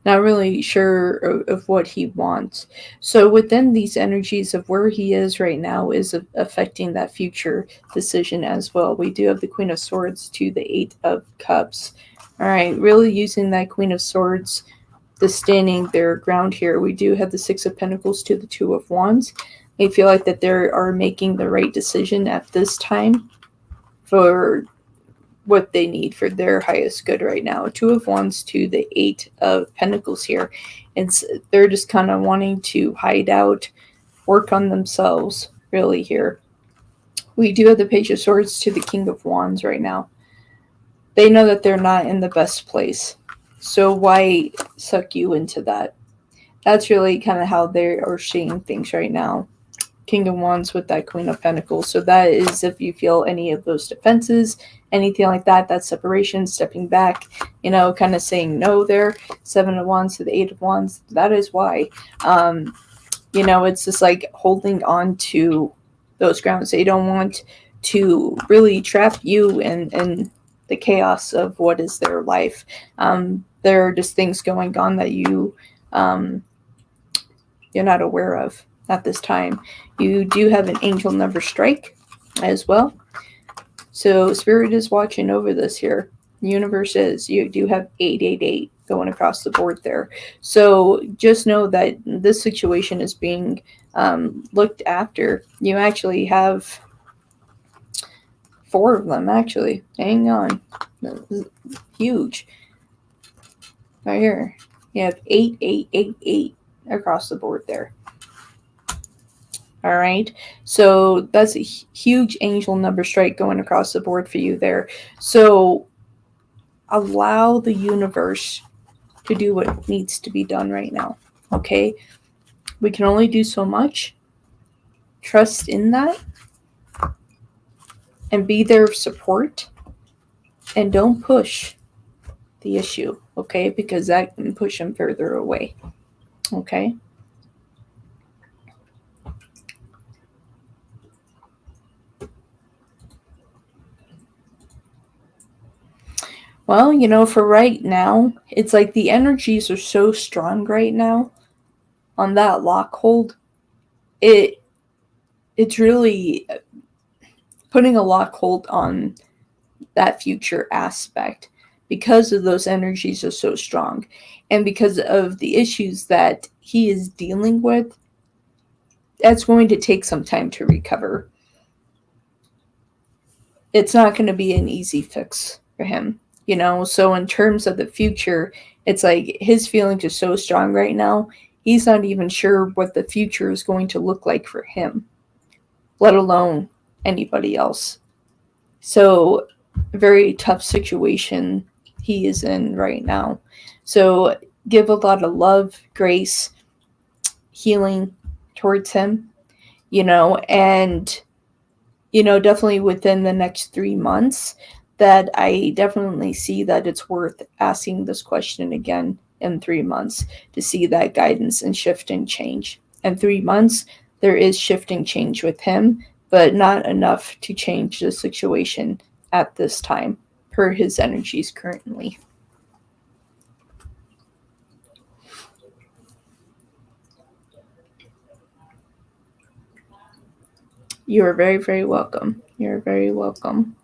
Speaker 2: not really sure of what he wants. So within these energies of where he is right now is affecting that future decision as well. We do have the Queen of Swords to the Eight of Cups. All right, really using that Queen of Swords, the standing their ground here. We do have the Six of Pentacles to the Two of Wands. They feel like that they are making the right decision at this time for what they need for their highest good right now. Two of Wands to the Eight of Pentacles here. They're just kind of wanting to hide out, work on themselves, really here. We do have the Page of Swords to the King of Wands right now. They know that they're not in the best place. So why suck you into that? That's really kind of how they are seeing things right now. King of Wands with that Queen of Pentacles. So that is if you feel any of those defenses, anything like that, that separation, stepping back, kind of saying no there. Seven of Wands to the Eight of Wands. That is why. It's just like holding on to those grounds. They don't want to really trap you in the chaos of what is their life. There are just things going on that you're not aware of at this time. You do have an angel number strike as well. So Spirit is watching over this here. Universe is. You do have 888 going across the board there. So just know that this situation is being looked after. You actually have 4 of them, actually. Hang on. Huge. Right here. You have 8888 across the board there. All right. So that's a huge angel number strike going across the board for you there. So allow the universe to do what needs to be done right now. Okay. We can only do so much. Trust in that. And be their support. And don't push the issue. Okay. Because that can push them further away. Okay. Well, for right now, it's like the energies are so strong right now on that lock hold. It it's really putting a lock hold on that future aspect because of those energies are so strong and because of the issues that he is dealing with. That's going to take some time to recover. It's not going to be an easy fix for him. So in terms of the future, it's like his feelings are so strong right now, he's not even sure what the future is going to look like for him, let alone anybody else. So, a very tough situation he is in right now. So, give a lot of love, grace, healing towards him, and definitely within the next 3 months, that I definitely see that it's worth asking this question again in 3 months to see that guidance and shift and change. In 3 months, there is shifting change with him, but not enough to change the situation at this time, per his energies currently. You are very, very welcome. You're very welcome.